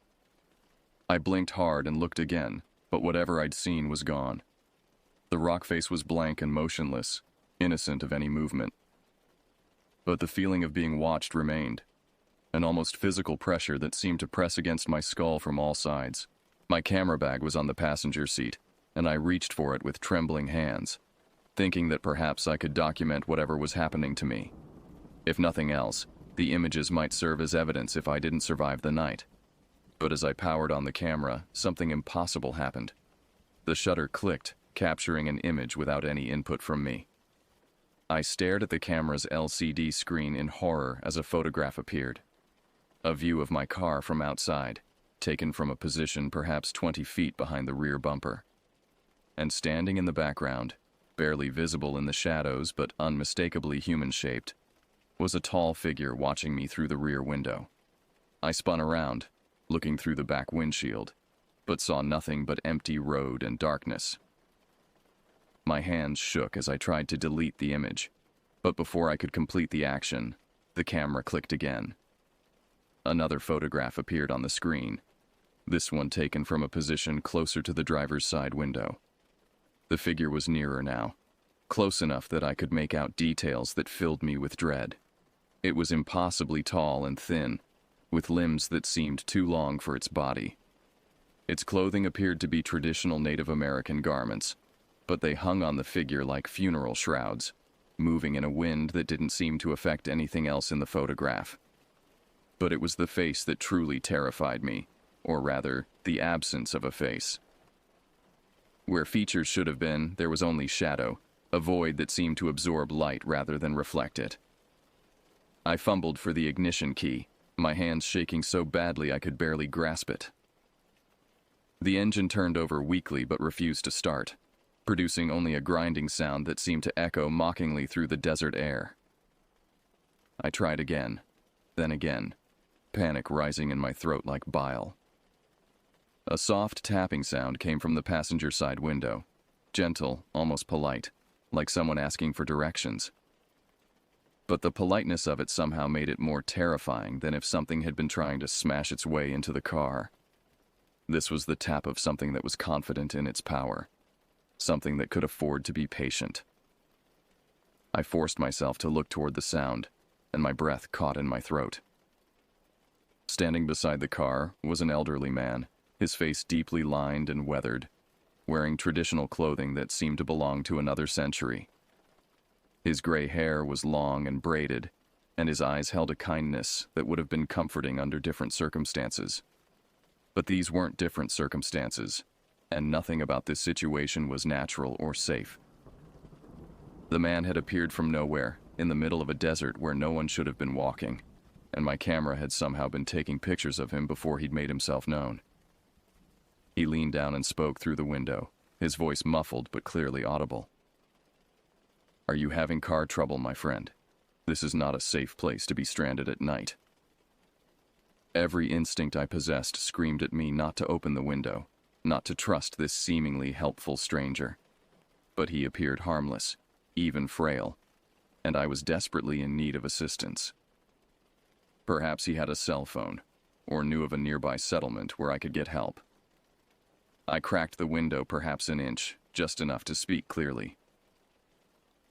I blinked hard and looked again, but whatever I'd seen was gone. The rock face was blank and motionless, innocent of any movement. But the feeling of being watched remained, an almost physical pressure that seemed to press against my skull from all sides. My camera bag was on the passenger seat, and I reached for it with trembling hands, thinking that perhaps I could document whatever was happening to me. If nothing else, the images might serve as evidence if I didn't survive the night. But as I powered on the camera, something impossible happened. The shutter clicked, capturing an image without any input from me. I stared at the camera's LCD screen in horror as a photograph appeared. A view of my car from outside, taken from a position perhaps 20 feet behind the rear bumper. And standing in the background, barely visible in the shadows but unmistakably human-shaped, was a tall figure watching me through the rear window. I spun around, looking through the back windshield, but saw nothing but empty road and darkness. My hands shook as I tried to delete the image, but before I could complete the action, the camera clicked again. Another photograph appeared on the screen, this one taken from a position closer to the driver's side window. The figure was nearer now, close enough that I could make out details that filled me with dread. It was impossibly tall and thin, with limbs that seemed too long for its body. Its clothing appeared to be traditional Native American garments, but they hung on the figure like funeral shrouds, moving in a wind that didn't seem to affect anything else in the photograph. But it was the face that truly terrified me, or rather, the absence of a face. Where features should have been, there was only shadow, a void that seemed to absorb light rather than reflect it. I fumbled for the ignition key, my hands shaking so badly I could barely grasp it. The engine turned over weakly but refused to start, producing only a grinding sound that seemed to echo mockingly through the desert air. I tried again, then again, panic rising in my throat like bile. A soft tapping sound came from the passenger side window, gentle, almost polite, like someone asking for directions. But the politeness of it somehow made it more terrifying than if something had been trying to smash its way into the car. This was the tap of something that was confident in its power, something that could afford to be patient. I forced myself to look toward the sound, and my breath caught in my throat. Standing beside the car was an elderly man, his face deeply lined and weathered, wearing traditional clothing that seemed to belong to another century. His gray hair was long and braided, and his eyes held a kindness that would have been comforting under different circumstances. But these weren't different circumstances, and nothing about this situation was natural or safe. The man had appeared from nowhere, in the middle of a desert where no one should have been walking, and my camera had somehow been taking pictures of him before he'd made himself known. He leaned down and spoke through the window, his voice muffled but clearly audible. "Are you having car trouble, my friend? This is not a safe place to be stranded at night." Every instinct I possessed screamed at me not to open the window, not to trust this seemingly helpful stranger. But he appeared harmless, even frail, and I was desperately in need of assistance. Perhaps he had a cell phone, or knew of a nearby settlement where I could get help. I cracked the window perhaps an inch, just enough to speak clearly.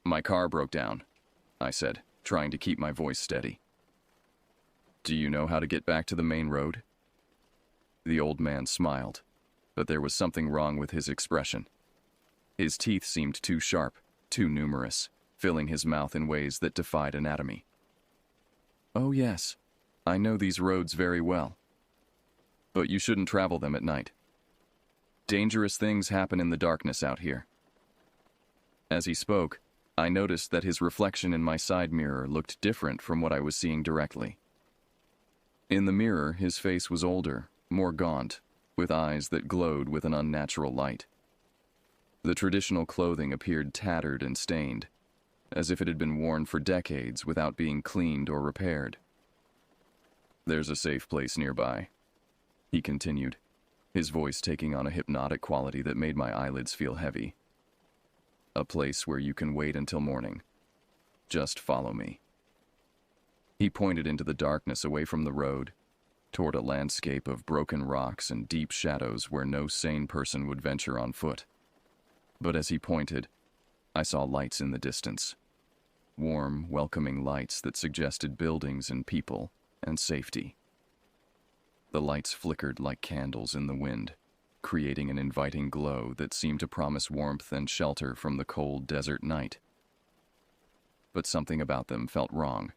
"My car broke down," I said, trying to keep my voice steady. "Do you know how to get back to the main road?" The old man smiled, but there was something wrong with his expression. His teeth seemed too sharp, too numerous, filling his mouth in ways that defied anatomy. "Oh yes, I know these roads very well. But you shouldn't travel them at night. Dangerous things happen in the darkness out here." As he spoke, I noticed that his reflection in my side mirror looked different from what I was seeing directly. In the mirror, his face was older, more gaunt, with eyes that glowed with an unnatural light. The traditional clothing appeared tattered and stained, as if it had been worn for decades without being cleaned or repaired. "There's a safe place nearby," he continued, his voice taking on a hypnotic quality that made my eyelids feel heavy. A place where you can wait until morning. Just follow me. He pointed into the darkness away from the road, toward a landscape of broken rocks and deep shadows where no sane person would venture on foot. But as he pointed, I saw lights in the distance. Warm, welcoming lights that suggested buildings and people and safety. The lights flickered like candles in the wind, creating an inviting glow that seemed to promise warmth and shelter from the cold desert night. But something about them felt wrong,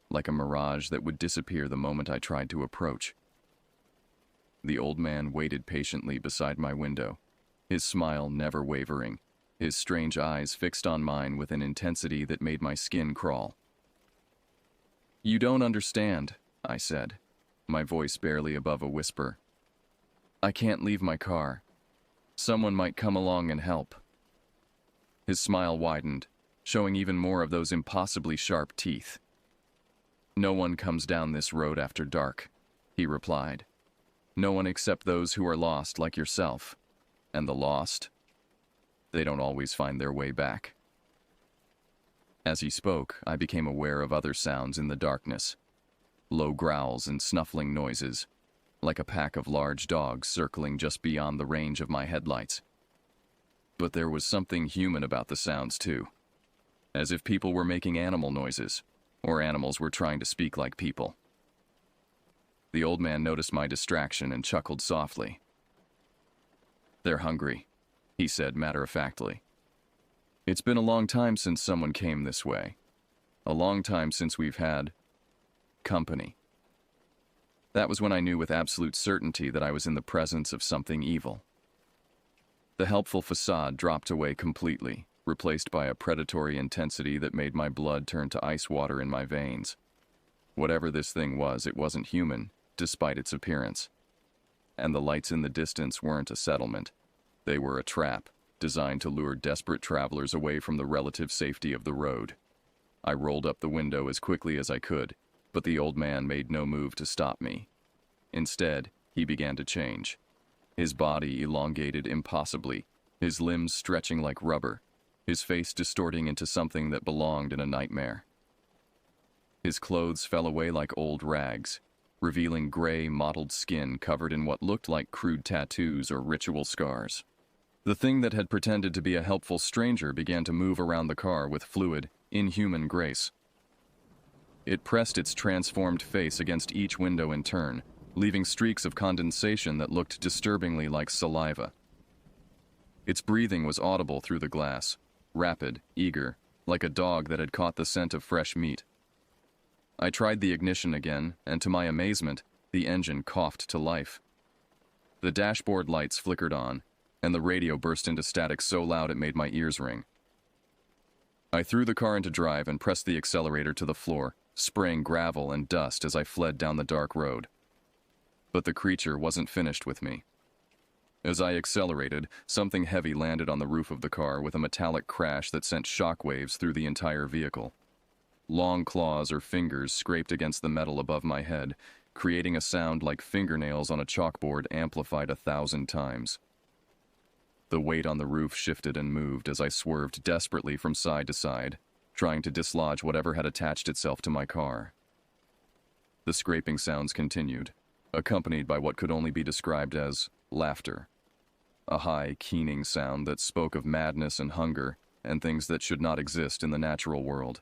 like a mirage that would disappear the moment I tried to approach. The old man waited patiently beside my window, his smile never wavering, his strange eyes fixed on mine with an intensity that made my skin crawl. "You don't understand," I said, my voice barely above a whisper. "I can't leave my car. Someone might come along and help." His smile widened, showing even more of those impossibly sharp teeth. "No one comes down this road after dark," he replied. "No one except those who are lost like yourself. And the lost, they don't always find their way back." As he spoke, I became aware of other sounds in the darkness. Low growls and snuffling noises, like a pack of large dogs circling just beyond the range of my headlights. But there was something human about the sounds too, as if people were making animal noises, or animals were trying to speak like people. The old man noticed my distraction and chuckled softly. "They're hungry," he said matter-of-factly. "It's been a long time since someone came this way. A long time since we've had company." That was when I knew with absolute certainty that I was in the presence of something evil. The helpful facade dropped away completely, replaced by a predatory intensity that made my blood turn to ice water in my veins. Whatever this thing was, it wasn't human, despite its appearance. And the lights in the distance weren't a settlement. They were a trap, designed to lure desperate travelers away from the relative safety of the road. I rolled up the window as quickly as I could, but the old man made no move to stop me. Instead, he began to change. His body elongated impossibly, his limbs stretching like rubber, his face distorting into something that belonged in a nightmare. His clothes fell away like old rags, revealing gray, mottled skin covered in what looked like crude tattoos or ritual scars. The thing that had pretended to be a helpful stranger began to move around the car with fluid, inhuman grace. It pressed its transformed face against each window in turn, leaving streaks of condensation that looked disturbingly like saliva. Its breathing was audible through the glass, rapid, eager, like a dog that had caught the scent of fresh meat. I tried the ignition again, and to my amazement, the engine coughed to life. The dashboard lights flickered on, and the radio burst into static so loud it made my ears ring. I threw the car into drive and pressed the accelerator to the floor, spraying gravel and dust as I fled down the dark road. But the creature wasn't finished with me. As I accelerated, something heavy landed on the roof of the car with a metallic crash that sent shockwaves through the entire vehicle. Long claws or fingers scraped against the metal above my head, creating a sound like fingernails on a chalkboard amplified 1,000 times. The weight on the roof shifted and moved as I swerved desperately from side to side, trying to dislodge whatever had attached itself to my car. The scraping sounds continued, accompanied by what could only be described as laughter. A high, keening sound that spoke of madness and hunger and things that should not exist in the natural world.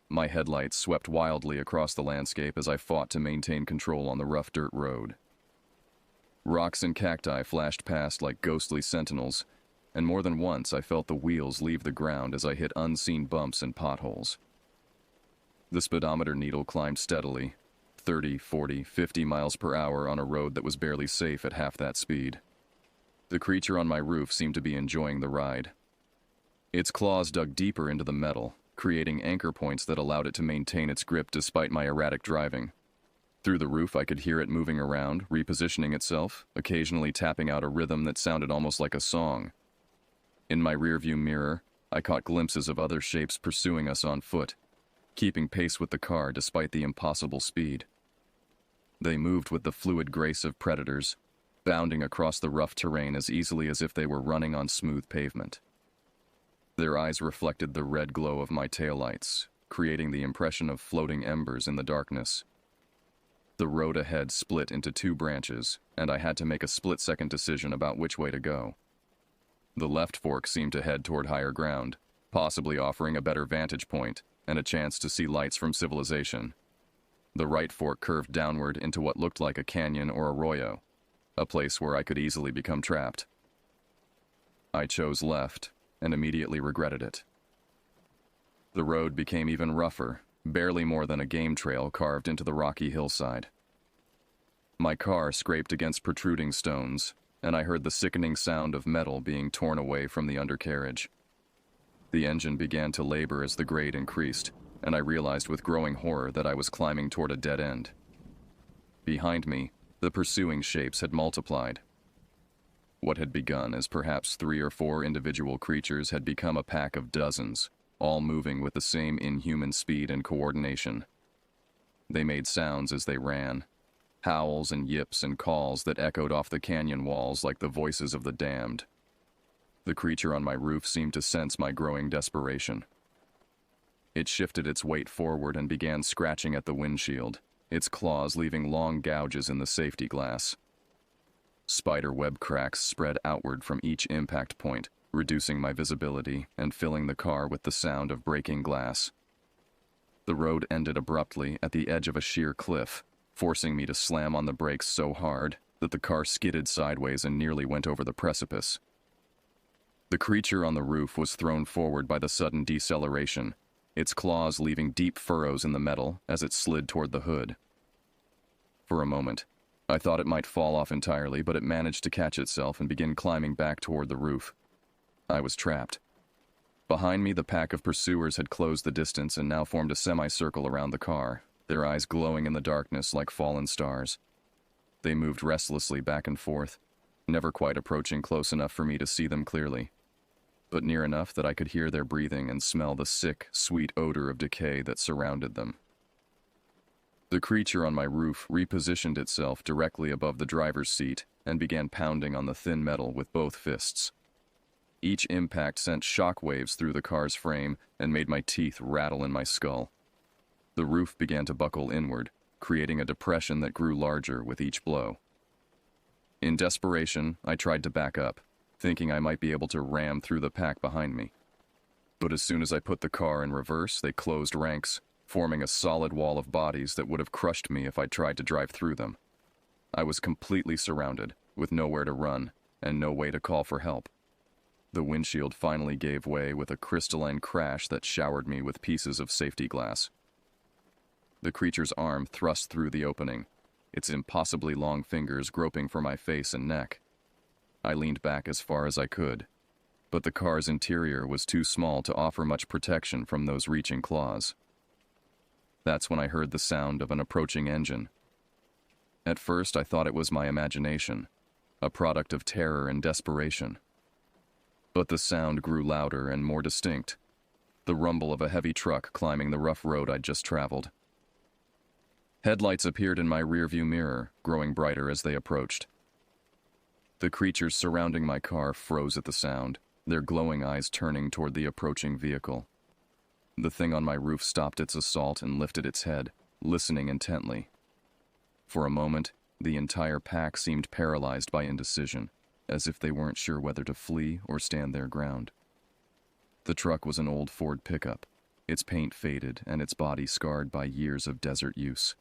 My headlights swept wildly across the landscape as I fought to maintain control on the rough dirt road. Rocks and cacti flashed past like ghostly sentinels, and more than once I felt the wheels leave the ground as I hit unseen bumps and potholes. The speedometer needle climbed steadily, 30, 40, 50 miles per hour on a road that was barely safe at half that speed. The creature on my roof seemed to be enjoying the ride. Its claws dug deeper into the metal, creating anchor points that allowed it to maintain its grip despite my erratic driving. Through the roof, I could hear it moving around, repositioning itself, occasionally tapping out a rhythm that sounded almost like a song. In my rearview mirror, I caught glimpses of other shapes pursuing us on foot, keeping pace with the car despite the impossible speed. They moved with the fluid grace of predators, bounding across the rough terrain as easily as if they were running on smooth pavement. Their eyes reflected the red glow of my taillights, creating the impression of floating embers in the darkness. The road ahead split into two branches, and I had to make a split-second decision about which way to go. The left fork seemed to head toward higher ground, possibly offering a better vantage point and a chance to see lights from civilization. The right fork curved downward into what looked like a canyon or arroyo, a place where I could easily become trapped. I chose left and immediately regretted it. The road became even rougher, barely more than a game trail carved into the rocky hillside. My car scraped against protruding stones, and I heard the sickening sound of metal being torn away from the undercarriage. The engine began to labor as the grade increased, and I realized with growing horror that I was climbing toward a dead end. Behind me, the pursuing shapes had multiplied. What had begun as perhaps 3 or 4 individual creatures had become a pack of dozens, all moving with the same inhuman speed and coordination. They made sounds as they ran, howls and yips and calls that echoed off the canyon walls like the voices of the damned. The creature on my roof seemed to sense my growing desperation. It shifted its weight forward and began scratching at the windshield, its claws leaving long gouges in the safety glass. Spider web cracks spread outward from each impact point, reducing my visibility and filling the car with the sound of breaking glass. The road ended abruptly at the edge of a sheer cliff, forcing me to slam on the brakes so hard that the car skidded sideways and nearly went over the precipice. The creature on the roof was thrown forward by the sudden deceleration, its claws leaving deep furrows in the metal as it slid toward the hood. For a moment, I thought it might fall off entirely, but it managed to catch itself and begin climbing back toward the roof. I was trapped. Behind me, the pack of pursuers had closed the distance and now formed a semicircle around the car, their eyes glowing in the darkness like fallen stars. They moved restlessly back and forth, never quite approaching close enough for me to see them clearly, but near enough that I could hear their breathing and smell the sick, sweet odor of decay that surrounded them. The creature on my roof repositioned itself directly above the driver's seat and began pounding on the thin metal with both fists. Each impact sent shock waves through the car's frame and made my teeth rattle in my skull. The roof began to buckle inward, creating a depression that grew larger with each blow. In desperation, I tried to back up, thinking I might be able to ram through the pack behind me. But as soon as I put the car in reverse, they closed ranks, forming a solid wall of bodies that would have crushed me if I tried to drive through them. I was completely surrounded, with nowhere to run, and no way to call for help. The windshield finally gave way with a crystalline crash that showered me with pieces of safety glass. The creature's arm thrust through the opening, its impossibly long fingers groping for my face and neck. I leaned back as far as I could, but the car's interior was too small to offer much protection from those reaching claws. That's when I heard the sound of an approaching engine. At first, I thought it was my imagination, a product of terror and desperation. But the sound grew louder and more distinct, the rumble of a heavy truck climbing the rough road I'd just traveled. Headlights appeared in my rearview mirror, growing brighter as they approached. The creatures surrounding my car froze at the sound, their glowing eyes turning toward the approaching vehicle. The thing on my roof stopped its assault and lifted its head, listening intently. For a moment, the entire pack seemed paralyzed by indecision, as if they weren't sure whether to flee or stand their ground. The truck was an old Ford pickup, its paint faded and its body scarred by years of desert use.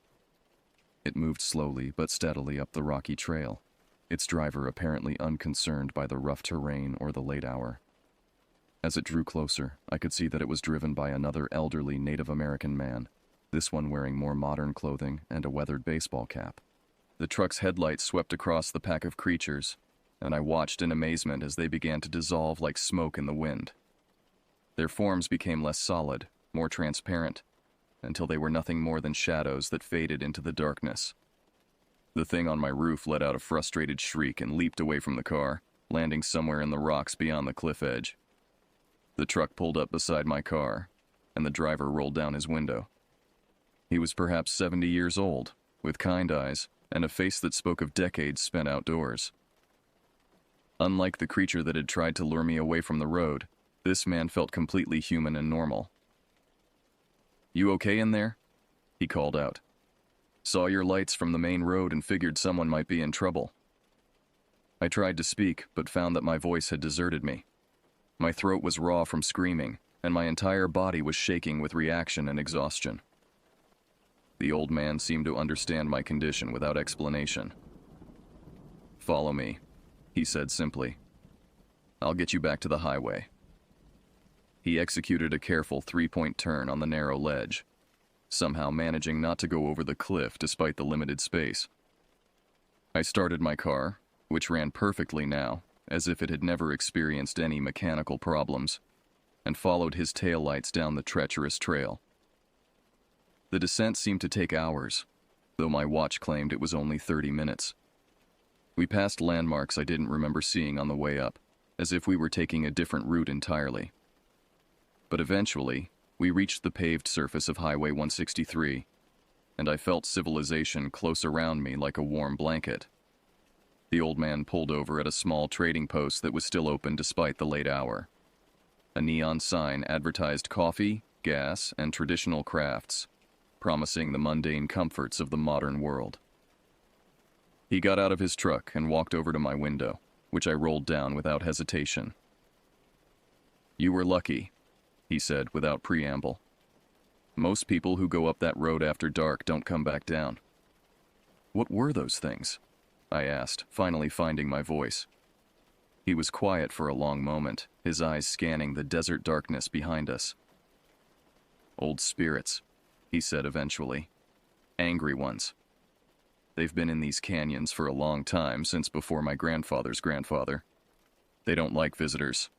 It moved slowly but steadily up the rocky trail, its driver apparently unconcerned by the rough terrain or the late hour. As it drew closer, I could see that it was driven by another elderly Native American man, this one wearing more modern clothing and a weathered baseball cap. The truck's headlights swept across the pack of creatures, and I watched in amazement as they began to dissolve like smoke in the wind. Their forms became less solid, more transparent, until they were nothing more than shadows that faded into the darkness. The thing on my roof let out a frustrated shriek and leaped away from the car, landing somewhere in the rocks beyond the cliff edge. The truck pulled up beside my car, and the driver rolled down his window. He was perhaps 70 years old, with kind eyes and a face that spoke of decades spent outdoors. Unlike the creature that had tried to lure me away from the road, this man felt completely human and normal. "You okay in there?" he called out. "Saw your lights from the main road and figured someone might be in trouble." I tried to speak, but found that my voice had deserted me. My throat was raw from screaming, and my entire body was shaking with reaction and exhaustion. The old man seemed to understand my condition without explanation. "Follow me," he said simply. "I'll get you back to the highway." He executed a careful three-point turn on the narrow ledge, somehow managing not to go over the cliff despite the limited space. I started my car, which ran perfectly now, as if it had never experienced any mechanical problems, and followed his taillights down the treacherous trail. The descent seemed to take hours, though my watch claimed it was only 30 minutes. We passed landmarks I didn't remember seeing on the way up, as if we were taking a different route entirely. But eventually, we reached the paved surface of Highway 163, and I felt civilization close around me like a warm blanket. The old man pulled over at a small trading post that was still open despite the late hour. A neon sign advertised coffee, gas, and traditional crafts, promising the mundane comforts of the modern world. He got out of his truck and walked over to my window, which I rolled down without hesitation. "You were lucky," he said without preamble. "Most people who go up that road after dark don't come back down." "What were those things?" I asked, finally finding my voice. He was quiet for a long moment, his eyes scanning the desert darkness behind us. "Old spirits," he said eventually. "Angry ones. They've been in these canyons for a long time, since before my grandfather's grandfather. They don't like visitors."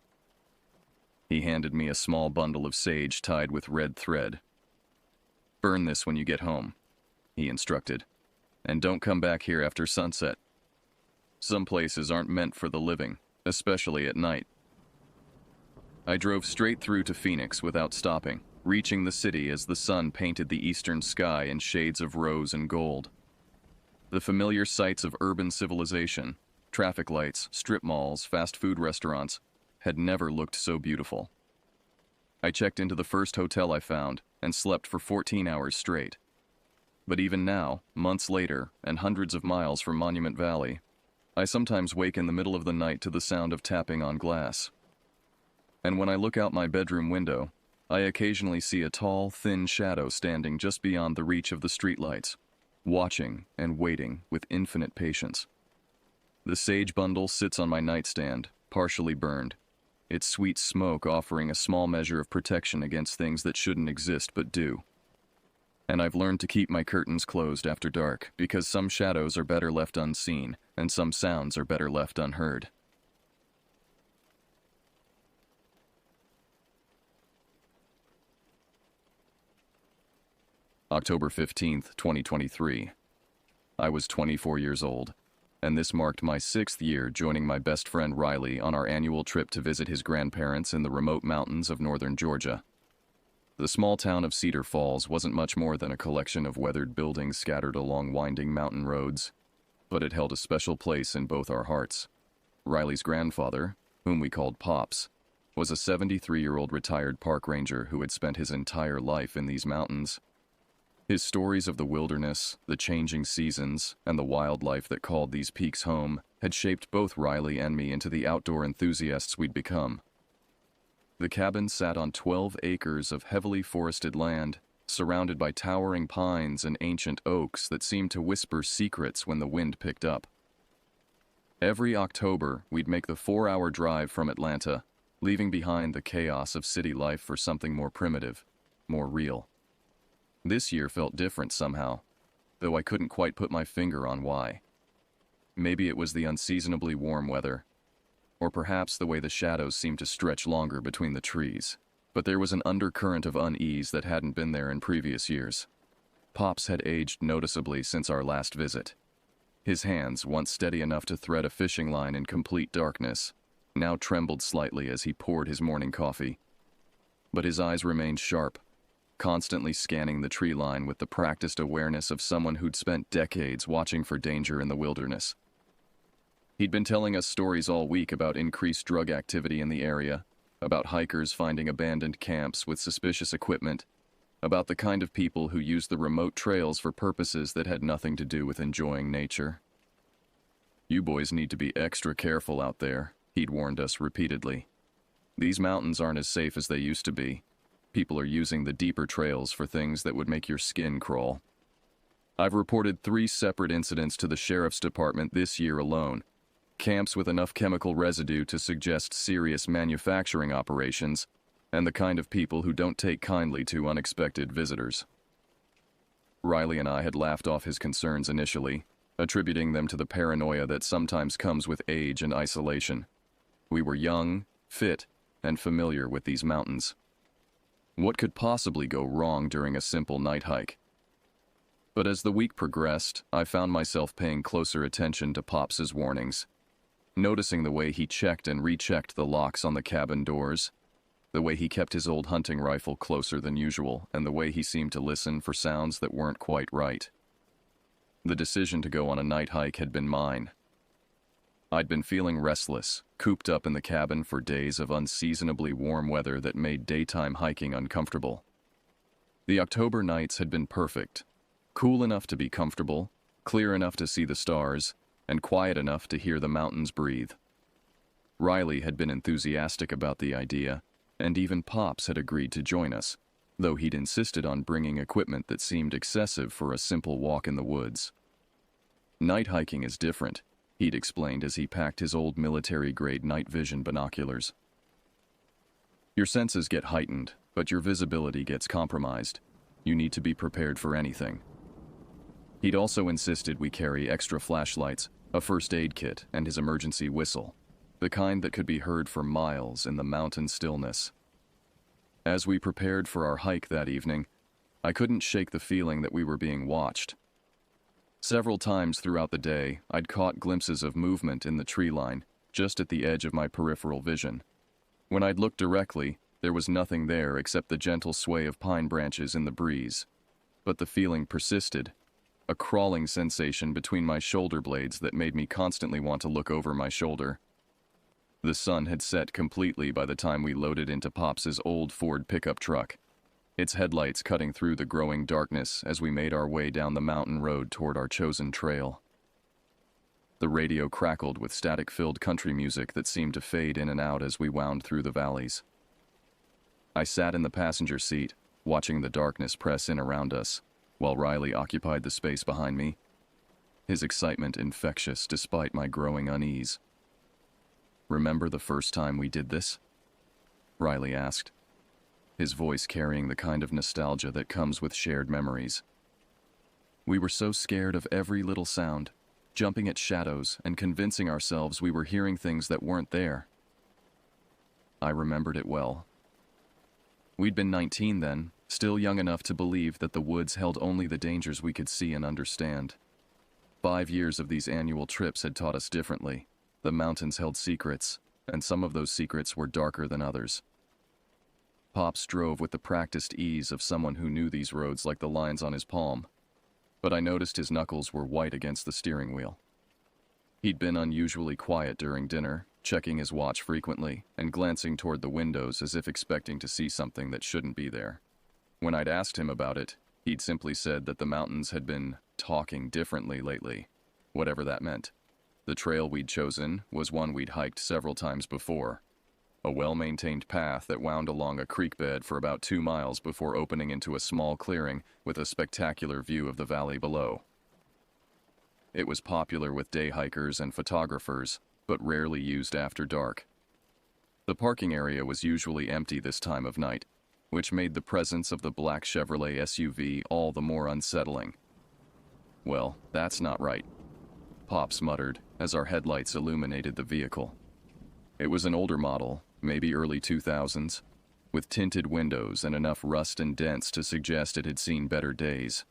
He handed me a small bundle of sage tied with red thread. "Burn this when you get home," he instructed, "and don't come back here after sunset. Some places aren't meant for the living, especially at night." I drove straight through to Phoenix without stopping, reaching the city as the sun painted the eastern sky in shades of rose and gold. The familiar sights of urban civilization, traffic lights, strip malls, fast food restaurants, had never looked so beautiful. I checked into the first hotel I found and slept for 14 hours straight. But even now, months later, and hundreds of miles from Monument Valley, I sometimes wake in the middle of the night to the sound of tapping on glass. And when I look out my bedroom window, I occasionally see a tall, thin shadow standing just beyond the reach of the streetlights, watching and waiting with infinite patience. The sage bundle sits on my nightstand, partially burned, its sweet smoke offering a small measure of protection against things that shouldn't exist but do. And I've learned to keep my curtains closed after dark, because some shadows are better left unseen, and some sounds are better left unheard. October 15th, 2023. I was 24 years old, and this marked my 6th year joining my best friend Riley on our annual trip to visit his grandparents in the remote mountains of northern Georgia. The small town of Cedar Falls wasn't much more than a collection of weathered buildings scattered along winding mountain roads, but it held a special place in both our hearts. Riley's grandfather, whom we called Pops, was a 73-year-old retired park ranger who had spent his entire life in these mountains. His stories of the wilderness, the changing seasons, and the wildlife that called these peaks home had shaped both Riley and me into the outdoor enthusiasts we'd become. The cabin sat on 12 acres of heavily forested land, surrounded by towering pines and ancient oaks that seemed to whisper secrets when the wind picked up. Every October, we'd make the 4-hour drive from Atlanta, leaving behind the chaos of city life for something more primitive, more real. This year felt different somehow, though I couldn't quite put my finger on why. Maybe it was the unseasonably warm weather, or perhaps the way the shadows seemed to stretch longer between the trees. But there was an undercurrent of unease that hadn't been there in previous years. Pops had aged noticeably since our last visit. His hands, once steady enough to thread a fishing line in complete darkness, now trembled slightly as he poured his morning coffee. But his eyes remained sharp, constantly scanning the tree line with the practiced awareness of someone who'd spent decades watching for danger in the wilderness. He'd been telling us stories all week about increased drug activity in the area, about hikers finding abandoned camps with suspicious equipment, about the kind of people who use the remote trails for purposes that had nothing to do with enjoying nature. "You boys need to be extra careful out there," he'd warned us repeatedly. "These mountains aren't as safe as they used to be. People are using the deeper trails for things that would make your skin crawl." I've reported 3 separate incidents to the sheriff's department this year alone. Camps with enough chemical residue to suggest serious manufacturing operations, and the kind of people who don't take kindly to unexpected visitors. Riley and I had laughed off his concerns initially, attributing them to the paranoia that sometimes comes with age and isolation. We were young, fit, and familiar with these mountains. What could possibly go wrong during a simple night hike? But as the week progressed, I found myself paying closer attention to Pops's warnings, noticing the way he checked and rechecked the locks on the cabin doors, the way he kept his old hunting rifle closer than usual, and the way he seemed to listen for sounds that weren't quite right. The decision to go on a night hike had been mine. I'd been feeling restless, cooped up in the cabin for days of unseasonably warm weather that made daytime hiking uncomfortable. The October nights had been perfect, cool enough to be comfortable, clear enough to see the stars, and quiet enough to hear the mountains breathe. Riley had been enthusiastic about the idea, and even Pops had agreed to join us, though he'd insisted on bringing equipment that seemed excessive for a simple walk in the woods. "Night hiking is different," he'd explained as he packed his old military-grade night vision binoculars. "Your senses get heightened, but your visibility gets compromised. You need to be prepared for anything." He'd also insisted we carry extra flashlights, a first aid kit, and his emergency whistle, the kind that could be heard for miles in the mountain stillness. As we prepared for our hike that evening, I couldn't shake the feeling that we were being watched. Several times throughout the day, I'd caught glimpses of movement in the tree line, just at the edge of my peripheral vision. When I'd looked directly, there was nothing there except the gentle sway of pine branches in the breeze. But the feeling persisted, a crawling sensation between my shoulder blades that made me constantly want to look over my shoulder. The sun had set completely by the time we loaded into Pops's old Ford pickup truck, its headlights cutting through the growing darkness as we made our way down the mountain road toward our chosen trail. The radio crackled with static-filled country music that seemed to fade in and out as we wound through the valleys. I sat in the passenger seat, watching the darkness press in around us, while Riley occupied the space behind me, his excitement infectious despite my growing unease. "Remember the first time we did this?" Riley asked, his voice carrying the kind of nostalgia that comes with shared memories. "We were so scared of every little sound, jumping at shadows and convincing ourselves we were hearing things that weren't there." I remembered it well. We'd been 19 then, still young enough to believe that the woods held only the dangers we could see and understand. 5 years of these annual trips had taught us differently. The mountains held secrets, and some of those secrets were darker than others. Pops drove with the practiced ease of someone who knew these roads like the lines on his palm, but I noticed his knuckles were white against the steering wheel. He'd been unusually quiet during dinner, checking his watch frequently and glancing toward the windows as if expecting to see something that shouldn't be there. When I'd asked him about it, he'd simply said that the mountains had been talking differently lately, whatever that meant. The trail we'd chosen was one we'd hiked several times before, a well-maintained path that wound along a creek bed for about 2 miles before opening into a small clearing with a spectacular view of the valley below. It was popular with day hikers and photographers, but rarely used after dark. The parking area was usually empty this time of night, which made the presence of the black Chevrolet SUV all the more unsettling. "Well, that's not right," Pops muttered as our headlights illuminated the vehicle. It was an older model, maybe early 2000s, with tinted windows and enough rust and dents to suggest it had seen better days.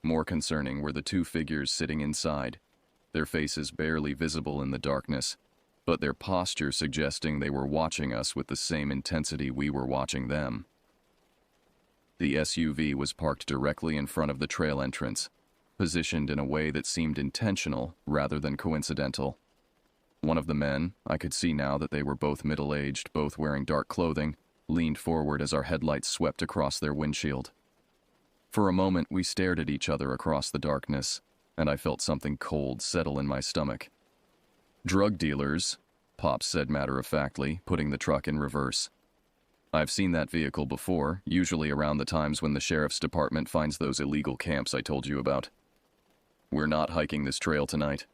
More concerning were the 2 figures sitting inside, their faces barely visible in the darkness, but their posture suggesting they were watching us with the same intensity we were watching them. The SUV was parked directly in front of the trail entrance, positioned in a way that seemed intentional rather than coincidental. One of the men, I could see now that they were both middle-aged, both wearing dark clothing, leaned forward as our headlights swept across their windshield. For a moment, we stared at each other across the darkness, and I felt something cold settle in my stomach. "Drug dealers," Pops said matter-of-factly, putting the truck in reverse. "I've seen that vehicle before, usually around the times when the sheriff's department finds those illegal camps I told you about. We're not hiking this trail tonight."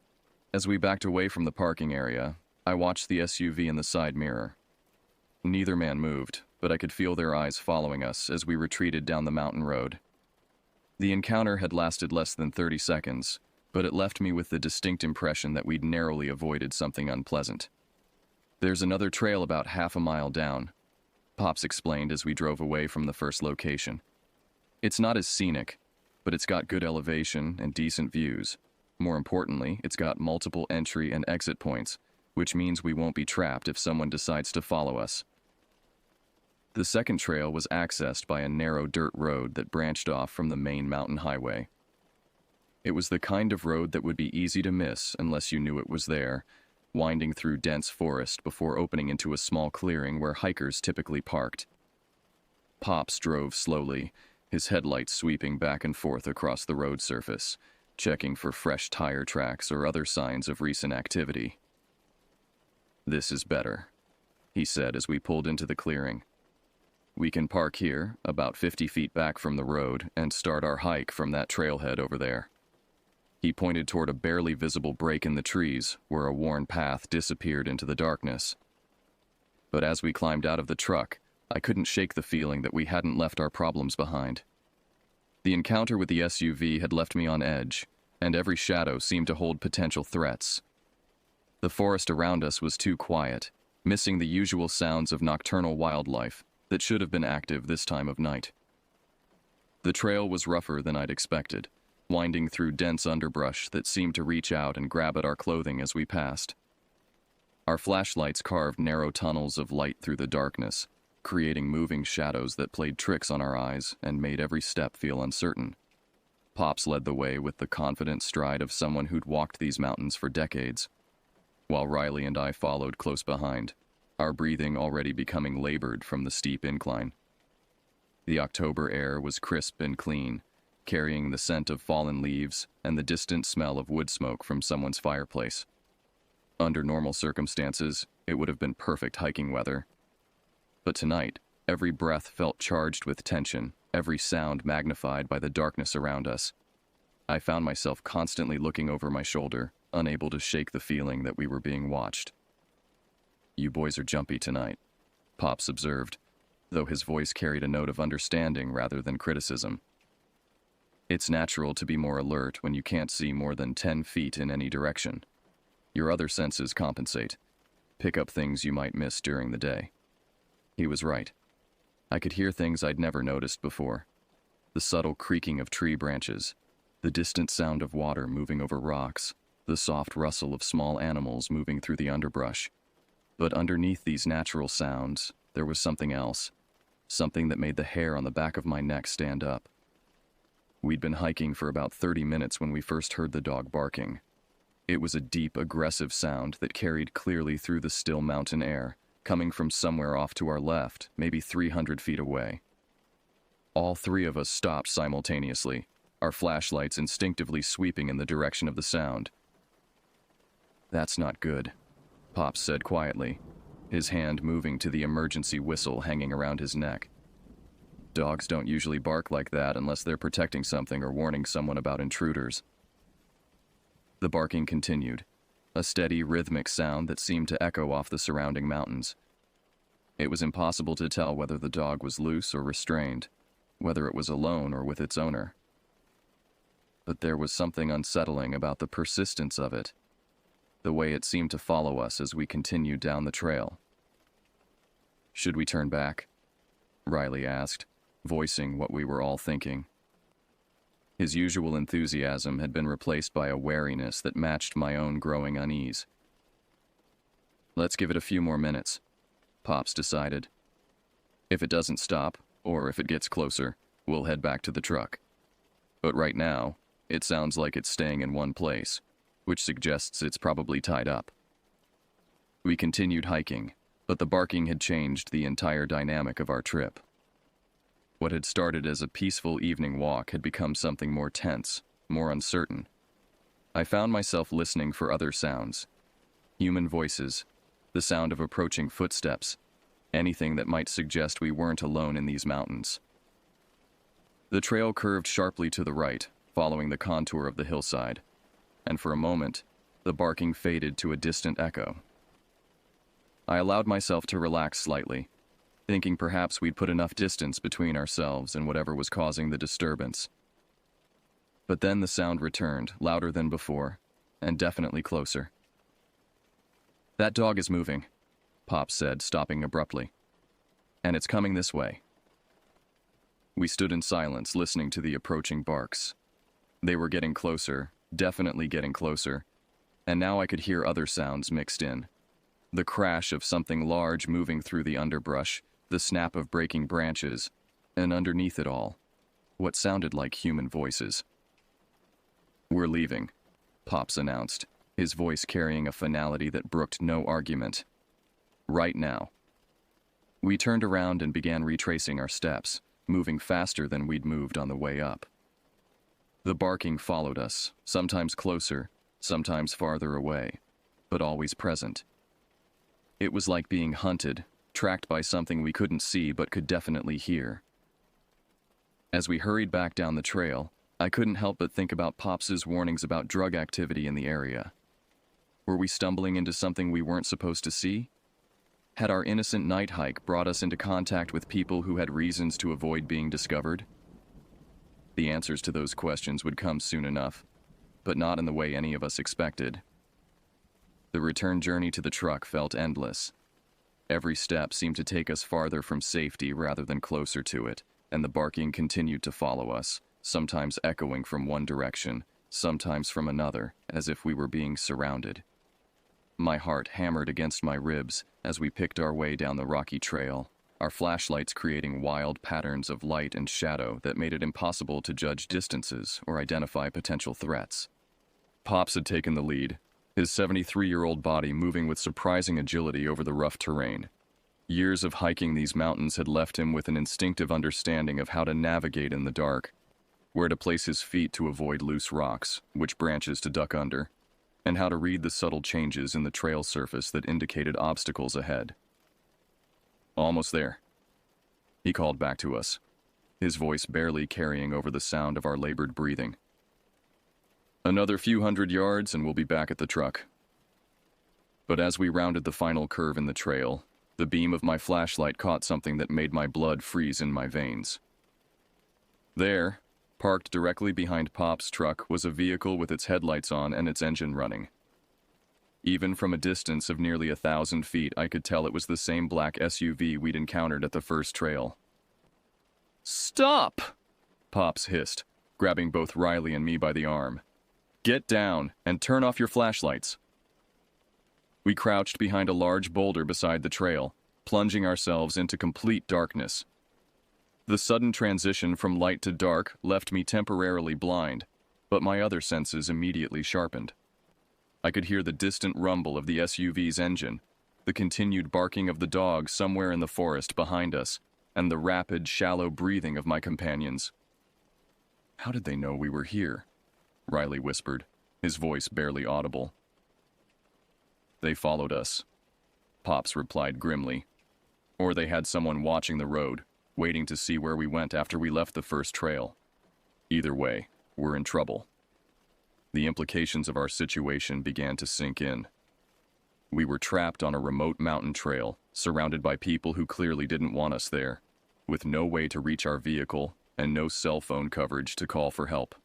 As we backed away from the parking area, I watched the SUV in the side mirror. Neither man moved, but I could feel their eyes following us as we retreated down the mountain road. The encounter had lasted less than 30 seconds, but it left me with the distinct impression that we'd narrowly avoided something unpleasant. "There's another trail about half a mile down," Pops explained as we drove away from the first location. "It's not as scenic, but it's got good elevation and decent views. More importantly, it's got multiple entry and exit points, which means we won't be trapped if someone decides to follow us." The second trail was accessed by a narrow dirt road that branched off from the main mountain highway. It was the kind of road that would be easy to miss unless you knew it was there, winding through dense forest before opening into a small clearing where hikers typically parked. Pops drove slowly, his headlights sweeping back and forth across the road surface, checking for fresh tire tracks or other signs of recent activity. "This is better," he said as we pulled into the clearing. "We can park here, about 50 feet back from the road, and start our hike from that trailhead over there." He pointed toward a barely visible break in the trees where a worn path disappeared into the darkness. But as we climbed out of the truck, I couldn't shake the feeling that we hadn't left our problems behind. The encounter with the SUV had left me on edge, and every shadow seemed to hold potential threats. The forest around us was too quiet, missing the usual sounds of nocturnal wildlife that should have been active this time of night. The trail was rougher than I'd expected, winding through dense underbrush that seemed to reach out and grab at our clothing as we passed. Our flashlights carved narrow tunnels of light through the darkness, creating moving shadows that played tricks on our eyes and made every step feel uncertain. Pops led the way with the confident stride of someone who'd walked these mountains for decades, while Riley and I followed close behind, our breathing already becoming labored from the steep incline. The October air was crisp and clean, carrying the scent of fallen leaves and the distant smell of wood smoke from someone's fireplace. Under normal circumstances, it would have been perfect hiking weather. But tonight, every breath felt charged with tension, every sound magnified by the darkness around us. I found myself constantly looking over my shoulder, unable to shake the feeling that we were being watched. "You boys are jumpy tonight," Pops observed, though his voice carried a note of understanding rather than criticism. "It's natural to be more alert when you can't see more than 10 feet in any direction. Your other senses compensate, pick up things you might miss during the day." He was right. I could hear things I'd never noticed before. The subtle creaking of tree branches, the distant sound of water moving over rocks, the soft rustle of small animals moving through the underbrush. But underneath these natural sounds, there was something else, something that made the hair on the back of my neck stand up. We'd been hiking for about 30 minutes when we first heard the dog barking. It was a deep, aggressive sound that carried clearly through the still mountain air, coming from somewhere off to our left, maybe 300 feet away. All three of us stopped simultaneously, our flashlights instinctively sweeping in the direction of the sound. "That's not good," Pops said quietly, his hand moving to the emergency whistle hanging around his neck. "Dogs don't usually bark like that unless they're protecting something or warning someone about intruders." The barking continued, a steady, rhythmic sound that seemed to echo off the surrounding mountains. It was impossible to tell whether the dog was loose or restrained, whether it was alone or with its owner. But there was something unsettling about the persistence of it, the way it seemed to follow us as we continued down the trail. "Should we turn back?" Riley asked, voicing what we were all thinking. His usual enthusiasm had been replaced by a wariness that matched my own growing unease. "Let's give it a few more minutes," Pops decided. "If it doesn't stop, or if it gets closer, we'll head back to the truck. But right now, it sounds like it's staying in one place, which suggests it's probably tied up. We continued hiking, but the barking had changed the entire dynamic of our trip. What had started as a peaceful evening walk had become something more tense, more uncertain. I found myself listening for other sounds. Human voices, the sound of approaching footsteps, anything that might suggest we weren't alone in these mountains. The trail curved sharply to the right, following the contour of the hillside, and for a moment, the barking faded to a distant echo. I allowed myself to relax slightly, thinking perhaps we'd put enough distance between ourselves and whatever was causing the disturbance. But then the sound returned, louder than before, and definitely closer. "That dog is moving," Pop said, stopping abruptly. "And it's coming this way." We stood in silence, listening to the approaching barks. They were getting closer, definitely getting closer, and now I could hear other sounds mixed in. The crash of something large moving through the underbrush, the snap of breaking branches, and underneath it all, what sounded like human voices. "We're leaving," Pops announced, his voice carrying a finality that brooked no argument. "Right now." We turned around and began retracing our steps, moving faster than we'd moved on the way up. The barking followed us, sometimes closer, sometimes farther away, but always present. It was like being hunted, tracked by something we couldn't see but could definitely hear. As we hurried back down the trail, I couldn't help but think about Pops's warnings about drug activity in the area. Were we stumbling into something we weren't supposed to see? Had our innocent night hike brought us into contact with people who had reasons to avoid being discovered? The answers to those questions would come soon enough, but not in the way any of us expected. The return journey to the truck felt endless. Every step seemed to take us farther from safety rather than closer to it, and the barking continued to follow us, sometimes echoing from one direction, sometimes from another, as if we were being surrounded. My heart hammered against my ribs as we picked our way down the rocky trail, our flashlights creating wild patterns of light and shadow that made it impossible to judge distances or identify potential threats. Pops had taken the lead, his 73-year-old body moving with surprising agility over the rough terrain. Years of hiking these mountains had left him with an instinctive understanding of how to navigate in the dark, where to place his feet to avoid loose rocks, which branches to duck under, and how to read the subtle changes in the trail surface that indicated obstacles ahead. "Almost there," he called back to us, his voice barely carrying over the sound of our labored breathing. "Another few hundred yards and we'll be back at the truck." But as we rounded the final curve in the trail, the beam of my flashlight caught something that made my blood freeze in my veins. There, parked directly behind Pop's truck, was a vehicle with its headlights on and its engine running. Even from a distance of nearly 1,000 feet, I could tell it was the same black SUV we'd encountered at the first trail. "Stop!" Pops hissed, grabbing both Riley and me by the arm. "Get down and turn off your flashlights." We crouched behind a large boulder beside the trail, plunging ourselves into complete darkness. The sudden transition from light to dark left me temporarily blind, but my other senses immediately sharpened. I could hear the distant rumble of the SUV's engine, the continued barking of the dog somewhere in the forest behind us, and the rapid, shallow breathing of my companions. "How did they know we were here?" Riley whispered, his voice barely audible. "They followed us," Pops replied grimly. "Or they had someone watching the road, waiting to see where we went after we left the first trail. Either way, we're in trouble." The implications of our situation began to sink in. We were trapped on a remote mountain trail, surrounded by people who clearly didn't want us there, with no way to reach our vehicle and no cell phone coverage to call for help.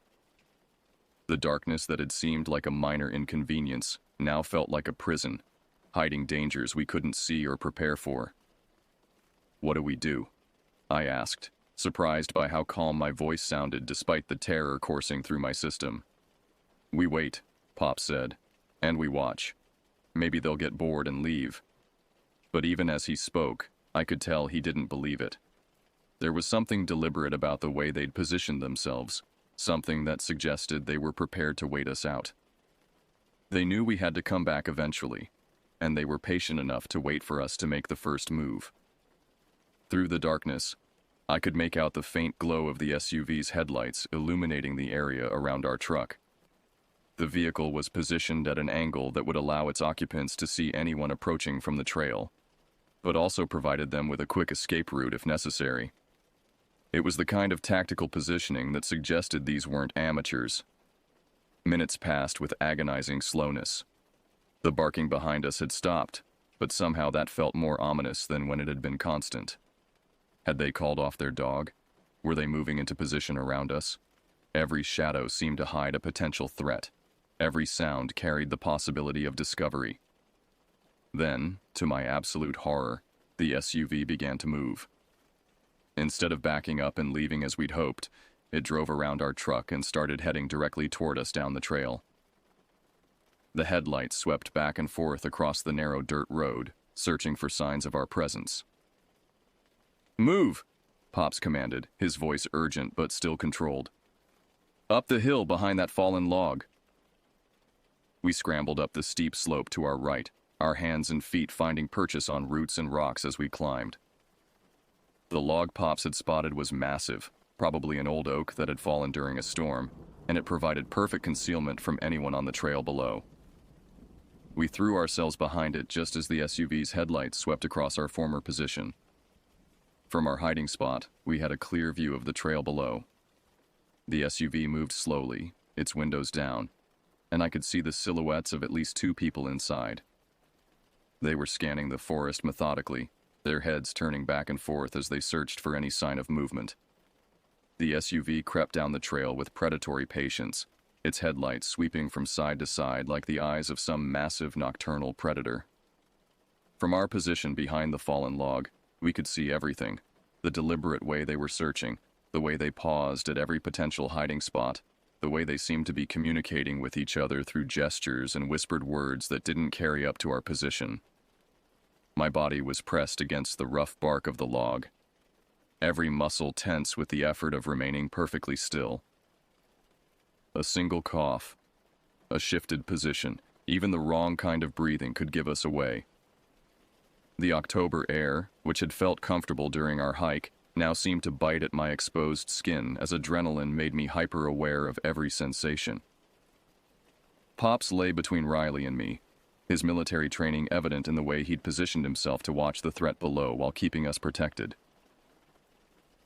The darkness that had seemed like a minor inconvenience now felt like a prison, hiding dangers we couldn't see or prepare for. "What do we do?" I asked, surprised by how calm my voice sounded despite the terror coursing through my system. "We wait," Pop said, "and we watch. Maybe they'll get bored and leave." But even as he spoke, I could tell he didn't believe it. There was something deliberate about the way they'd positioned themselves, something that suggested they were prepared to wait us out. They knew we had to come back eventually, and they were patient enough to wait for us to make the first move. Through the darkness, I could make out the faint glow of the SUV's headlights illuminating the area around our truck. The vehicle was positioned at an angle that would allow its occupants to see anyone approaching from the trail, but also provided them with a quick escape route if necessary. It was the kind of tactical positioning that suggested these weren't amateurs. Minutes passed with agonizing slowness. The barking behind us had stopped, but somehow that felt more ominous than when it had been constant. Had they called off their dog? Were they moving into position around us? Every shadow seemed to hide a potential threat. Every sound carried the possibility of discovery. Then, to my absolute horror, the SUV began to move. Instead of backing up and leaving as we'd hoped, it drove around our truck and started heading directly toward us down the trail. The headlights swept back and forth across the narrow dirt road, searching for signs of our presence. "Move!" Pops commanded, his voice urgent but still controlled. "Up the hill behind that fallen log." We scrambled up the steep slope to our right, our hands and feet finding purchase on roots and rocks as we climbed. The log Pops had spotted was massive, probably an old oak that had fallen during a storm, and it provided perfect concealment from anyone on the trail below. We threw ourselves behind it just as the SUV's headlights swept across our former position. From our hiding spot, we had a clear view of the trail below. The SUV moved slowly, its windows down, and I could see the silhouettes of at least 2 people inside. They were scanning the forest methodically, their heads turning back and forth as they searched for any sign of movement. The SUV crept down the trail with predatory patience, its headlights sweeping from side to side like the eyes of some massive nocturnal predator. From our position behind the fallen log, we could see everything: the deliberate way they were searching, the way they paused at every potential hiding spot, the way they seemed to be communicating with each other through gestures and whispered words that didn't carry up to our position. My body was pressed against the rough bark of the log, every muscle tense with the effort of remaining perfectly still. A single cough, a shifted position, even the wrong kind of breathing could give us away. The October air, which had felt comfortable during our hike, now seemed to bite at my exposed skin as adrenaline made me hyper-aware of every sensation. Pops lay between Riley and me, his military training evident in the way he'd positioned himself to watch the threat below while keeping us protected.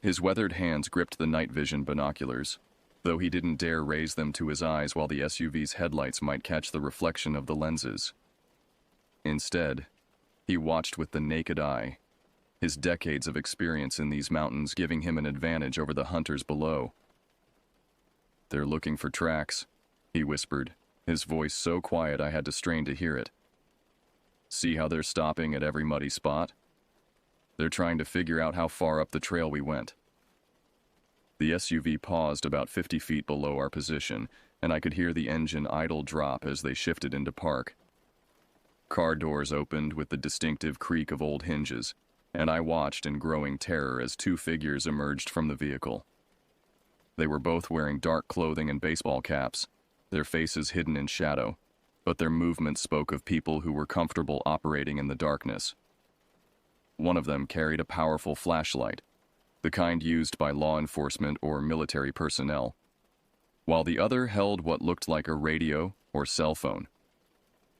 His weathered hands gripped the night vision binoculars, though he didn't dare raise them to his eyes while the SUV's headlights might catch the reflection of the lenses. Instead, he watched with the naked eye, his decades of experience in these mountains giving him an advantage over the hunters below. "They're looking for tracks," he whispered, his voice so quiet I had to strain to hear it. "See how they're stopping at every muddy spot? They're trying to figure out how far up the trail we went." The SUV paused about 50 feet below our position, and I could hear the engine idle drop as they shifted into park. Car doors opened with the distinctive creak of old hinges, and I watched in growing terror as 2 figures emerged from the vehicle. They were both wearing dark clothing and baseball caps, their faces hidden in shadow, but their movements spoke of people who were comfortable operating in the darkness. One of them carried a powerful flashlight, the kind used by law enforcement or military personnel, while the other held what looked like a radio or cell phone.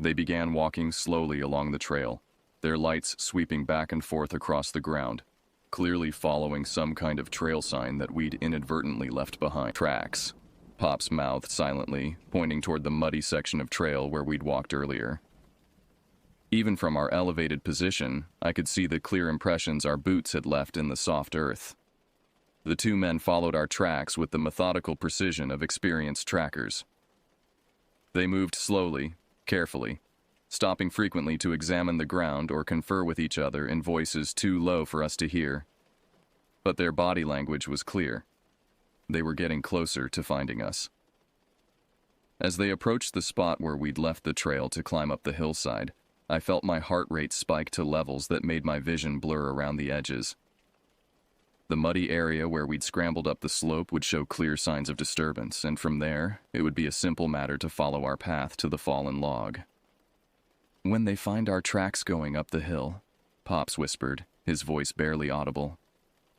They began walking slowly along the trail, their lights sweeping back and forth across the ground, clearly following some kind of trail sign that we'd inadvertently left behind. "Tracks," Pops mouthed silently, pointing toward the muddy section of trail where we'd walked earlier. Even from our elevated position, I could see the clear impressions our boots had left in the soft earth. The 2 men followed our tracks with the methodical precision of experienced trackers. They moved slowly, carefully, stopping frequently to examine the ground or confer with each other in voices too low for us to hear. But their body language was clear. They were getting closer to finding us. As they approached the spot where we'd left the trail to climb up the hillside, I felt my heart rate spike to levels that made my vision blur around the edges. The muddy area where we'd scrambled up the slope would show clear signs of disturbance, and from there, it would be a simple matter to follow our path to the fallen log. "When they find our tracks going up the hill," Pops whispered, his voice barely audible,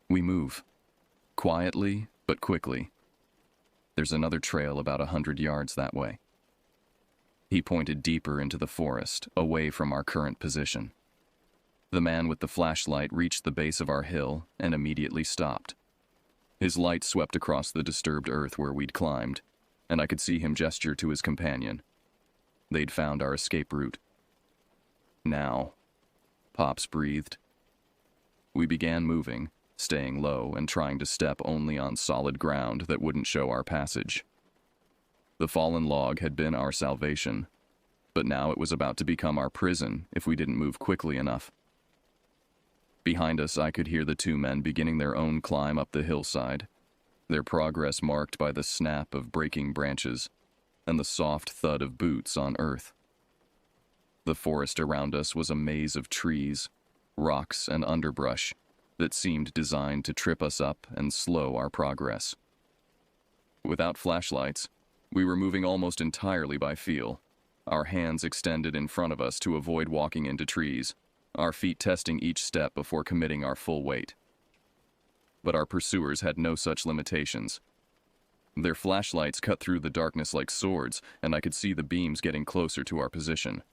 "we move. Quietly, but quickly. There's another trail about 100 yards that way." He pointed deeper into the forest, away from our current position. The man with the flashlight reached the base of our hill and immediately stopped. His light swept across the disturbed earth where we'd climbed, and I could see him gesture to his companion. They'd found our escape route. "Now," Pops breathed. We began moving, staying low and trying to step only on solid ground that wouldn't show our passage. The fallen log had been our salvation, but now it was about to become our prison if we didn't move quickly enough. Behind us, I could hear the two men beginning their own climb up the hillside, their progress marked by the snap of breaking branches and the soft thud of boots on earth. The forest around us was a maze of trees, rocks, and underbrush that seemed designed to trip us up and slow our progress. Without flashlights, we were moving almost entirely by feel, our hands extended in front of us to avoid walking into trees, our feet testing each step before committing our full weight. But our pursuers had no such limitations. Their flashlights cut through the darkness like swords, and I could see the beams getting closer to our position.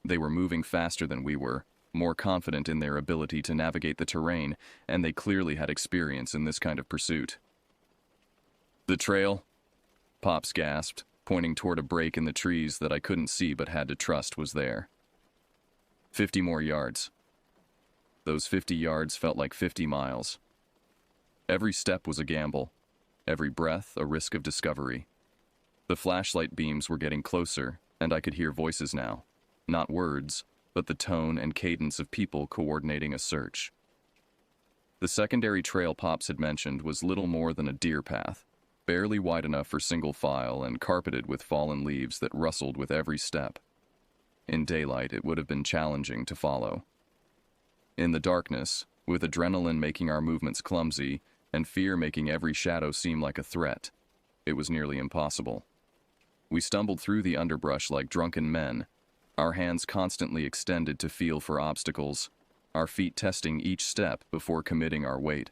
They were moving faster than we were, more confident in their ability to navigate the terrain, and they clearly had experience in this kind of pursuit. "The trail?" Pops gasped, pointing toward a break in the trees that I couldn't see but had to trust was there. 50 more yards. Those 50 yards felt like 50 miles. Every step was a gamble, every breath a risk of discovery. The flashlight beams were getting closer, and I could hear voices now. Not words, but the tone and cadence of people coordinating a search. The secondary trail Pops had mentioned was little more than a deer path, barely wide enough for single file and carpeted with fallen leaves that rustled with every step. In daylight, it would have been challenging to follow. In the darkness, with adrenaline making our movements clumsy and fear making every shadow seem like a threat, it was nearly impossible. We stumbled through the underbrush like drunken men, our hands constantly extended to feel for obstacles, our feet testing each step before committing our weight.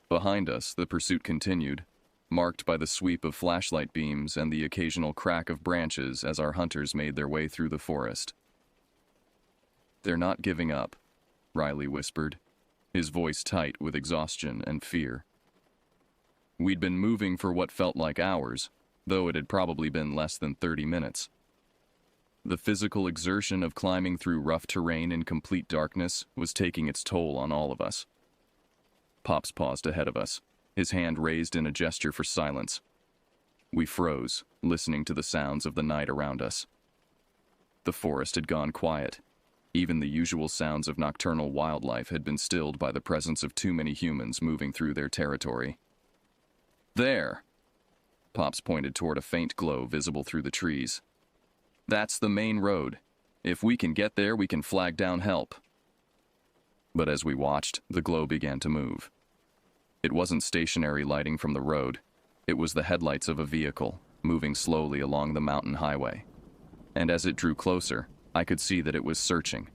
Behind us, the pursuit continued, marked by the sweep of flashlight beams and the occasional crack of branches as our hunters made their way through the forest. "They're not giving up," Riley whispered, his voice tight with exhaustion and fear. We'd been moving for what felt like hours, though it had probably been less than 30 minutes. The physical exertion of climbing through rough terrain in complete darkness was taking its toll on all of us. Pops paused ahead of us, his hand raised in a gesture for silence. We froze, listening to the sounds of the night around us. The forest had gone quiet. Even the usual sounds of nocturnal wildlife had been stilled by the presence of too many humans moving through their territory. "There!" Pops pointed toward a faint glow visible through the trees. "That's the main road. If we can get there, we can flag down help." But as we watched, the glow began to move. It wasn't stationary lighting from the road. It was the headlights of a vehicle, moving slowly along the mountain highway. And as it drew closer, I could see that it was searching,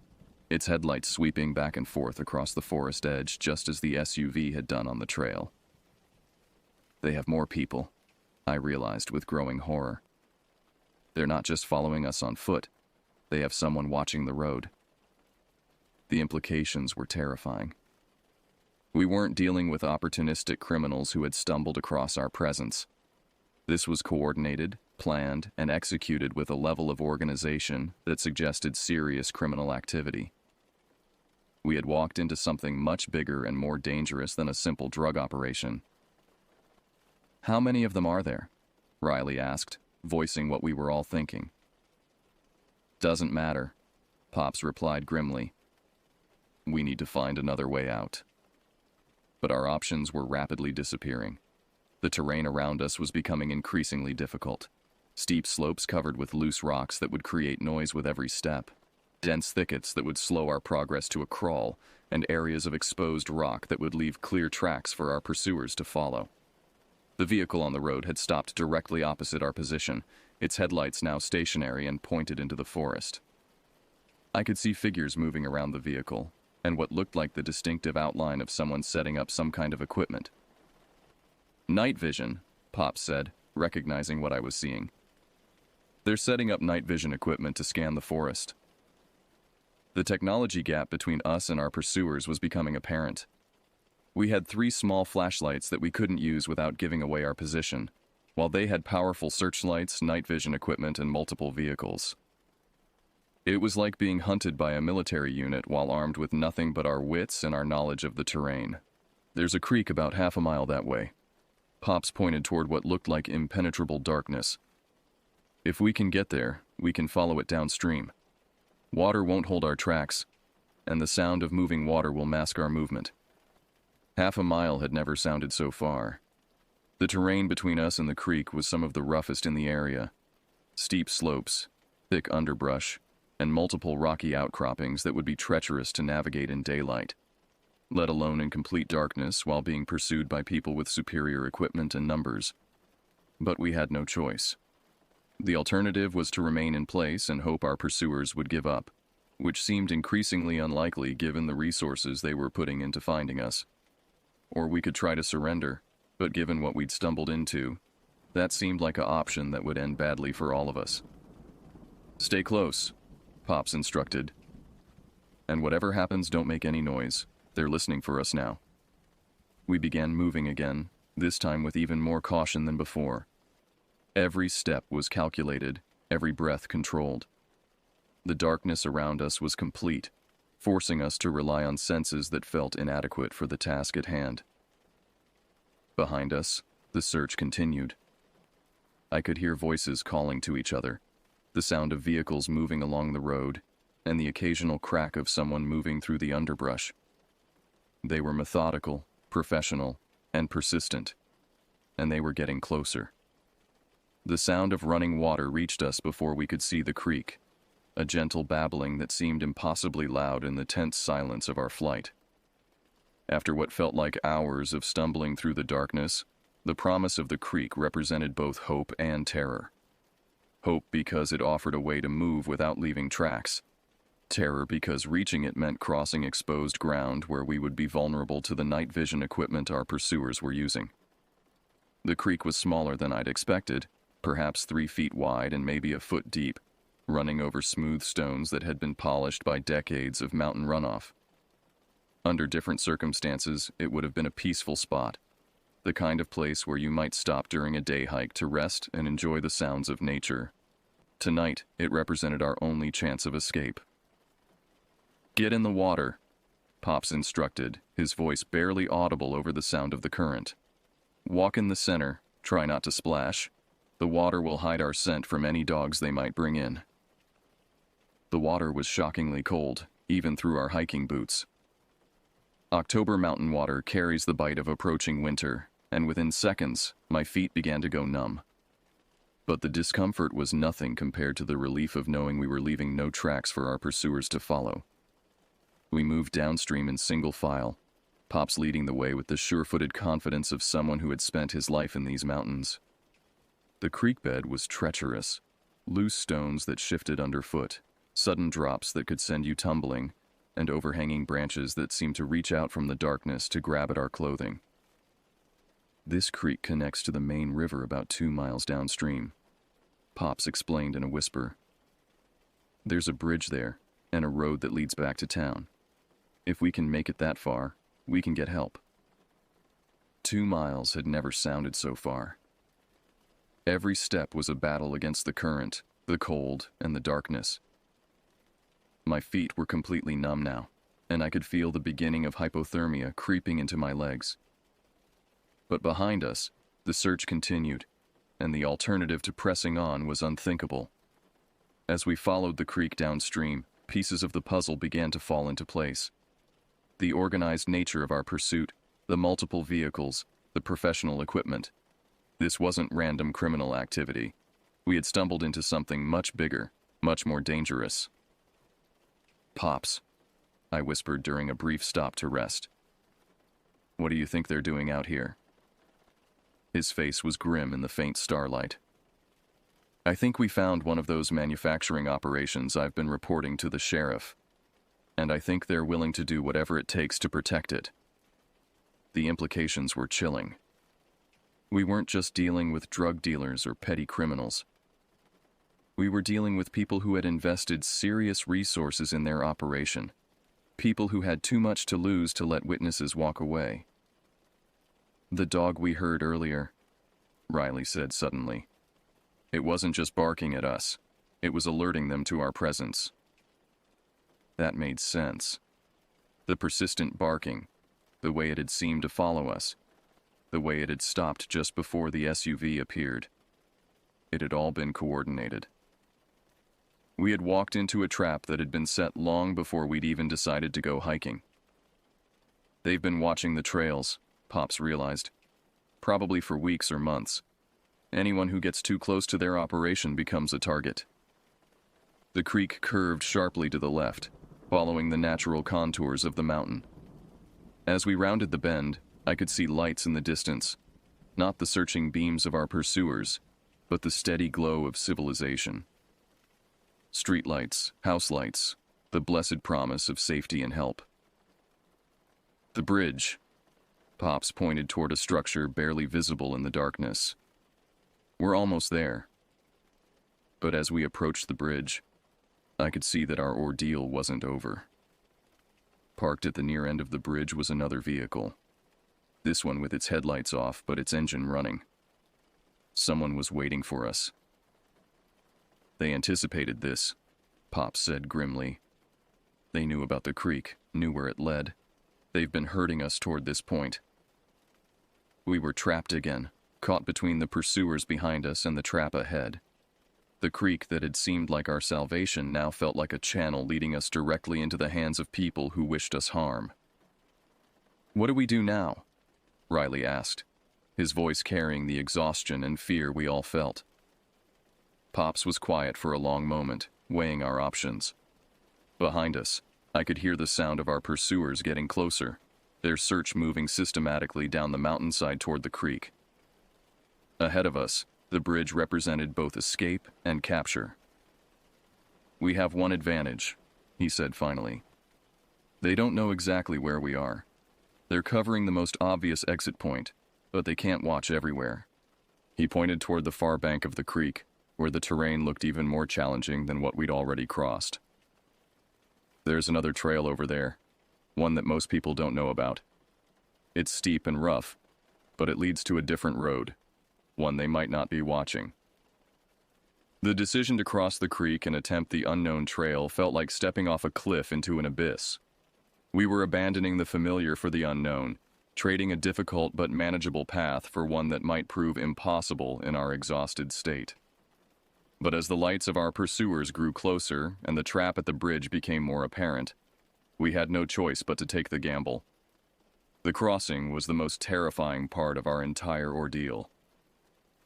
its headlights sweeping back and forth across the forest edge just as the SUV had done on the trail. They have more people, I realized with growing horror. They're not just following us on foot, they have someone watching the road. The implications were terrifying. We weren't dealing with opportunistic criminals who had stumbled across our presence. This was coordinated, planned, and executed with a level of organization that suggested serious criminal activity. We had walked into something much bigger and more dangerous than a simple drug operation. "How many of them are there?" Riley asked, voicing what we were all thinking. "Doesn't matter," Pops replied grimly. "We need to find another way out." But our options were rapidly disappearing. The terrain around us was becoming increasingly difficult. Steep slopes covered with loose rocks that would create noise with every step. dense thickets that would slow our progress to a crawl, and areas of exposed rock that would leave clear tracks for our pursuers to follow. The vehicle on the road had stopped directly opposite our position, its headlights now stationary and pointed into the forest. I could see figures moving around the vehicle, and what looked like the distinctive outline of someone setting up some kind of equipment. "Night vision," Pop said, recognizing what I was seeing. "They're setting up night vision equipment to scan the forest." The technology gap between us and our pursuers was becoming apparent. We had 3 small flashlights that we couldn't use without giving away our position, while they had powerful searchlights, night vision equipment, and multiple vehicles. It was like being hunted by a military unit while armed with nothing but our wits and our knowledge of the terrain. "There's a creek about half a mile that way." Pops pointed toward what looked like impenetrable darkness. "If we can get there, we can follow it downstream. Water won't hold our tracks, and the sound of moving water will mask our movement." Half a mile had never sounded so far. The terrain between us and the creek was some of the roughest in the area. Steep slopes, thick underbrush, and multiple rocky outcroppings that would be treacherous to navigate in daylight, let alone in complete darkness while being pursued by people with superior equipment and numbers. But we had no choice. The alternative was to remain in place and hope our pursuers would give up, which seemed increasingly unlikely given the resources they were putting into finding us. Or we could try to surrender, but given what we'd stumbled into, that seemed like an option that would end badly for all of us. "Stay close," Pops instructed. "And whatever happens, don't make any noise. They're listening for us now." We began moving again, this time with even more caution than before. Every step was calculated, every breath controlled. The darkness around us was complete, forcing us to rely on senses that felt inadequate for the task at hand. Behind us, the search continued. I could hear voices calling to each other, the sound of vehicles moving along the road, and the occasional crack of someone moving through the underbrush. They were methodical, professional, and persistent, and they were getting closer. The sound of running water reached us before we could see the creek, a gentle babbling that seemed impossibly loud in the tense silence of our flight. After what felt like hours of stumbling through the darkness, the promise of the creek represented both hope and terror. Hope because it offered a way to move without leaving tracks. Terror because reaching it meant crossing exposed ground where we would be vulnerable to the night vision equipment our pursuers were using. The creek was smaller than I'd expected, perhaps 3 feet wide and maybe a foot deep, running over smooth stones that had been polished by decades of mountain runoff. Under different circumstances, it would have been a peaceful spot, the kind of place where you might stop during a day hike to rest and enjoy the sounds of nature. Tonight, it represented our only chance of escape. "Get in the water," Pops instructed, his voice barely audible over the sound of the current. "Walk in the center, try not to splash. The water will hide our scent from any dogs they might bring in." The water was shockingly cold, even through our hiking boots. October mountain water carries the bite of approaching winter, and within seconds, my feet began to go numb. But the discomfort was nothing compared to the relief of knowing we were leaving no tracks for our pursuers to follow. We moved downstream in single file, Pops leading the way with the sure-footed confidence of someone who had spent his life in these mountains. The creek bed was treacherous, loose stones that shifted underfoot, sudden drops that could send you tumbling, and overhanging branches that seemed to reach out from the darkness to grab at our clothing. "This creek connects to the main river about 2 miles downstream," Pops explained in a whisper. "There's a bridge there, and a road that leads back to town. If we can make it that far, we can get help." 2 miles had never sounded so far. Every step was a battle against the current, the cold, and the darkness. My feet were completely numb now, and I could feel the beginning of hypothermia creeping into my legs. But behind us, the search continued, and the alternative to pressing on was unthinkable. As we followed the creek downstream, pieces of the puzzle began to fall into place. The organized nature of our pursuit, the multiple vehicles, the professional equipment. This wasn't random criminal activity. We had stumbled into something much bigger, much more dangerous. "Pops," I whispered during a brief stop to rest. "What do you think they're doing out here?" His face was grim in the faint starlight. "I think we found one of those manufacturing operations I've been reporting to the sheriff, and I think they're willing to do whatever it takes to protect it." The implications were chilling. We weren't just dealing with drug dealers or petty criminals. We were dealing with people who had invested serious resources in their operation, people who had too much to lose to let witnesses walk away. "The dog we heard earlier," Riley said suddenly. "It wasn't just barking at us. It was alerting them to our presence." That made sense. The persistent barking, the way it had seemed to follow us, the way it had stopped just before the SUV appeared. It had all been coordinated. We had walked into a trap that had been set long before we'd even decided to go hiking. "They've been watching the trails," Pops realized. "Probably for weeks or months. Anyone who gets too close to their operation becomes a target." The creek curved sharply to the left, following the natural contours of the mountain. As we rounded the bend, I could see lights in the distance, not the searching beams of our pursuers, but the steady glow of civilization. Streetlights, house lights, the blessed promise of safety and help. "The bridge." Pops pointed toward a structure barely visible in the darkness. "We're almost there." But as we approached the bridge, I could see that our ordeal wasn't over. Parked at the near end of the bridge was another vehicle. This one with its headlights off, but its engine running. Someone was waiting for us. "They anticipated this," Pop said grimly. "They knew about the creek, knew where it led. They've been herding us toward this point." We were trapped again, caught between the pursuers behind us and the trap ahead. The creek that had seemed like our salvation now felt like a channel leading us directly into the hands of people who wished us harm. "What do we do now?" Riley asked, his voice carrying the exhaustion and fear we all felt. Pops was quiet for a long moment, weighing our options. Behind us, I could hear the sound of our pursuers getting closer, their search moving systematically down the mountainside toward the creek. Ahead of us, the bridge represented both escape and capture. "We have one advantage," he said finally. "They don't know exactly where we are. They're covering the most obvious exit point, but they can't watch everywhere." He pointed toward the far bank of the creek, where the terrain looked even more challenging than what we'd already crossed. "There's another trail over there, one that most people don't know about. It's steep and rough, but it leads to a different road, one they might not be watching." The decision to cross the creek and attempt the unknown trail felt like stepping off a cliff into an abyss. We were abandoning the familiar for the unknown, trading a difficult but manageable path for one that might prove impossible in our exhausted state. But as the lights of our pursuers grew closer and the trap at the bridge became more apparent, we had no choice but to take the gamble. The crossing was the most terrifying part of our entire ordeal.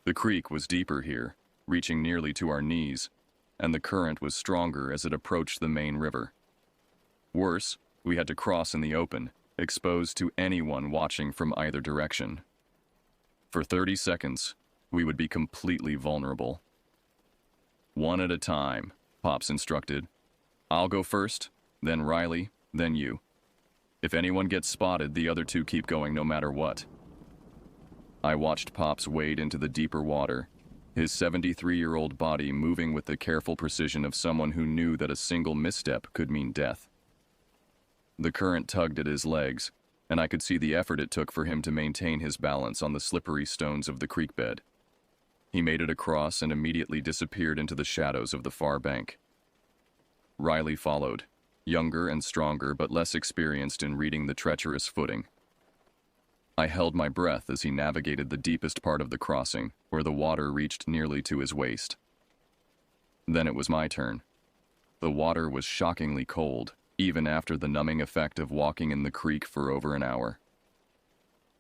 The creek was deeper here, reaching nearly to our knees, and the current was stronger as it approached the main river. Worse, we had to cross in the open, exposed to anyone watching from either direction. For 30 seconds, we would be completely vulnerable. "One at a time," Pops instructed. "I'll go first, then Riley, then you. If anyone gets spotted, the other two keep going no matter what." I watched Pops wade into the deeper water, his 73-year-old body moving with the careful precision of someone who knew that a single misstep could mean death. The current tugged at his legs, and I could see the effort it took for him to maintain his balance on the slippery stones of the creek bed. He made it across and immediately disappeared into the shadows of the far bank. Riley followed, younger and stronger but less experienced in reading the treacherous footing. I held my breath as he navigated the deepest part of the crossing, where the water reached nearly to his waist. Then it was my turn. The water was shockingly cold, even after the numbing effect of walking in the creek for over an hour.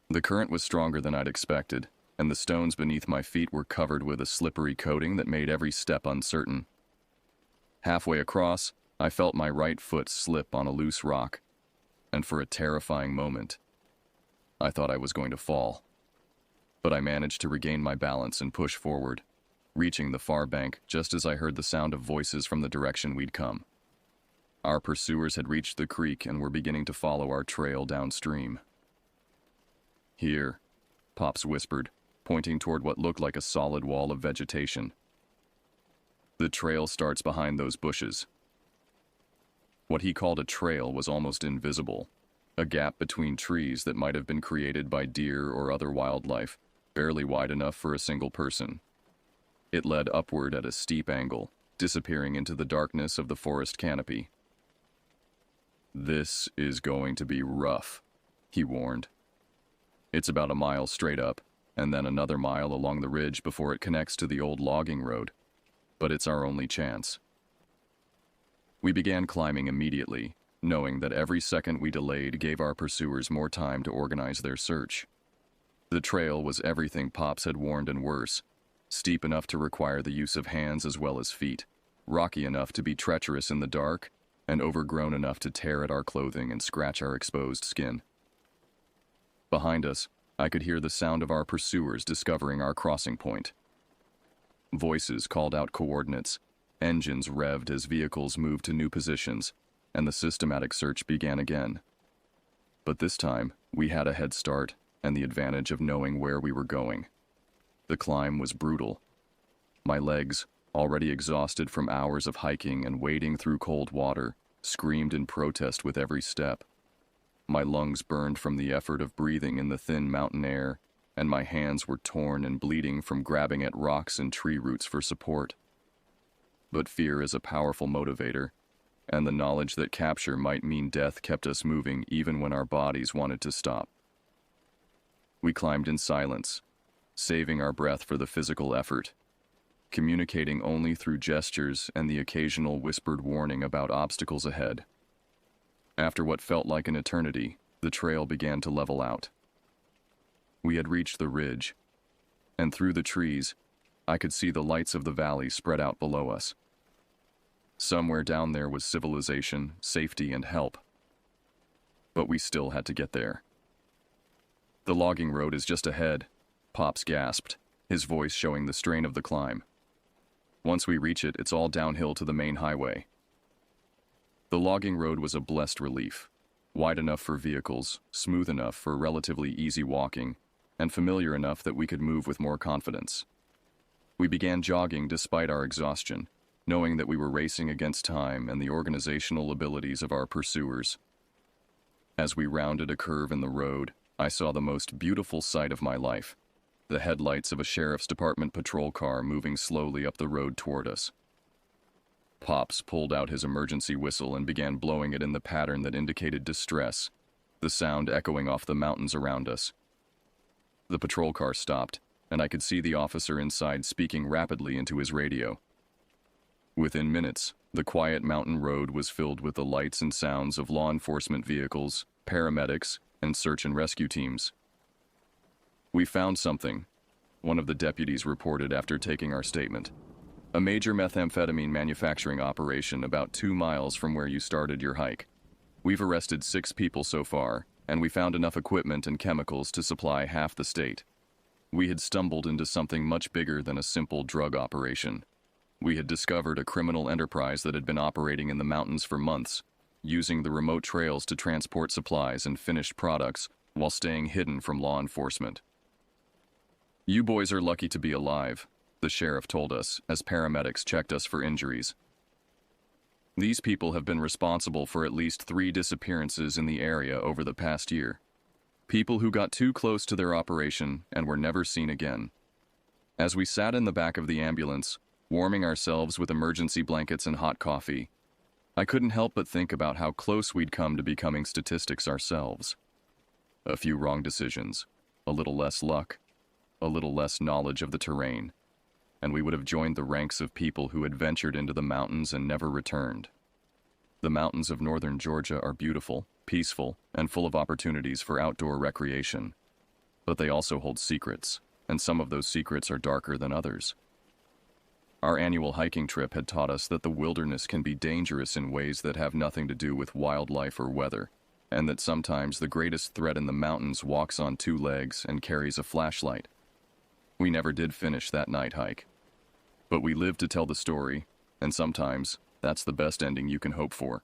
The current was stronger than I'd expected, and the stones beneath my feet were covered with a slippery coating that made every step uncertain. Halfway across, I felt my right foot slip on a loose rock, and for a terrifying moment, I thought I was going to fall. But I managed to regain my balance and push forward, reaching the far bank just as I heard the sound of voices from the direction we'd come. Our pursuers had reached the creek and were beginning to follow our trail downstream. "Here," Pops whispered, pointing toward what looked like a solid wall of vegetation. "The trail starts behind those bushes." What he called a trail was almost invisible, a gap between trees that might have been created by deer or other wildlife, barely wide enough for a single person. It led upward at a steep angle, disappearing into the darkness of the forest canopy. "This is going to be rough," he warned. "It's about a mile straight up, and then another mile along the ridge before it connects to the old logging road. But it's our only chance." We began climbing immediately, knowing that every second we delayed gave our pursuers more time to organize their search. The trail was everything Pops had warned and worse, steep enough to require the use of hands as well as feet, rocky enough to be treacherous in the dark, and overgrown enough to tear at our clothing and scratch our exposed skin. Behind us, I could hear the sound of our pursuers discovering our crossing point. Voices called out coordinates, engines revved as vehicles moved to new positions, and the systematic search began again. But this time, we had a head start and the advantage of knowing where we were going. The climb was brutal. My legs, already exhausted from hours of hiking and wading through cold water, screamed in protest with every step. My lungs burned from the effort of breathing in the thin mountain air, and my hands were torn and bleeding from grabbing at rocks and tree roots for support. But fear is a powerful motivator, and the knowledge that capture might mean death kept us moving even when our bodies wanted to stop. We climbed in silence, saving our breath for the physical effort, communicating only through gestures and the occasional whispered warning about obstacles ahead. After what felt like an eternity, the trail began to level out. We had reached the ridge, and through the trees, I could see the lights of the valley spread out below us. Somewhere down there was civilization, safety, and help. But we still had to get there. "The logging road is just ahead," Pops gasped, his voice showing the strain of the climb. "Once we reach it, it's all downhill to the main highway." The logging road was a blessed relief, wide enough for vehicles, smooth enough for relatively easy walking, and familiar enough that we could move with more confidence. We began jogging despite our exhaustion, knowing that we were racing against time and the organizational abilities of our pursuers. As we rounded a curve in the road, I saw the most beautiful sight of my life, the headlights of a sheriff's department patrol car moving slowly up the road toward us. Pops pulled out his emergency whistle and began blowing it in the pattern that indicated distress, the sound echoing off the mountains around us. The patrol car stopped, and I could see the officer inside speaking rapidly into his radio. Within minutes, the quiet mountain road was filled with the lights and sounds of law enforcement vehicles, paramedics, and search and rescue teams. "We found something," one of the deputies reported after taking our statement. "A major methamphetamine manufacturing operation about 2 miles from where you started your hike. We've arrested 6 people so far, and we found enough equipment and chemicals to supply half the state. We had stumbled into something much bigger than a simple drug operation. We had discovered a criminal enterprise that had been operating in the mountains for months, using the remote trails to transport supplies and finished products while staying hidden from law enforcement. You boys are lucky to be alive," the sheriff told us as paramedics checked us for injuries. "These people have been responsible for at least 3 disappearances in the area over the past year. People who got too close to their operation and were never seen again." As we sat in the back of the ambulance, warming ourselves with emergency blankets and hot coffee, I couldn't help but think about how close we'd come to becoming statistics ourselves. A few wrong decisions, a little less luck, a little less knowledge of the terrain, and we would have joined the ranks of people who had ventured into the mountains and never returned. The mountains of northern Georgia are beautiful, peaceful, and full of opportunities for outdoor recreation. But they also hold secrets, and some of those secrets are darker than others. Our annual hiking trip had taught us that the wilderness can be dangerous in ways that have nothing to do with wildlife or weather, and that sometimes the greatest threat in the mountains walks on two legs and carries a flashlight. We never did finish that night hike. But we lived to tell the story, and sometimes that's the best ending you can hope for.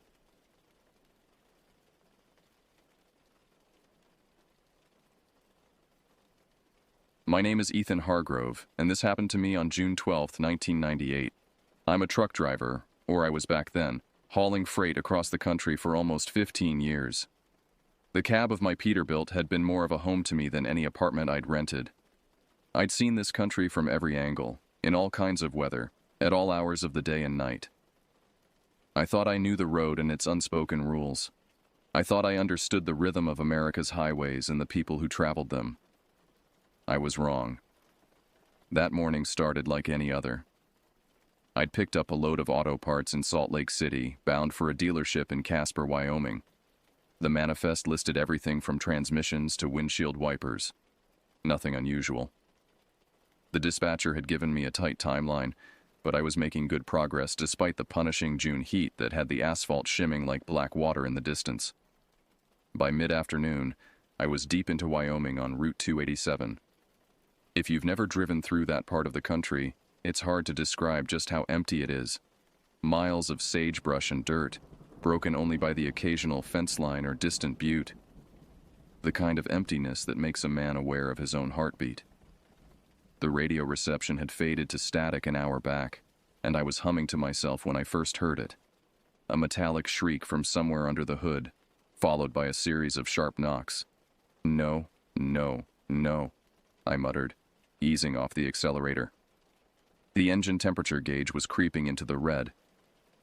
My name is Ethan Hargrove, and this happened to me on June 12, 1998. I'm a truck driver, or I was back then, hauling freight across the country for almost 15 years. The cab of my Peterbilt had been more of a home to me than any apartment I'd rented. I'd seen this country from every angle, in all kinds of weather, at all hours of the day and night. I thought I knew the road and its unspoken rules. I thought I understood the rhythm of America's highways and the people who traveled them. I was wrong. That morning started like any other. I'd picked up a load of auto parts in Salt Lake City, bound for a dealership in Casper, Wyoming. The manifest listed everything from transmissions to windshield wipers. Nothing unusual. The dispatcher had given me a tight timeline, but I was making good progress despite the punishing June heat that had the asphalt shimming like black water in the distance. By mid-afternoon, I was deep into Wyoming on Route 287. If you've never driven through that part of the country, it's hard to describe just how empty it is. Miles of sagebrush and dirt, broken only by the occasional fence line or distant butte. The kind of emptiness that makes a man aware of his own heartbeat. The radio reception had faded to static an hour back, and I was humming to myself when I first heard it. A metallic shriek from somewhere under the hood, followed by a series of sharp knocks. No, no, no, I muttered, easing off the accelerator. The engine temperature gauge was creeping into the red.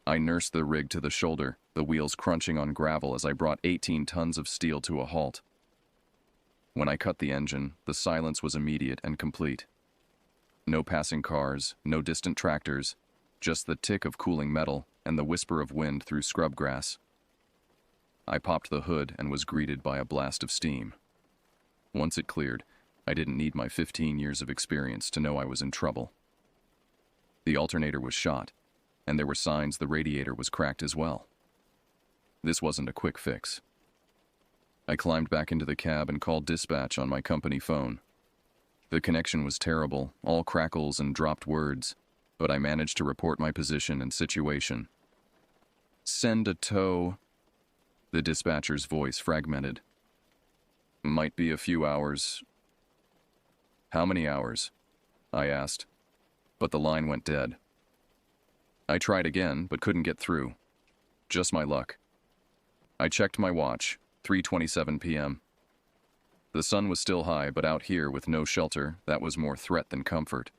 I nursed the rig to the shoulder, the wheels crunching on gravel as I brought 18 tons of steel to a halt. When I cut the engine, the silence was immediate and complete. No passing cars, no distant tractors, just the tick of cooling metal and the whisper of wind through scrub grass. I popped the hood and was greeted by a blast of steam. Once it cleared, I didn't need my 15 years of experience to know I was in trouble. The alternator was shot, and there were signs the radiator was cracked as well. This wasn't a quick fix. I climbed back into the cab and called dispatch on my company phone. The connection was terrible, all crackles and dropped words, but I managed to report my position and situation. "Send a tow," the dispatcher's voice fragmented. "Might be a few hours." "How many hours?" I asked, but the line went dead. I tried again, but couldn't get through. Just my luck. I checked my watch, 3:27 p.m. The sun was still high, but out here with no shelter, that was more threat than comfort.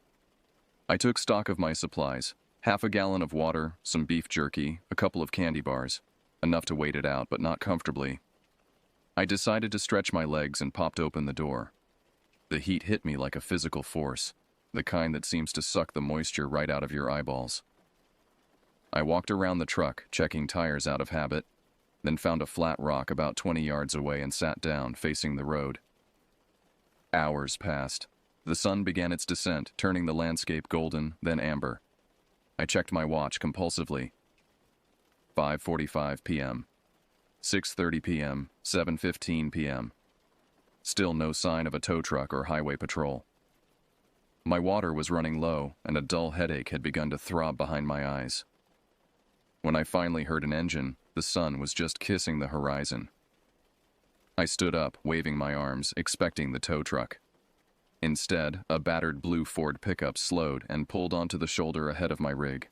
I took stock of my supplies, half a gallon of water, some beef jerky, a couple of candy bars, enough to wait it out, but not comfortably. I decided to stretch my legs and popped open the door. The heat hit me like a physical force, the kind that seems to suck the moisture right out of your eyeballs. I walked around the truck, checking tires out of habit, then found a flat rock about 20 yards away and sat down, facing the road. Hours passed. The sun began its descent, turning the landscape golden, then amber. I checked my watch compulsively. 5:45 p.m. 6:30 p.m., 7:15 p.m. Still no sign of a tow truck or highway patrol. My water was running low, and a dull headache had begun to throb behind my eyes. When I finally heard an engine, the sun was just kissing the horizon. I stood up, waving my arms, expecting the tow truck. Instead, a battered blue Ford pickup slowed and pulled onto the shoulder ahead of my rig.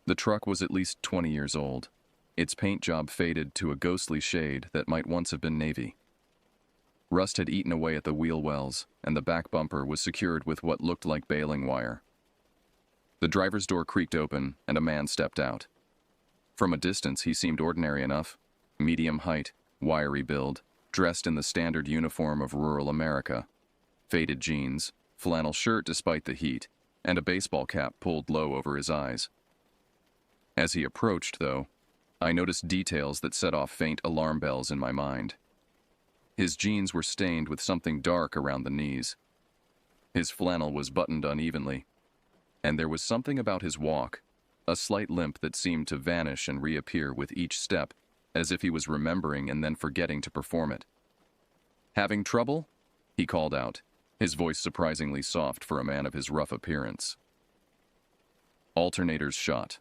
The truck was at least 20 years old. Its paint job faded to a ghostly shade that might once have been navy. Rust had eaten away at the wheel wells, and the back bumper was secured with what looked like baling wire. The driver's door creaked open, and a man stepped out. From a distance, he seemed ordinary enough. Medium height, wiry build, dressed in the standard uniform of rural America. Faded jeans, flannel shirt despite the heat, and a baseball cap pulled low over his eyes. As he approached, though, I noticed details that set off faint alarm bells in my mind. His jeans were stained with something dark around the knees. His flannel was buttoned unevenly. And there was something about his walk, a slight limp that seemed to vanish and reappear with each step, as if he was remembering and then forgetting to perform it. "Having trouble?" he called out, his voice surprisingly soft for a man of his rough appearance. "Alternators shot,"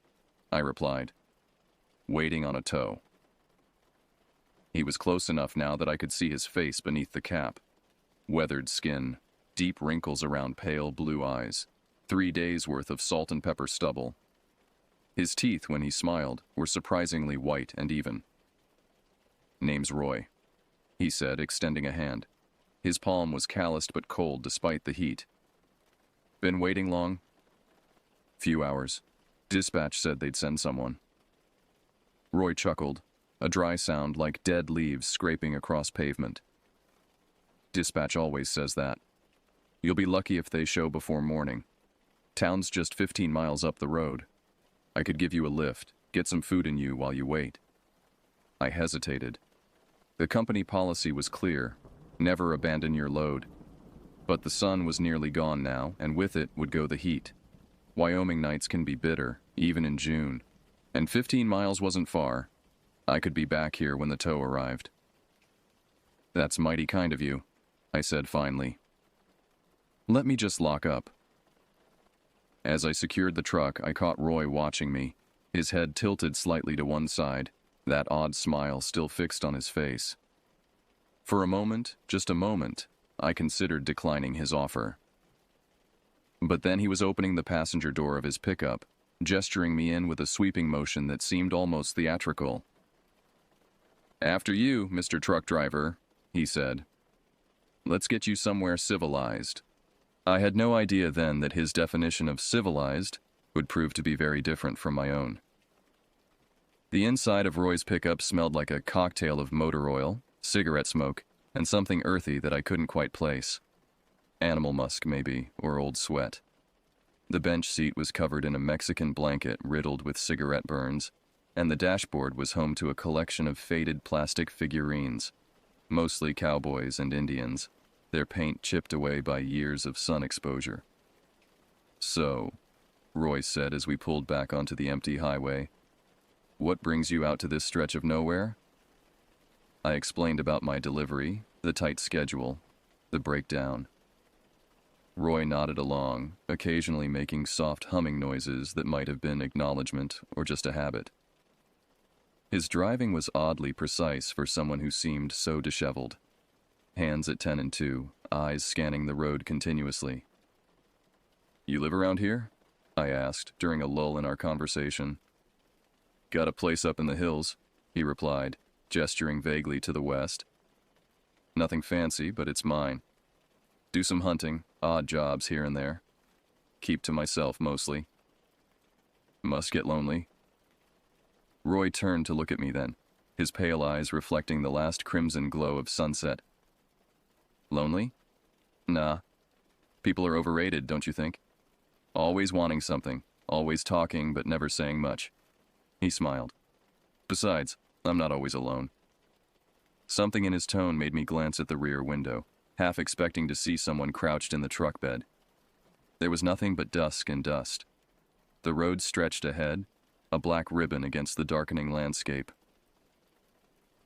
I replied. "Waiting on a tow." He was close enough now that I could see his face beneath the cap. Weathered skin, deep wrinkles around pale blue eyes, 3 days' worth of salt and pepper stubble. His teeth, when he smiled, were surprisingly white and even. "Name's Roy," he said, extending a hand. His palm was calloused but cold despite the heat. "Been waiting long?" "Few hours. Dispatch said they'd send someone." Roy chuckled, a dry sound like dead leaves scraping across pavement. "Dispatch always says that. You'll be lucky if they show before morning. Town's just 15 miles up the road. I could give you a lift, get some food in you while you wait." I hesitated. The company policy was clear: never abandon your load. But the sun was nearly gone now, and with it would go the heat. Wyoming nights can be bitter, even in June. And 15 miles wasn't far. I could be back here when the tow arrived. "That's mighty kind of you," I said finally. "Let me just lock up." As I secured the truck, I caught Roy watching me, his head tilted slightly to one side, that odd smile still fixed on his face. For a moment, just a moment, I considered declining his offer. But then he was opening the passenger door of his pickup, gesturing me in with a sweeping motion that seemed almost theatrical. "After you, Mr. Truck Driver," he said. "Let's get you somewhere civilized." I had no idea then that his definition of civilized would prove to be very different from my own. The inside of Roy's pickup smelled like a cocktail of motor oil, cigarette smoke, and something earthy that I couldn't quite place. Animal musk, maybe, or old sweat. The bench seat was covered in a Mexican blanket riddled with cigarette burns, and the dashboard was home to a collection of faded plastic figurines, mostly cowboys and Indians, their paint chipped away by years of sun exposure. "So," Roy said as we pulled back onto the empty highway, "what brings you out to this stretch of nowhere?" I explained about my delivery, the tight schedule, the breakdown. Roy nodded along, occasionally making soft humming noises that might have been acknowledgement or just a habit. His driving was oddly precise for someone who seemed so disheveled. Hands at 10 and 2, eyes scanning the road continuously. "You live around here?" I asked during a lull in our conversation. "Got a place up in the hills," he replied, gesturing vaguely to the west. "Nothing fancy, but it's mine. Do some hunting, odd jobs here and there. Keep to myself mostly. Must get lonely." Roy turned to look at me then, his pale eyes reflecting the last crimson glow of sunset. "Lonely? Nah. People are overrated, don't you think? Always wanting something, always talking but never saying much." He smiled. "Besides, I'm not always alone." Something in his tone made me glance at the rear window, half expecting to see someone crouched in the truck bed. There was nothing but dusk and dust. The road stretched ahead, a black ribbon against the darkening landscape.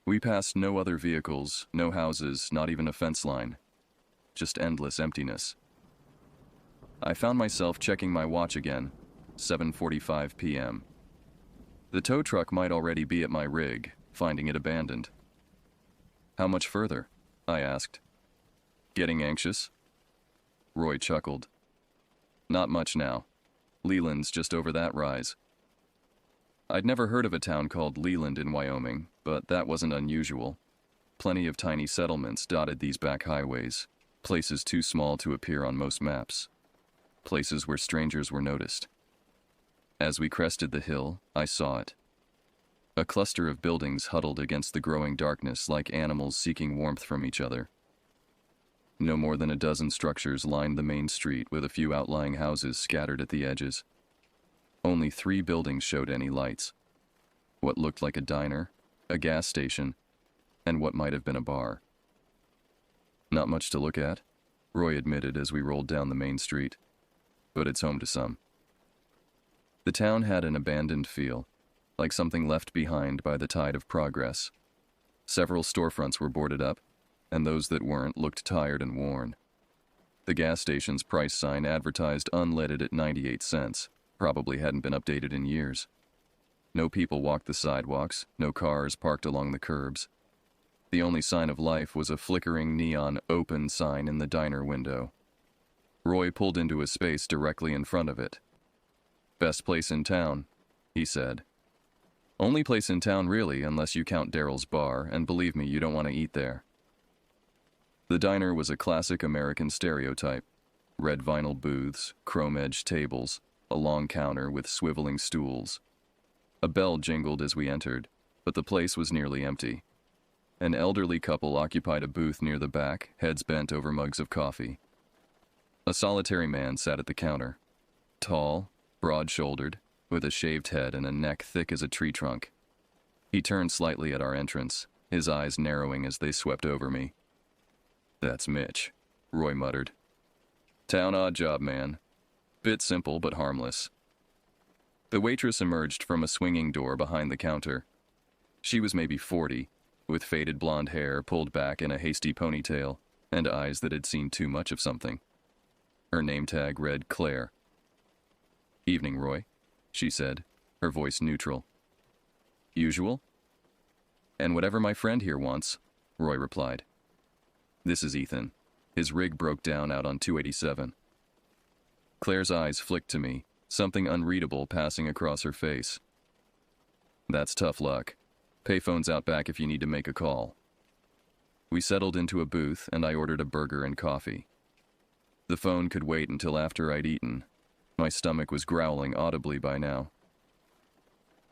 We passed no other vehicles, no houses, not even a fence line. Just endless emptiness. I found myself checking my watch again, 7:45 p.m. The tow truck might already be at my rig, finding it abandoned. "How much further?" I asked. "Getting anxious?" Roy chuckled. "Not much now. Leland's just over that rise." I'd never heard of a town called Leland in Wyoming, but that wasn't unusual. Plenty of tiny settlements dotted these back highways, places too small to appear on most maps. Places where strangers were noticed. As we crested the hill, I saw it. A cluster of buildings huddled against the growing darkness like animals seeking warmth from each other. No more than a dozen structures lined the main street with a few outlying houses scattered at the edges. Only 3 buildings showed any lights. What looked like a diner, a gas station, and what might have been a bar. "Not much to look at," Roy admitted as we rolled down the main street. "But it's home to some." The town had an abandoned feel, like something left behind by the tide of progress. Several storefronts were boarded up, and those that weren't looked tired and worn. The gas station's price sign advertised unleaded at 98 cents, probably hadn't been updated in years. No people walked the sidewalks, no cars parked along the curbs. The only sign of life was a flickering neon open sign in the diner window. Roy pulled into a space directly in front of it. "Best place in town," he said. "Only place in town really, unless you count Daryl's bar, and believe me, you don't want to eat there." The diner was a classic American stereotype. Red vinyl booths, chrome-edged tables, a long counter with swiveling stools. A bell jingled as we entered, but the place was nearly empty. An elderly couple occupied a booth near the back, heads bent over mugs of coffee. A solitary man sat at the counter. Tall, broad-shouldered, with a shaved head and a neck thick as a tree trunk. He turned slightly at our entrance, his eyes narrowing as they swept over me. "That's Mitch," Roy muttered. "Town odd job, man. Bit simple but harmless." The waitress emerged from a swinging door behind the counter. She was maybe 40, with faded blonde hair pulled back in a hasty ponytail and eyes that had seen too much of something. Her name tag read Claire. "Evening, Roy," she said, her voice neutral. "Usual?" "And whatever my friend here wants," Roy replied. "This is Ethan. His rig broke down out on 287. Claire's eyes flicked to me, something unreadable passing across her face. "That's tough luck. Payphone's out back if you need to make a call." We settled into a booth and I ordered a burger and coffee. The phone could wait until after I'd eaten. My stomach was growling audibly by now.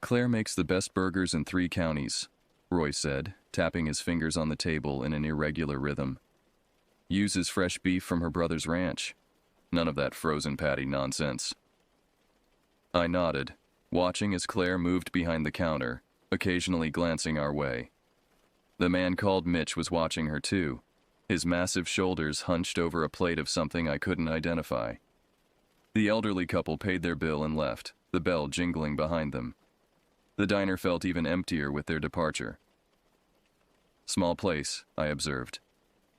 "Claire makes the best burgers in 3 counties, Roy said, tapping his fingers on the table in an irregular rhythm. "Uses fresh beef from her brother's ranch. None of that frozen patty nonsense." I nodded, watching as Claire moved behind the counter, occasionally glancing our way. The man called Mitch was watching her too, his massive shoulders hunched over a plate of something I couldn't identify. The elderly couple paid their bill and left, the bell jingling behind them. The diner felt even emptier with their departure. "Small place," I observed.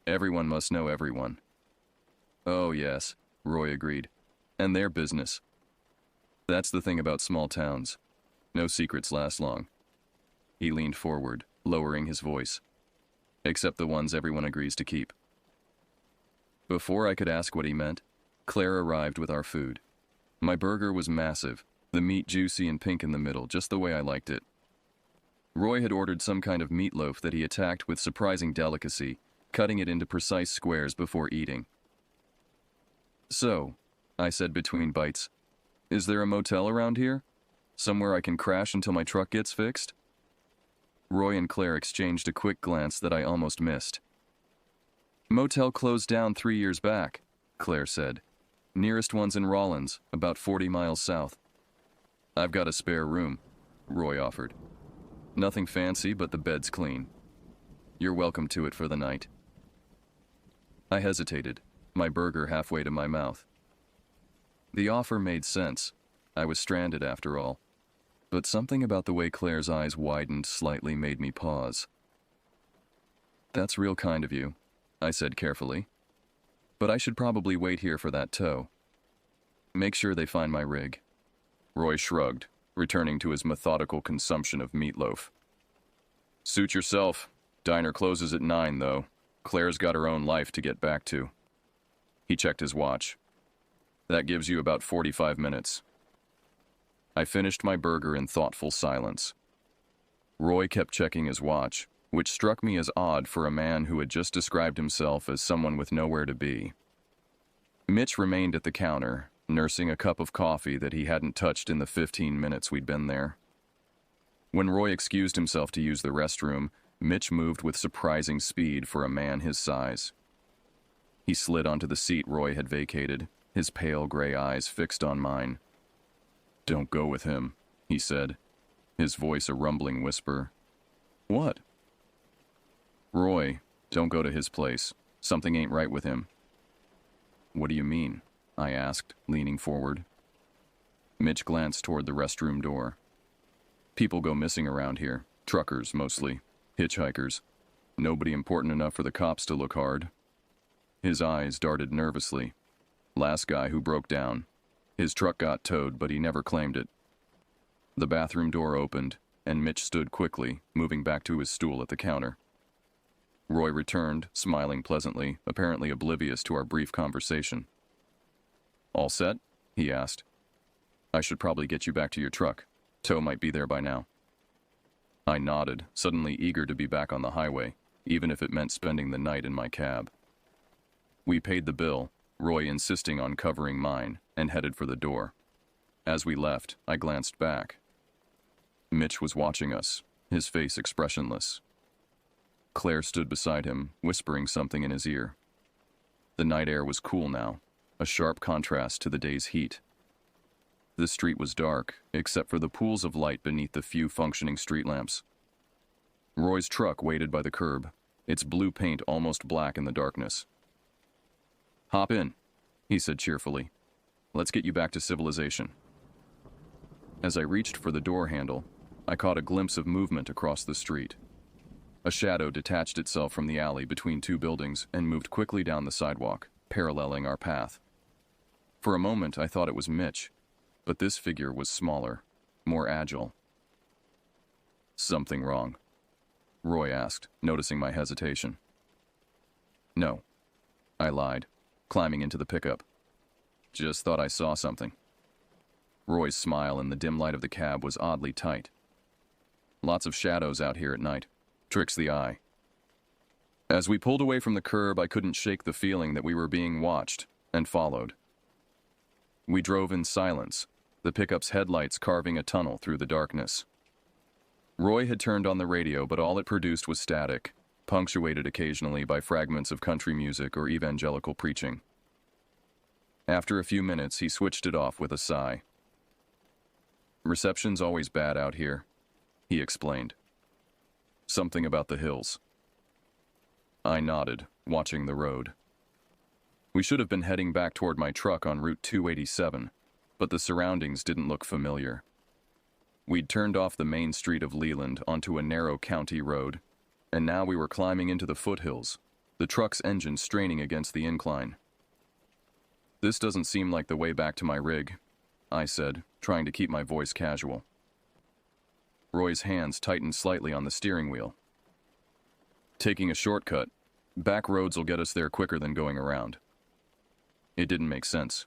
"Everyone must know everyone." "Oh yes," Roy agreed. "And their business. That's the thing about small towns. No secrets last long." He leaned forward, lowering his voice. "Except the ones everyone agrees to keep." Before I could ask what he meant, Claire arrived with our food. My burger was massive, the meat juicy and pink in the middle, just the way I liked it. Roy had ordered some kind of meatloaf that he attacked with surprising delicacy, cutting it into precise squares before eating. "So," I said between bites, "is there a motel around here? Somewhere I can crash until my truck gets fixed?" Roy and Claire exchanged a quick glance that I almost missed. "Motel closed down 3 years back," Claire said. "Nearest one's in Rawlins, about 40 miles south." "I've got a spare room," Roy offered. "Nothing fancy, but the bed's clean. You're welcome to it for the night." I hesitated, my burger halfway to my mouth. The offer made sense. I was stranded after all. But something about the way Claire's eyes widened slightly made me pause. "That's real kind of you," I said carefully. "But I should probably wait here for that tow. Make sure they find my rig." Roy shrugged, returning to his methodical consumption of meatloaf. "Suit yourself. Diner closes at 9, though. Claire's got her own life to get back to." He checked his watch. "That gives you about 45 minutes. I finished my burger in thoughtful silence. Roy kept checking his watch, which struck me as odd for a man who had just described himself as someone with nowhere to be. Mitch remained at the counter, nursing a cup of coffee that he hadn't touched in the 15 minutes we'd been there. When Roy excused himself to use the restroom, Mitch moved with surprising speed for a man his size. He slid onto the seat Roy had vacated, his pale gray eyes fixed on mine. "Don't go with him," he said, his voice a rumbling whisper. "What?" "Roy, don't go to his place. Something ain't right with him." "What do you mean?" I asked, leaning forward. Mitch glanced toward the restroom door. People go missing around here. Truckers, mostly. Hitchhikers. Nobody important enough for the cops to look hard. His eyes darted nervously. Last guy who broke down. His truck got towed, but he never claimed it. The bathroom door opened, and Mitch stood quickly, moving back to his stool at the counter. Roy returned, smiling pleasantly, apparently oblivious to our brief conversation. "All set?" he asked. "I should probably get you back to your truck. Tow might be there by now." I nodded, suddenly eager to be back on the highway, even if it meant spending the night in my cab. We paid the bill, Roy insisting on covering mine, and headed for the door. As we left, I glanced back. Mitch was watching us, his face expressionless. Claire stood beside him, whispering something in his ear. The night air was cool now, a sharp contrast to the day's heat. The street was dark, except for the pools of light beneath the few functioning street lamps. Roy's truck waited by the curb, its blue paint almost black in the darkness. "Hop in," he said cheerfully. "Let's get you back to civilization." As I reached for the door handle, I caught a glimpse of movement across the street. A shadow detached itself from the alley between two buildings and moved quickly down the sidewalk, paralleling our path. For a moment, I thought it was Mitch, but this figure was smaller, more agile. "Something wrong?" Roy asked, noticing my hesitation. "No," I lied, climbing into the pickup. "Just thought I saw something." Roy's smile in the dim light of the cab was oddly tight. "Lots of shadows out here at night. Tricks the eye." As we pulled away from the curb, I couldn't shake the feeling that we were being watched, and followed. We drove in silence, the pickup's headlights carving a tunnel through the darkness. Roy had turned on the radio, but all it produced was static, punctuated occasionally by fragments of country music or evangelical preaching. After a few minutes, he switched it off with a sigh. "Reception's always bad out here," he explained. "Something about the hills." I nodded, watching the road. We should have been heading back toward my truck on Route 287, but the surroundings didn't look familiar. We'd turned off the main street of Leland onto a narrow county road, and now we were climbing into the foothills, the truck's engine straining against the incline. "This doesn't seem like the way back to my rig," I said, trying to keep my voice casual. Roy's hands tightened slightly on the steering wheel. "Taking a shortcut. Back roads will get us there quicker than going around." It didn't make sense.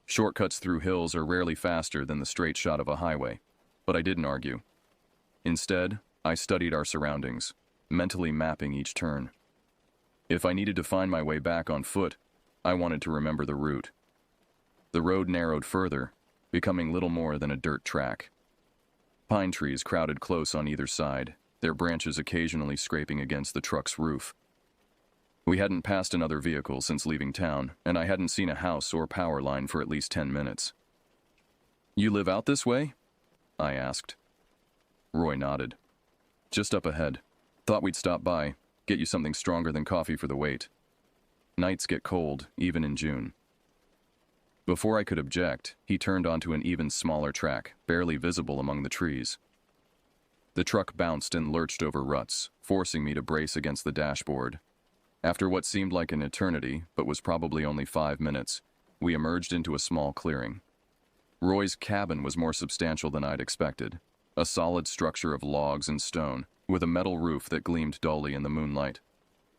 Shortcuts through hills are rarely faster than the straight shot of a highway, but I didn't argue. Instead, I studied our surroundings, mentally mapping each turn. If I needed to find my way back on foot, I wanted to remember the route. The road narrowed further, becoming little more than a dirt track. Pine trees crowded close on either side, their branches occasionally scraping against the truck's roof. We hadn't passed another vehicle since leaving town, and I hadn't seen a house or power line for at least 10 minutes. "You live out this way?" I asked. Roy nodded. "Just up ahead. Thought we'd stop by, get you something stronger than coffee for the wait. Nights get cold, even in June." Before I could object, he turned onto an even smaller track, barely visible among the trees. The truck bounced and lurched over ruts, forcing me to brace against the dashboard. After what seemed like an eternity, but was probably only 5 minutes, we emerged into a small clearing. Roy's cabin was more substantial than I'd expected, a solid structure of logs and stone, with a metal roof that gleamed dully in the moonlight.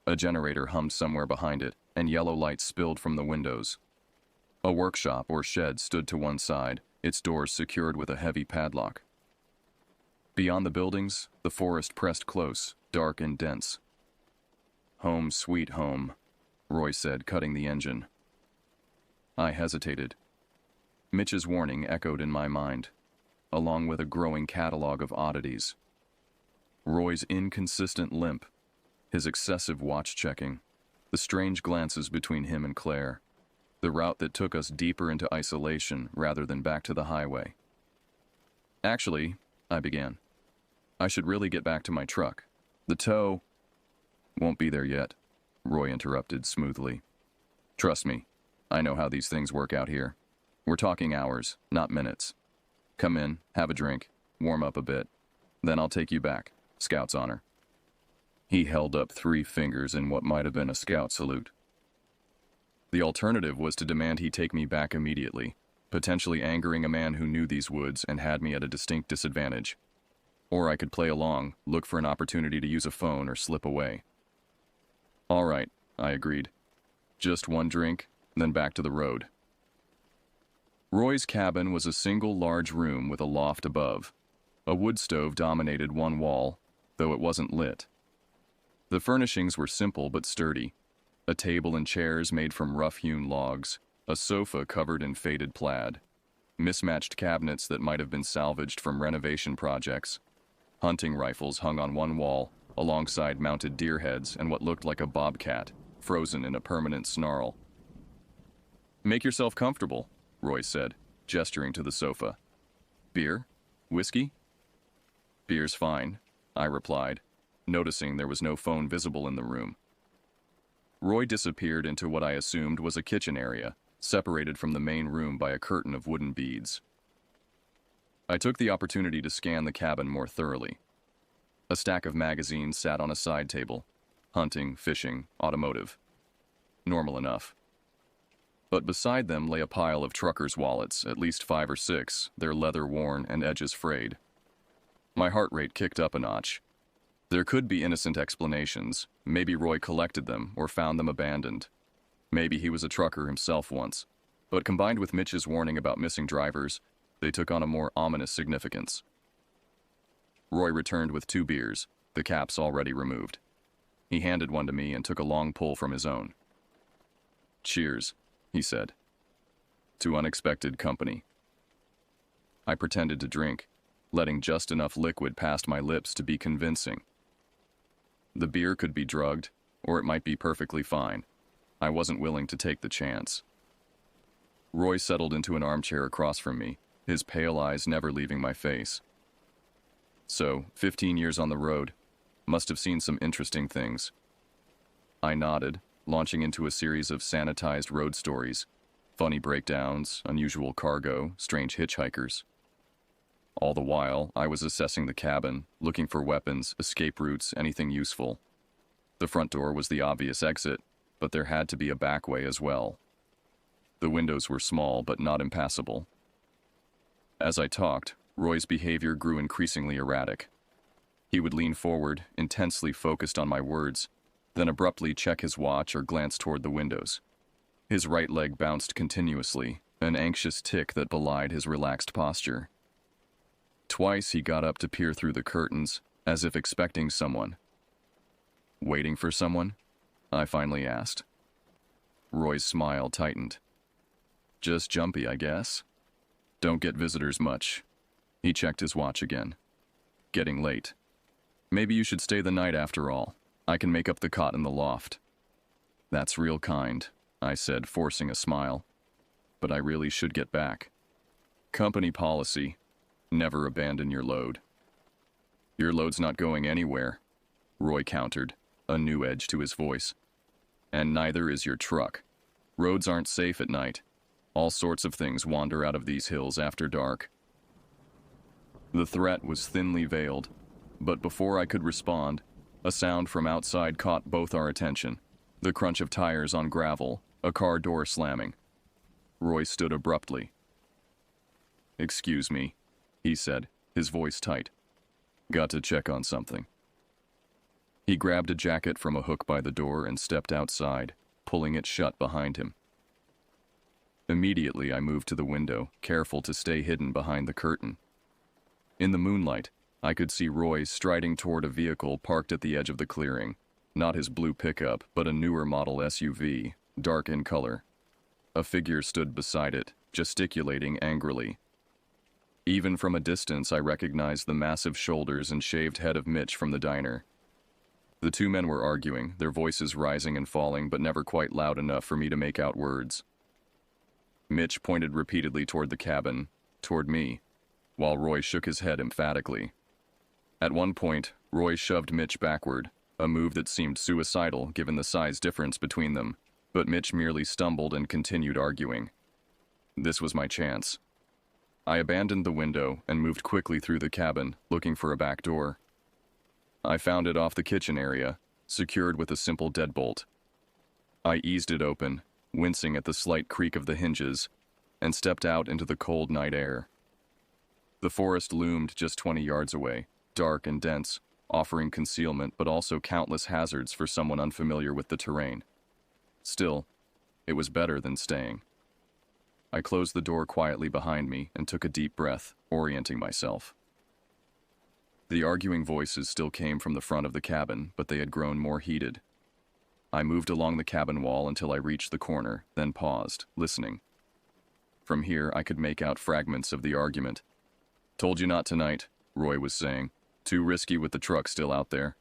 A generator hummed somewhere behind it, and yellow light spilled from the windows. A workshop or shed stood to one side, its doors secured with a heavy padlock. Beyond the buildings, the forest pressed close, dark and dense. "Home sweet home," Roy said, cutting the engine. I hesitated. Mitch's warning echoed in my mind, along with a growing catalog of oddities. Roy's inconsistent limp, his excessive watch-checking, the strange glances between him and Claire, the route that took us deeper into isolation rather than back to the highway. "Actually," I began, "I should really get back to my truck. The tow—" "Won't be there yet," Roy interrupted smoothly. "Trust me, I know how these things work out here. We're talking hours, not minutes. Come in, have a drink, warm up a bit. Then I'll take you back. Scout's honor. He held up 3 fingers in what might have been a scout salute. The alternative was to demand he take me back immediately, potentially angering a man who knew these woods and had me at a distinct disadvantage. Or I could play along, look for an opportunity to use a phone or slip away. All right, I agreed. Just one drink, then back to the road. Roy's cabin was a single large room with a loft above. A wood stove dominated one wall, though it wasn't lit. The furnishings were simple but sturdy. A table and chairs made from rough-hewn logs, a sofa covered in faded plaid, mismatched cabinets that might have been salvaged from renovation projects, hunting rifles hung on one wall, alongside mounted deer heads and what looked like a bobcat, frozen in a permanent snarl. "Make yourself comfortable," Roy said, gesturing to the sofa. "Beer? Whiskey?" "Beer's fine," I replied, noticing there was no phone visible in the room. Roy disappeared into what I assumed was a kitchen area, separated from the main room by a curtain of wooden beads. I took the opportunity to scan the cabin more thoroughly. A stack of magazines sat on a side table. Hunting, fishing, automotive. Normal enough. But beside them lay a pile of truckers' wallets, at least 5 or 6, their leather worn and edges frayed. My heart rate kicked up a notch. There could be innocent explanations. Maybe Roy collected them or found them abandoned. Maybe he was a trucker himself once. But combined with Mitch's warning about missing drivers, they took on a more ominous significance. Roy returned with 2 beers, the caps already removed. He handed one to me and took a long pull from his own. "Cheers," he said. "To unexpected company." I pretended to drink, letting just enough liquid past my lips to be convincing. The beer could be drugged, or it might be perfectly fine. I wasn't willing to take the chance. Roy settled into an armchair across from me, his pale eyes never leaving my face. "So, 15 years on the road. Must have seen some interesting things." I nodded, launching into a series of sanitized road stories. Funny breakdowns, unusual cargo, strange hitchhikers. All the while, I was assessing the cabin, looking for weapons, escape routes, anything useful. The front door was the obvious exit, but there had to be a back way as well. The windows were small but not impassable. As I talked, Roy's behavior grew increasingly erratic. He would lean forward, intensely focused on my words, then abruptly check his watch or glance toward the windows. His right leg bounced continuously, an anxious tic that belied his relaxed posture. Twice he got up to peer through the curtains, as if expecting someone. "Waiting for someone?" I finally asked. Roy's smile tightened. "Just jumpy, I guess. Don't get visitors much." He checked his watch again. "Getting late. Maybe you should stay the night after all. I can make up the cot in the loft." "That's real kind," I said, forcing a smile. "But I really should get back. Company policy. Never abandon your load." "Your load's not going anywhere," Roy countered, a new edge to his voice. "And neither is your truck. Roads aren't safe at night. All sorts of things wander out of these hills after dark." The threat was thinly veiled, but before I could respond, a sound from outside caught both our attention. The crunch of tires on gravel, a car door slamming. Roy stood abruptly. "Excuse me," he said, his voice tight. "Got to check on something." He grabbed a jacket from a hook by the door and stepped outside, pulling it shut behind him. Immediately I moved to the window, careful to stay hidden behind the curtain. In the moonlight, I could see Roy striding toward a vehicle parked at the edge of the clearing. Not his blue pickup, but a newer model SUV, dark in color. A figure stood beside it, gesticulating angrily. Even from a distance, I recognized the massive shoulders and shaved head of Mitch from the diner. The 2 men were arguing, their voices rising and falling, but never quite loud enough for me to make out words. Mitch pointed repeatedly toward the cabin, toward me, while Roy shook his head emphatically. At one point, Roy shoved Mitch backward, a move that seemed suicidal given the size difference between them, but Mitch merely stumbled and continued arguing. This was my chance. I abandoned the window and moved quickly through the cabin, looking for a back door. I found it off the kitchen area, secured with a simple deadbolt. I eased it open, wincing at the slight creak of the hinges, and stepped out into the cold night air. The forest loomed just 20 yards away, dark and dense, offering concealment but also countless hazards for someone unfamiliar with the terrain. Still, it was better than staying. I closed the door quietly behind me and took a deep breath, orienting myself. The arguing voices still came from the front of the cabin, but they had grown more heated. I moved along the cabin wall until I reached the corner, then paused, listening. From here, I could make out fragments of the argument. "Told you not tonight," Roy was saying. "Too risky with the truck still out there."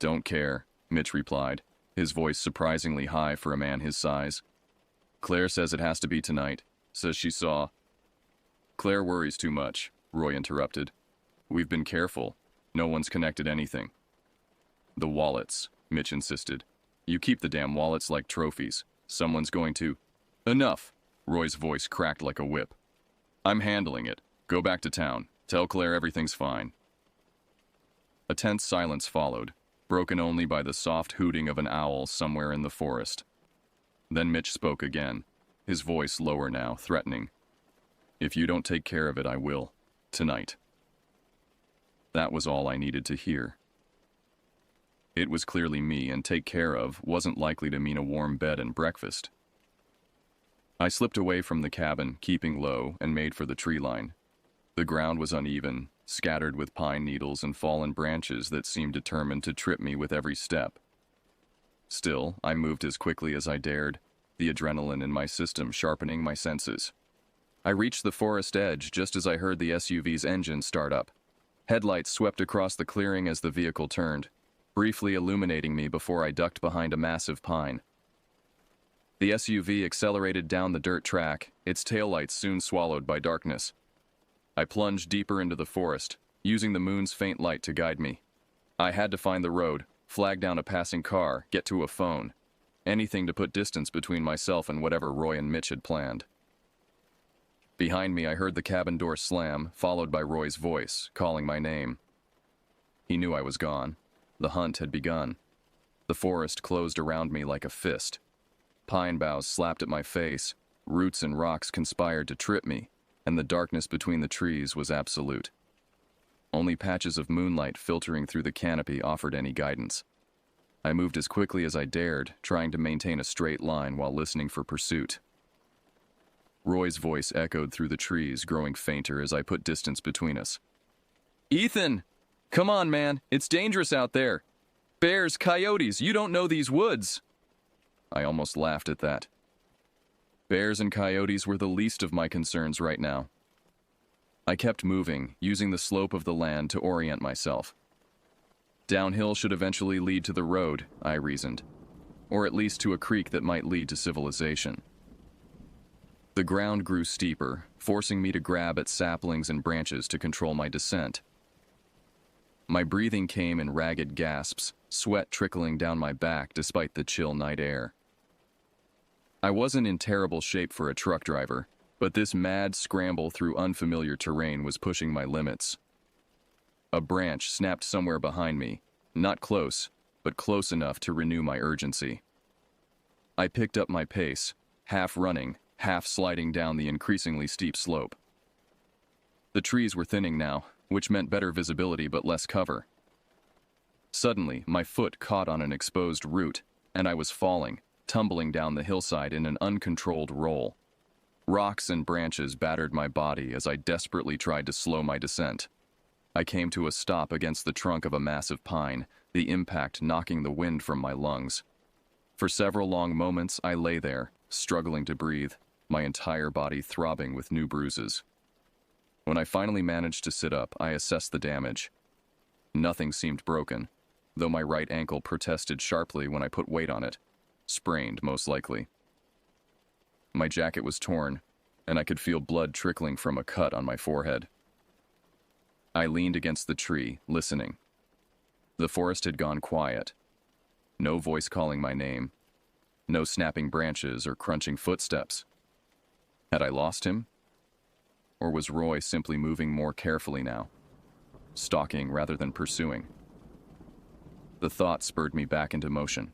"Don't care," Mitch replied, his voice surprisingly high for a man his size. "Claire says it has to be tonight. Says she saw—" "Claire worries too much," Roy interrupted. "We've been careful. No one's connected anything." "The wallets," Mitch insisted. "You keep the damn wallets like trophies. Someone's going to—" "Enough!" Roy's voice cracked like a whip. "I'm handling it. Go back to town. Tell Claire everything's fine." A tense silence followed, broken only by the soft hooting of an owl somewhere in the forest. Then Mitch spoke again, his voice lower now, threatening. "If you don't take care of it, I will. Tonight." That was all I needed to hear. It was clearly me, and take care of wasn't likely to mean a warm bed and breakfast. I slipped away from the cabin, keeping low, and made for the tree line. The ground was uneven, scattered with pine needles and fallen branches that seemed determined to trip me with every step. Still, I moved as quickly as I dared, the adrenaline in my system sharpening my senses. I reached the forest edge just as I heard the SUV's engine start up. Headlights swept across the clearing as the vehicle turned, briefly illuminating me before I ducked behind a massive pine. The SUV accelerated down the dirt track, its taillights soon swallowed by darkness. I plunged deeper into the forest, using the moon's faint light to guide me. I had to find the road, flag down a passing car, get to a phone. Anything to put distance between myself and whatever Roy and Mitch had planned. Behind me, I heard the cabin door slam, followed by Roy's voice, calling my name. He knew I was gone. The hunt had begun. The forest closed around me like a fist. Pine boughs slapped at my face, roots and rocks conspired to trip me, and the darkness between the trees was absolute. Only patches of moonlight filtering through the canopy offered any guidance. I moved as quickly as I dared, trying to maintain a straight line while listening for pursuit. Roy's voice echoed through the trees, growing fainter as I put distance between us. "Ethan! Come on, man! It's dangerous out there! Bears, coyotes, you don't know these woods!" I almost laughed at that. Bears and coyotes were the least of my concerns right now. I kept moving, using the slope of the land to orient myself. Downhill should eventually lead to the road, I reasoned, or at least to a creek that might lead to civilization. The ground grew steeper, forcing me to grab at saplings and branches to control my descent. My breathing came in ragged gasps, sweat trickling down my back despite the chill night air. I wasn't in terrible shape for a truck driver, but this mad scramble through unfamiliar terrain was pushing my limits. A branch snapped somewhere behind me, not close, but close enough to renew my urgency. I picked up my pace, half running, half sliding down the increasingly steep slope. The trees were thinning now, which meant better visibility but less cover. Suddenly, my foot caught on an exposed root, and I was falling, tumbling down the hillside in an uncontrolled roll. Rocks and branches battered my body as I desperately tried to slow my descent. I came to a stop against the trunk of a massive pine, the impact knocking the wind from my lungs. For several long moments, I lay there, struggling to breathe, my entire body throbbing with new bruises. When I finally managed to sit up, I assessed the damage. Nothing seemed broken, though my right ankle protested sharply when I put weight on it. Sprained, most likely. My jacket was torn, and I could feel blood trickling from a cut on my forehead. I leaned against the tree, listening. The forest had gone quiet. No voice calling my name. No snapping branches or crunching footsteps. Had I lost him? or was Roy simply moving more carefully now, stalking rather than pursuing? The thought spurred me back into motion.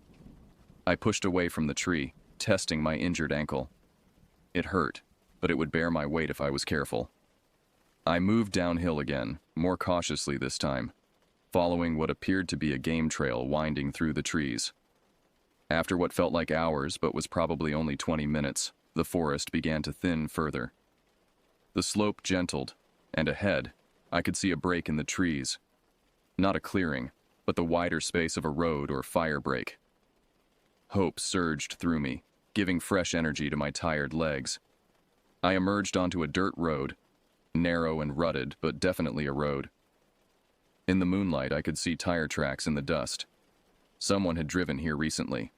I pushed away from the tree, testing my injured ankle. It hurt, but it would bear my weight if I was careful. I moved downhill again, more cautiously this time, following what appeared to be a game trail winding through the trees. After what felt like hours but was probably only 20 minutes, the forest began to thin further. The slope gentled, and ahead, I could see a break in the trees. Not a clearing, but the wider space of a road or fire break. Hope surged through me, giving fresh energy to my tired legs. I emerged onto a dirt road, narrow and rutted, but definitely a road. In the moonlight, I could see tire tracks in the dust. Someone had driven here recently.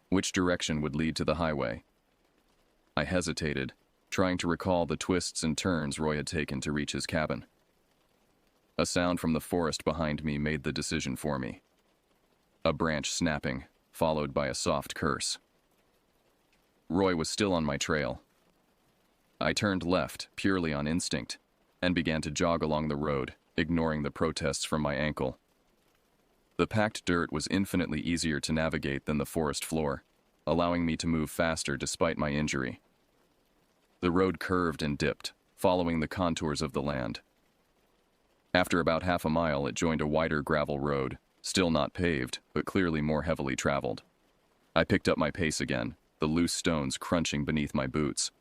Which direction would lead to the highway? I hesitated, trying to recall the twists and turns Roy had taken to reach his cabin. A sound from the forest behind me made the decision for me. A branch snapping, followed by a soft curse. Roy was still on my trail. I turned left, purely on instinct, and began to jog along the road, ignoring the protests from my ankle. The packed dirt was infinitely easier to navigate than the forest floor, allowing me to move faster despite my injury. The road curved and dipped, following the contours of the land. After about half a mile, it joined a wider gravel road, still not paved, but clearly more heavily traveled. I picked up my pace again, the loose stones crunching beneath my boots.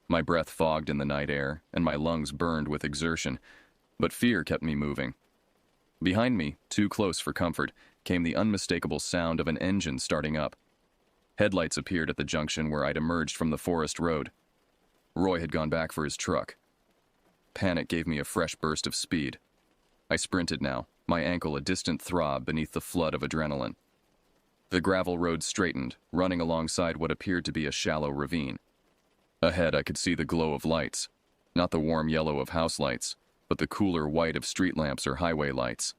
My breath fogged in the night air, and my lungs burned with exertion, but fear kept me moving. Behind me, too close for comfort, came the unmistakable sound of an engine starting up. Headlights appeared at the junction where I'd emerged from the forest road. Roy had gone back for his truck. Panic gave me a fresh burst of speed. I sprinted now, my ankle a distant throb beneath the flood of adrenaline. The gravel road straightened, running alongside what appeared to be a shallow ravine. Ahead, I could see the glow of lights, not the warm yellow of house lights, but the cooler white of street lamps or highway lights.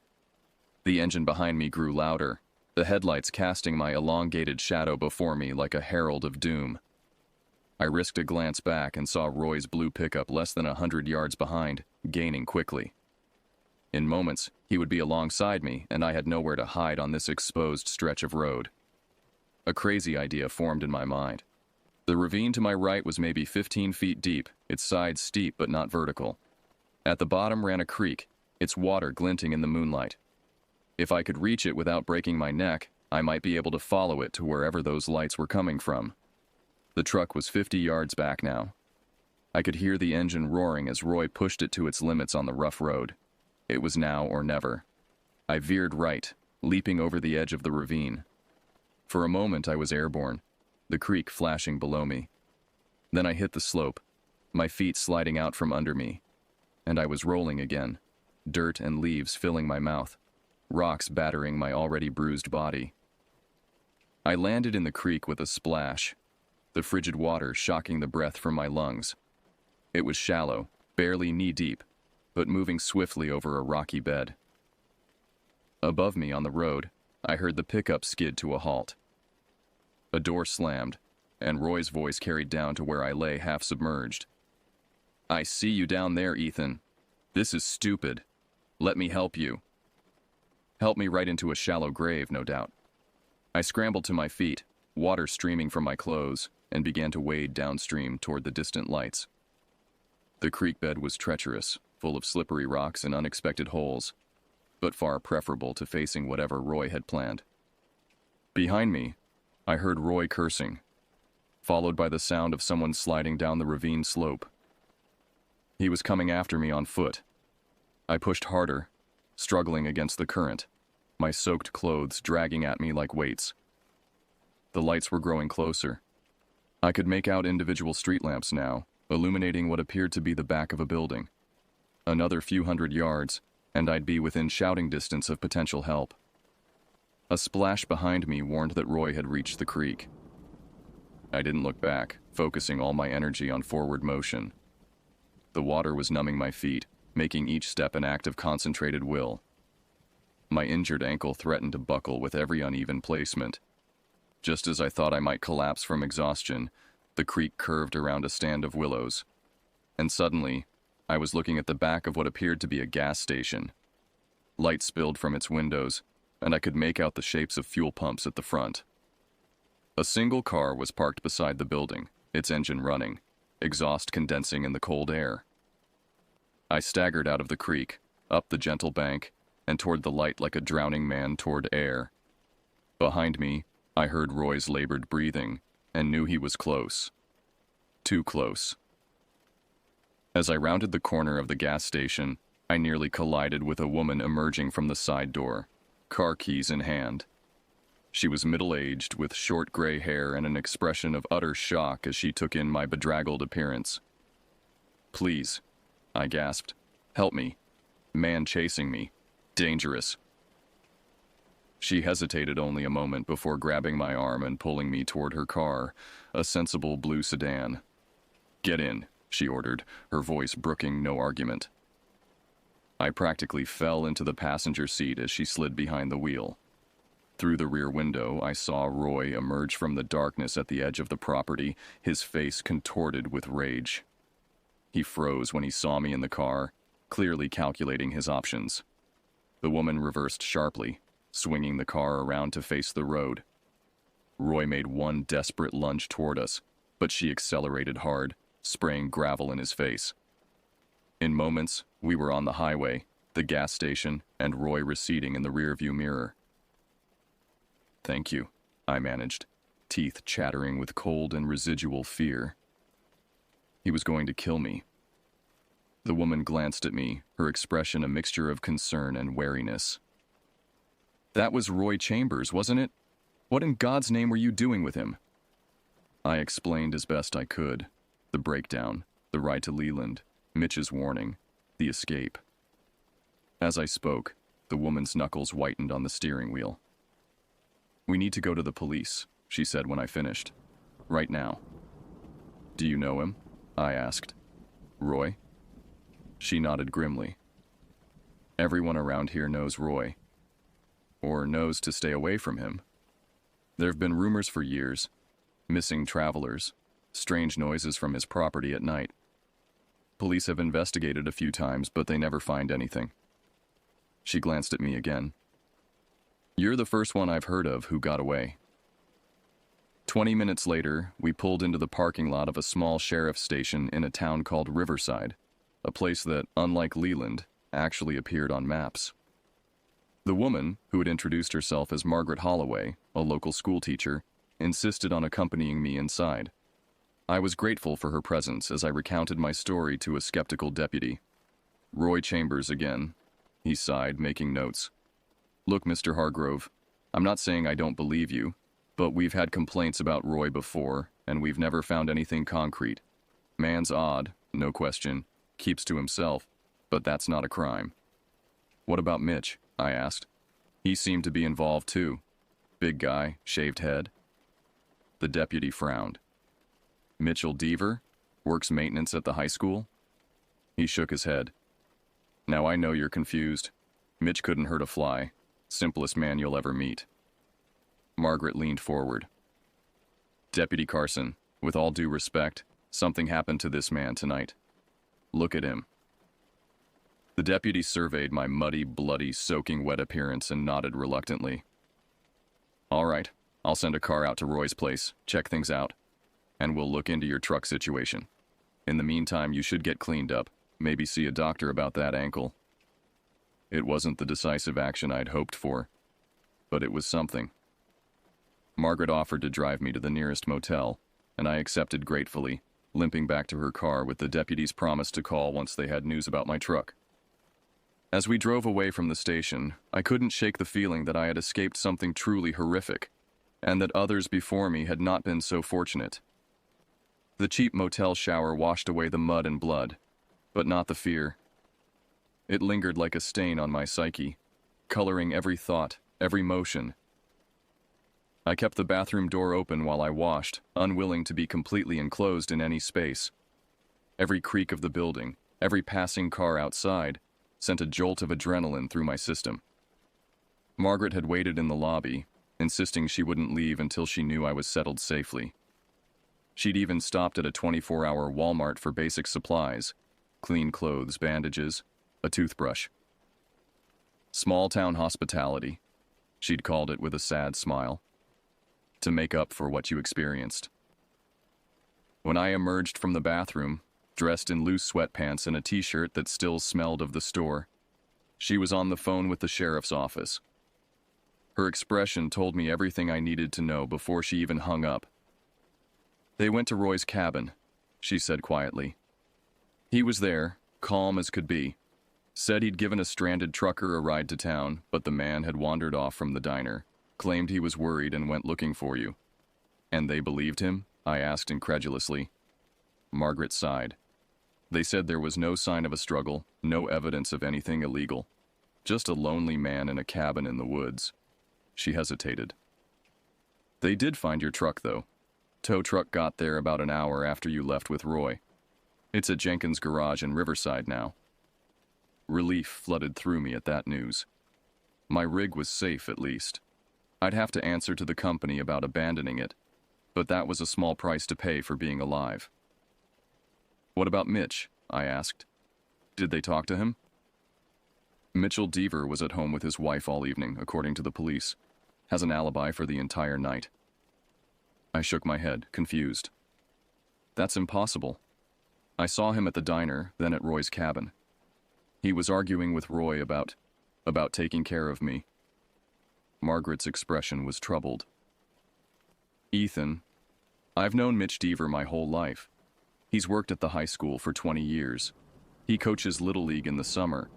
The engine behind me grew louder, the headlights casting my elongated shadow before me like a herald of doom. I risked a glance back and saw Roy's blue pickup less than 100 yards behind, gaining quickly. In moments, he would be alongside me, and I had nowhere to hide on this exposed stretch of road. A crazy idea formed in my mind. The ravine to my right was maybe 15 feet deep, its sides steep but not vertical. At the bottom ran a creek, its water glinting in the moonlight. If I could reach it without breaking my neck, I might be able to follow it to wherever those lights were coming from. The truck was 50 yards back now. I could hear the engine roaring as Roy pushed it to its limits on the rough road. It was now or never. I veered right, leaping over the edge of the ravine. For a moment I was airborne, the creek flashing below me. Then I hit the slope, my feet sliding out from under me, and I was rolling again, dirt and leaves filling my mouth, rocks battering my already bruised body. I landed in the creek with a splash, the frigid water shocking the breath from my lungs. It was shallow, barely knee-deep, but moving swiftly over a rocky bed. Above me on the road, I heard the pickup skid to a halt. A door slammed, and Roy's voice carried down to where I lay half submerged. "I see you down there, Ethan. This is stupid. Let me help you." Help me right into a shallow grave, no doubt. I scrambled to my feet, water streaming from my clothes, and began to wade downstream toward the distant lights. The creek bed was treacherous, full of slippery rocks and unexpected holes, but far preferable to facing whatever Roy had planned. Behind me, I heard Roy cursing, followed by the sound of someone sliding down the ravine slope. He was coming after me on foot. I pushed harder, struggling against the current, my soaked clothes dragging at me like weights. The lights were growing closer. I could make out individual street lamps now, illuminating what appeared to be the back of a building. Another few hundred yards, and I'd be within shouting distance of potential help. A splash behind me warned that Roy had reached the creek. I didn't look back, focusing all my energy on forward motion. The water was numbing my feet, making each step an act of concentrated will. My injured ankle threatened to buckle with every uneven placement. Just as I thought I might collapse from exhaustion, the creek curved around a stand of willows. And suddenly, I was looking at the back of what appeared to be a gas station. Light spilled from its windows, and I could make out the shapes of fuel pumps at the front. A single car was parked beside the building, its engine running, exhaust condensing in the cold air. I staggered out of the creek, up the gentle bank, and toward the light like a drowning man toward air. Behind me, I heard Roy's labored breathing and knew he was close. Too close. As I rounded the corner of the gas station, I nearly collided with a woman emerging from the side door, car keys in hand. She was middle-aged, with short gray hair and an expression of utter shock as she took in my bedraggled appearance. "Please," I gasped. "Help me. Man chasing me. Dangerous." She hesitated only a moment before grabbing my arm and pulling me toward her car, a sensible blue sedan. "Get in," she ordered, her voice brooking no argument. I practically fell into the passenger seat as she slid behind the wheel. Through the rear window, I saw Roy emerge from the darkness at the edge of the property, his face contorted with rage. He froze when he saw me in the car, clearly calculating his options. The woman reversed sharply, swinging the car around to face the road. Roy made one desperate lunge toward us, but she accelerated hard, spraying gravel in his face. In moments, we were on the highway, the gas station, and Roy receding in the rearview mirror. "Thank you," I managed, teeth chattering with cold and residual fear. He was going to kill me. The woman glanced at me, her expression a mixture of concern and wariness. "That was Roy Chambers, wasn't it? What in God's name were you doing with him?" I explained as best I could. The breakdown, the ride to Leland, Mitch's warning, the escape. As I spoke, the woman's knuckles whitened on the steering wheel. "We need to go to the police," she said when I finished. "Right now." "Do you know him?" I asked. "Roy?" She nodded grimly. "Everyone around here knows Roy. Or knows to stay away from him. There have been rumors for years. Missing travelers. Strange noises from his property at night. Police have investigated a few times, but they never find anything." She glanced at me again. "You're the first one I've heard of who got away." 20 minutes later, we pulled into the parking lot of a small sheriff's station in a town called Riverside, a place that, unlike Leland, actually appeared on maps. The woman, who had introduced herself as Margaret Holloway, a local schoolteacher, insisted on accompanying me inside. I was grateful for her presence as I recounted my story to a skeptical deputy. "Roy Chambers again," he sighed, making notes. "Look, Mr. Hargrove, I'm not saying I don't believe you, but we've had complaints about Roy before, and we've never found anything concrete. Man's odd, no question, keeps to himself, but that's not a crime." "What about Mitch?" I asked. "He seemed to be involved too. Big guy, shaved head." The deputy frowned. "Mitchell Deaver? Works maintenance at the high school?" He shook his head. "Now I know you're confused. Mitch couldn't hurt a fly. Simplest man you'll ever meet." Margaret leaned forward. "Deputy Carson, with all due respect, something happened to this man tonight. Look at him." The deputy surveyed my muddy, bloody, soaking wet appearance and nodded reluctantly. "All right, I'll send a car out to Roy's place, check things out, and we'll look into your truck situation. In the meantime, you should get cleaned up, maybe see a doctor about that ankle." It wasn't the decisive action I'd hoped for, but it was something. Margaret offered to drive me to the nearest motel, and I accepted gratefully, limping back to her car with the deputy's promise to call once they had news about my truck. As we drove away from the station, I couldn't shake the feeling that I had escaped something truly horrific, and that others before me had not been so fortunate. The cheap motel shower washed away the mud and blood, but not the fear. It lingered like a stain on my psyche, coloring every thought, every motion. I kept the bathroom door open while I washed, unwilling to be completely enclosed in any space. Every creak of the building, every passing car outside, sent a jolt of adrenaline through my system. Margaret had waited in the lobby, insisting she wouldn't leave until she knew I was settled safely. She'd even stopped at a 24-hour Walmart for basic supplies, clean clothes, bandages, a toothbrush. Small-town hospitality, she'd called it with a sad smile, to make up for what you experienced. When I emerged from the bathroom, dressed in loose sweatpants and a t-shirt that still smelled of the store, she was on the phone with the sheriff's office. Her expression told me everything I needed to know before she even hung up. "They went to Roy's cabin," she said quietly. "He was there, calm as could be. Said he'd given a stranded trucker a ride to town, but the man had wandered off from the diner, claimed he was worried and went looking for you." "And they believed him?" I asked incredulously. Margaret sighed. "They said there was no sign of a struggle, no evidence of anything illegal. Just a lonely man in a cabin in the woods." She hesitated. "They did find your truck, though. Tow truck got there about an hour after you left with Roy. It's at Jenkins' garage in Riverside now." Relief flooded through me at that news. My rig was safe, at least. I'd have to answer to the company about abandoning it, but that was a small price to pay for being alive. "What about Mitch?" I asked. "Did they talk to him?" "Mitchell Deaver was at home with his wife all evening, according to the police. Has an alibi for the entire night." I shook my head, confused. "That's impossible. I saw him at the diner, then at Roy's cabin. He was arguing with Roy about taking care of me." Margaret's expression was troubled. "Ethan, I've known Mitch Deaver my whole life. He's worked at the high school for 20 years. He coaches Little League in the summer.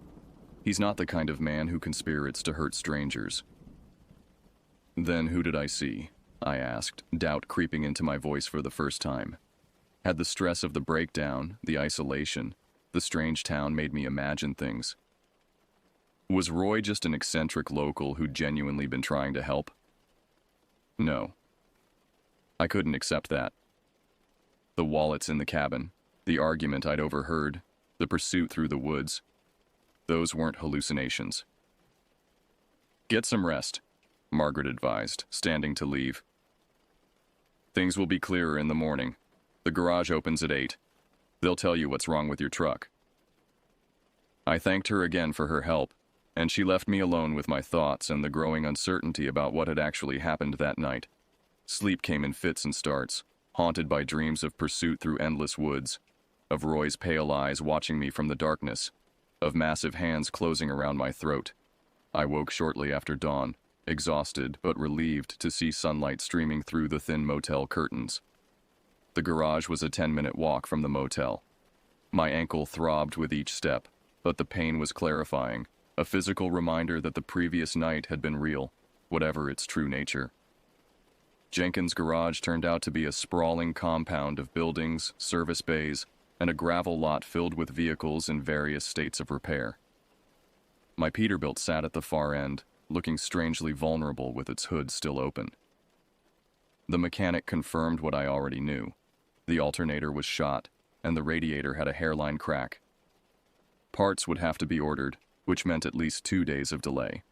He's not the kind of man who conspirates to hurt strangers." "Then who did I see?" I asked, doubt creeping into my voice for the first time. Had the stress of the breakdown, the isolation, the strange town made me imagine things? Was Roy just an eccentric local who'd genuinely been trying to help? No. I couldn't accept that. The wallets in the cabin, the argument I'd overheard, the pursuit through the woods, those weren't hallucinations. "Get some rest," Margaret advised, standing to leave. "Things will be clearer in the morning. The garage opens at 8. They'll tell you what's wrong with your truck." I thanked her again for her help, and she left me alone with my thoughts and the growing uncertainty about what had actually happened that night. Sleep came in fits and starts, haunted by dreams of pursuit through endless woods, of Roy's pale eyes watching me from the darkness, of massive hands closing around my throat. I woke shortly after dawn, exhausted but relieved to see sunlight streaming through the thin motel curtains. The garage was a 10-minute walk from the motel. My ankle throbbed with each step, but the pain was clarifying, a physical reminder that the previous night had been real, whatever its true nature. Jenkins' garage turned out to be a sprawling compound of buildings, service bays, and a gravel lot filled with vehicles in various states of repair. My Peterbilt sat at the far end, looking strangely vulnerable with its hood still open. The mechanic confirmed what I already knew. The alternator was shot, and the radiator had a hairline crack. Parts would have to be ordered, which meant at least 2 days of delay.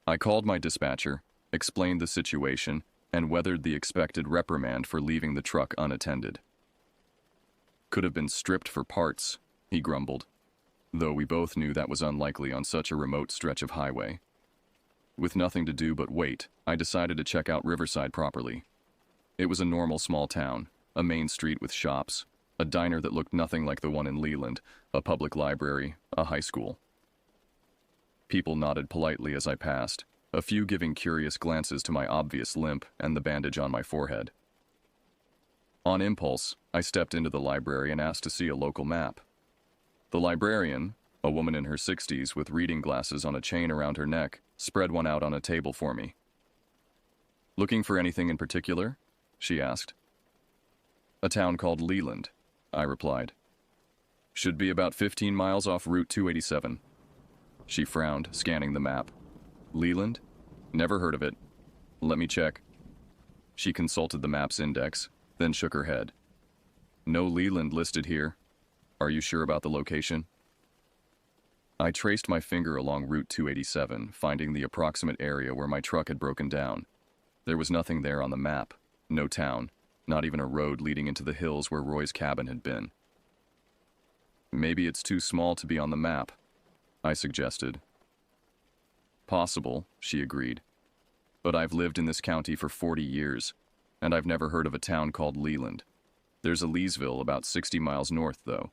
I called my dispatcher, explained the situation, and weathered the expected reprimand for leaving the truck unattended. "Could have been stripped for parts," he grumbled, though we both knew that was unlikely on such a remote stretch of highway. With nothing to do but wait, I decided to check out Riverside properly. It was a normal small town, a main street with shops, a diner that looked nothing like the one in Leland, a public library, a high school. People nodded politely as I passed, a few giving curious glances to my obvious limp and the bandage on my forehead. On impulse, I stepped into the library and asked to see a local map. The librarian, a woman in her 60s with reading glasses on a chain around her neck, spread one out on a table for me. "Looking for anything in particular?" she asked. "A town called Leland," I replied. "Should be about 15 miles off Route 287. She frowned, scanning the map. "Leland? Never heard of it. Let me check." She consulted the map's index, then shook her head. "No Leland listed here. Are you sure about the location?" I traced my finger along Route 287, finding the approximate area where my truck had broken down. There was nothing there on the map, no town, not even a road leading into the hills where Roy's cabin had been. Maybe it's too small to be on the map, I suggested. Possible, she agreed. But I've lived in this county for 40 years, and I've never heard of a town called Leland. There's a Leesville about 60 miles north, though.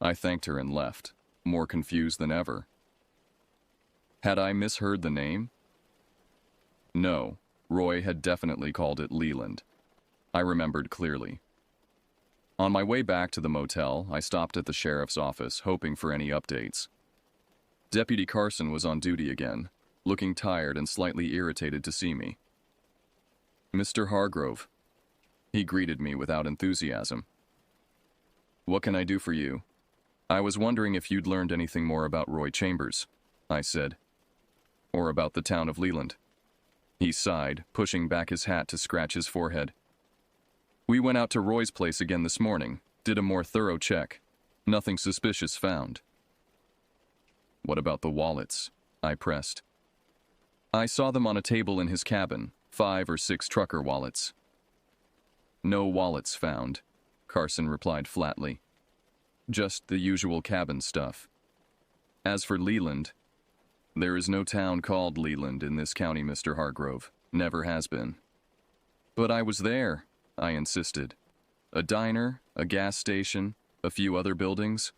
I thanked her and left, more confused than ever. Had I misheard the name? No, Roy had definitely called it Leland. I remembered clearly. On my way back to the motel, I stopped at the sheriff's office, hoping for any updates. Deputy Carson was on duty again, looking tired and slightly irritated to see me. "Mr. Hargrove." He greeted me without enthusiasm. "What can I do for you?" "I was wondering if you'd learned anything more about Roy Chambers," I said. "Or about the town of Leland." He sighed, pushing back his hat to scratch his forehead. "We went out to Roy's place again this morning, did a more thorough check. Nothing suspicious found." "What about the wallets?" I pressed. "I saw them on a table in his cabin, 5 or 6 trucker wallets." "No wallets found," Carson replied flatly. "Just the usual cabin stuff. As for Leland, there is no town called Leland in this county, Mr. Hargrove. Never has been." "But I was there," I insisted. "A diner, a gas station, a few other buildings.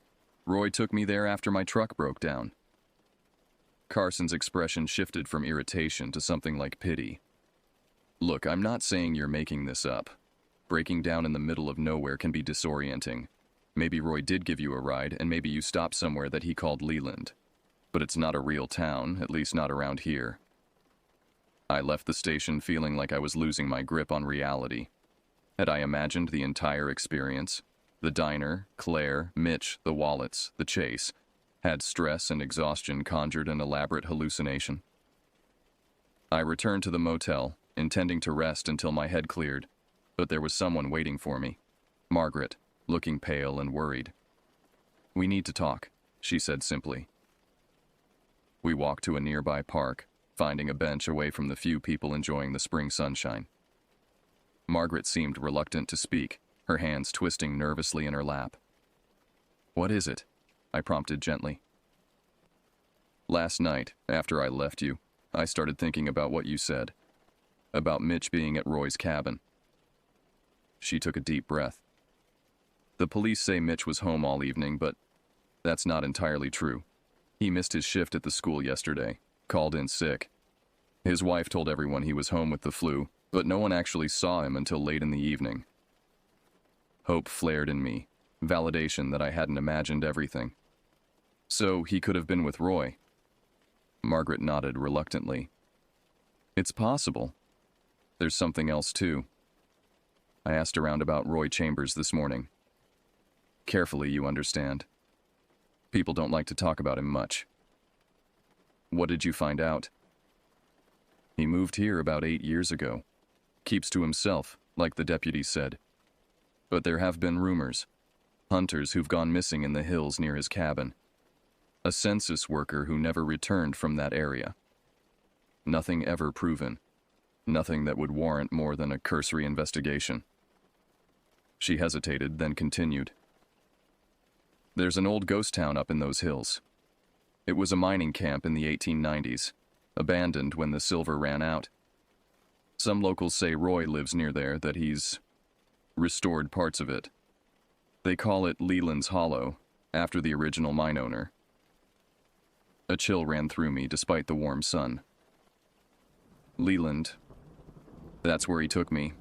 Roy took me there after my truck broke down." Carson's expression shifted from irritation to something like pity. "Look, I'm not saying you're making this up. Breaking down in the middle of nowhere can be disorienting. Maybe Roy did give you a ride, and maybe you stopped somewhere that he called Leland. But it's not a real town, at least not around here." I left the station feeling like I was losing my grip on reality. Had I imagined the entire experience? The diner, Claire, Mitch, the wallets, the chase. Had stress and exhaustion conjured an elaborate hallucination? I returned to the motel, intending to rest until my head cleared, but there was someone waiting for me. Margaret, looking pale and worried. "We need to talk," she said simply. We walked to a nearby park, finding a bench away from the few people enjoying the spring sunshine. Margaret seemed reluctant to speak, her hands twisting nervously in her lap. "What is it?" I prompted gently. "Last night, after I left you, I started thinking about what you said. About Mitch being at Roy's cabin." She took a deep breath. "The police say Mitch was home all evening, but that's not entirely true. He missed his shift at the school yesterday, called in sick. His wife told everyone he was home with the flu, but no one actually saw him until late in the evening." Hope flared in me, validation that I hadn't imagined everything. "So he could have been with Roy?" Margaret nodded reluctantly. "It's possible. There's something else too. I asked around about Roy Chambers this morning. Carefully, you understand. People don't like to talk about him much." "What did you find out?" "He moved here about 8 years ago. Keeps to himself, like the deputy said. But there have been rumors. Hunters who've gone missing in the hills near his cabin. A census worker who never returned from that area. Nothing ever proven. Nothing that would warrant more than a cursory investigation." She hesitated, then continued. "There's an old ghost town up in those hills. It was a mining camp in the 1890s, abandoned when the silver ran out. Some locals say Roy lives near there, that he's restored parts of it. They call it Leland's Hollow, after the original mine owner." A chill ran through me despite the warm sun. "Leland. That's where he took me.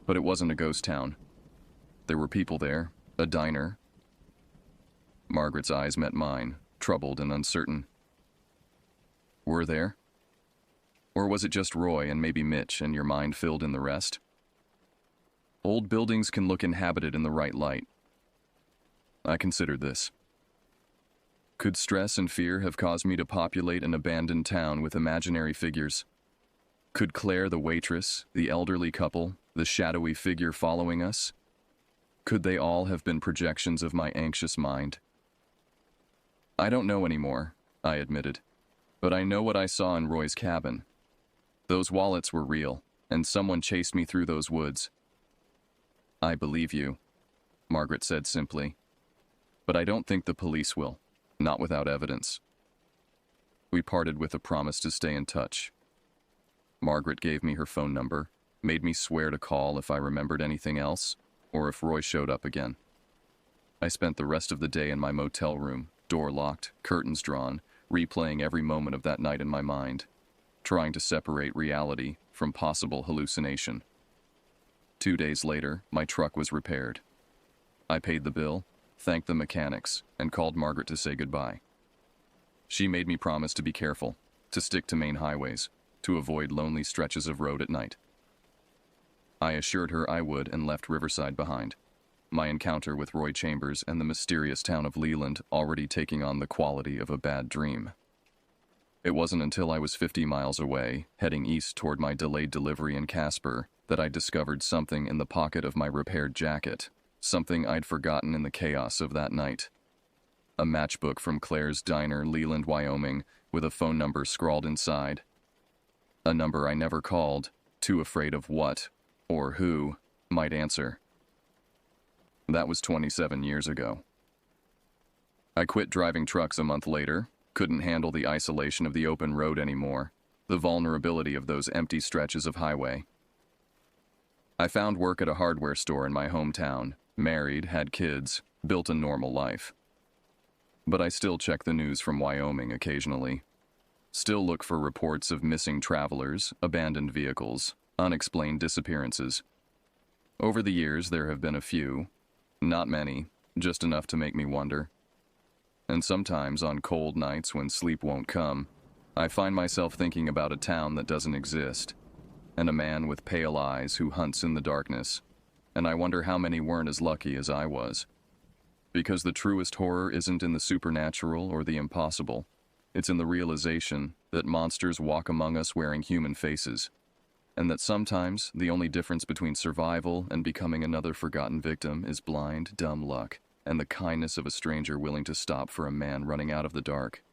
But it wasn't a ghost town. There were people there, a diner." Margaret's eyes met mine, troubled and uncertain. "Were there? Or was it just Roy and maybe Mitch and your mind filled in the rest?" "Old buildings can look inhabited in the right light." I considered this. Could stress and fear have caused me to populate an abandoned town with imaginary figures? Could Claire the waitress, the elderly couple, the shadowy figure following us? Could they all have been projections of my anxious mind? "I don't know anymore," I admitted. "But I know what I saw in Roy's cabin. Those wallets were real, and someone chased me through those woods." "I believe you," Margaret said simply. But I don't think the police will. Not without evidence. We parted with a promise to stay in touch. Margaret gave me her phone number, made me swear to call if I remembered anything else, or if Roy showed up again. I spent the rest of the day in my motel room, door locked, curtains drawn, replaying every moment of that night in my mind, trying to separate reality from possible hallucination. 2 days later, my truck was repaired. I paid the bill, thanked the mechanics, and called Margaret to say goodbye. She made me promise to be careful, to stick to main highways, to avoid lonely stretches of road at night. I assured her I would and left Riverside behind, my encounter with Roy Chambers and the mysterious town of Leland already taking on the quality of a bad dream. It wasn't until I was 50 miles away, heading east toward my delayed delivery in Casper, that I discovered something in the pocket of my repaired jacket, something I'd forgotten in the chaos of that night. A matchbook from Claire's Diner, Leland, Wyoming, with a phone number scrawled inside. A number I never called, too afraid of what, or who, might answer. That was 27 years ago. I quit driving trucks a month later, couldn't handle the isolation of the open road anymore, the vulnerability of those empty stretches of highway. I found work at a hardware store in my hometown, married, had kids, built a normal life. But I still check the news from Wyoming occasionally. Still look for reports of missing travelers, abandoned vehicles, unexplained disappearances. Over the years, there have been a few. Not many, just enough to make me wonder. And sometimes, on cold nights when sleep won't come, I find myself thinking about a town that doesn't exist, and a man with pale eyes who hunts in the darkness, and I wonder how many weren't as lucky as I was. Because the truest horror isn't in the supernatural or the impossible. It's in the realization that monsters walk among us wearing human faces, and that sometimes the only difference between survival and becoming another forgotten victim is blind, dumb luck, and the kindness of a stranger willing to stop for a man running out of the dark.